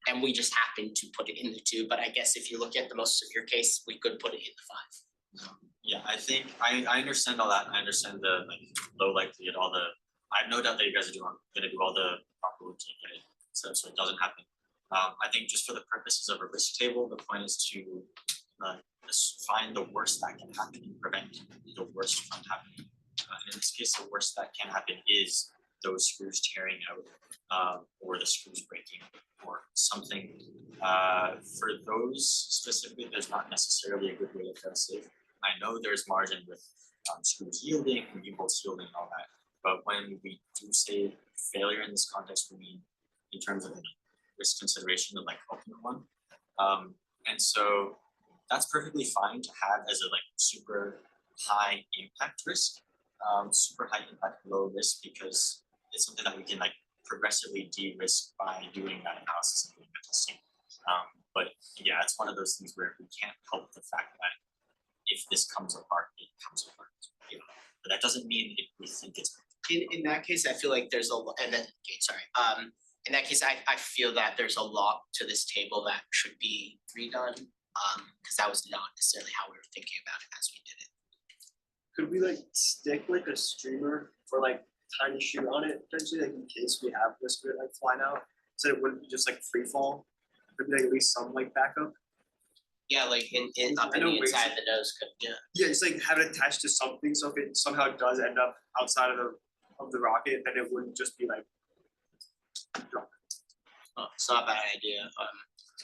And we just happen to put it in the 2, but I guess if you're looking at the most severe case, we could put it in the 5. Yeah, I think I understand all that. I understand the like low likelihood, all the, I have no doubt that you guys are gonna do all the proper routine, right? So it doesn't happen. I think just for the purposes of a risk table, the point is to just find the worst that can happen and prevent the worst from happening. And in this case, the worst that can happen is those screws tearing out, or the screws breaking, or something. For those specifically, there's not necessarily a good way to test it. I know there's margin with screws yielding and U-bolts yielding and all that, but when we do say failure in this context, we mean in terms of risk consideration of like ultimate one. And so that's perfectly fine to have as a like super high impact risk, super high impact low risk, because it's something that we can like progressively de-risk by doing that analysis and doing the testing. But yeah, it's one of those things where we can't help the fact that if this comes apart, it comes apart. You know? But that doesn't mean if we think it's in that case, I feel like there's in that case, I feel that there's a lot to this table that should be redone, because that was not necessarily how we were thinking about it as we did it. Could we like stick like a streamer for like tiny shoe on it potentially, like in case we have this bit like flying out, so it wouldn't be just like free fall? Could be like at least some like backup. Yeah, like in up in the inside the nose could, yeah. Yeah, it's like have it attached to something, so if it somehow does end up outside of the rocket, then it wouldn't just be like. Oh, it's not a bad idea.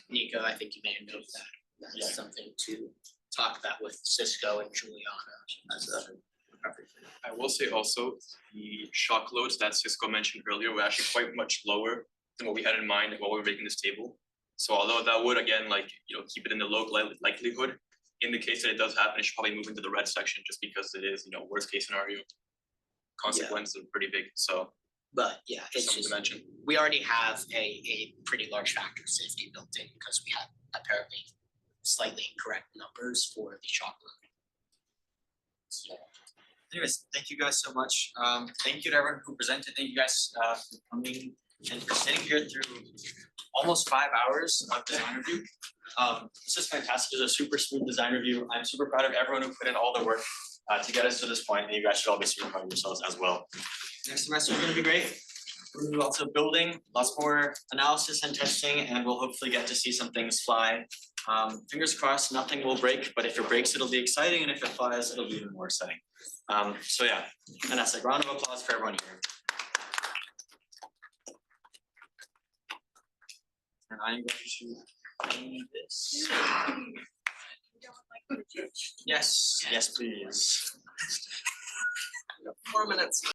Nico, I think you may have noticed that. That's something to talk about with Cisco and Juliana as a recovery. I will say also, the shock loads that Cisco mentioned earlier were actually quite much lower than what we had in mind while we were making this table. So although that would again, like, you know, keep it in the low likelihood, in the case that it does happen, it should probably move into the red section just because it is, you know, worst case scenario. Consequences are pretty big, so. But yeah, it's something just, to mention. we already have a pretty large factor of safety built in because we have apparently slightly incorrect numbers for the shock load. So, anyways, thank you guys so much. Thank you to everyone who presented. Thank you guys for coming and for sitting here through almost 5 hours of design review. This is fantastic. It's a super smooth design review. I'm super proud of everyone who put in all the work to get us to this point, and you guys should all be super proud of yourselves as well. Next semester is going to be great. We're going to do lots of building, lots more analysis and testing, and we'll hopefully get to see some things fly Fingers crossed, nothing will break, but if it breaks, it'll be exciting, and if it flies, it'll be even more exciting. So yeah, fantastic, round of applause for everyone here. And I'm going to do this. Yes, yes, please. 4 minutes.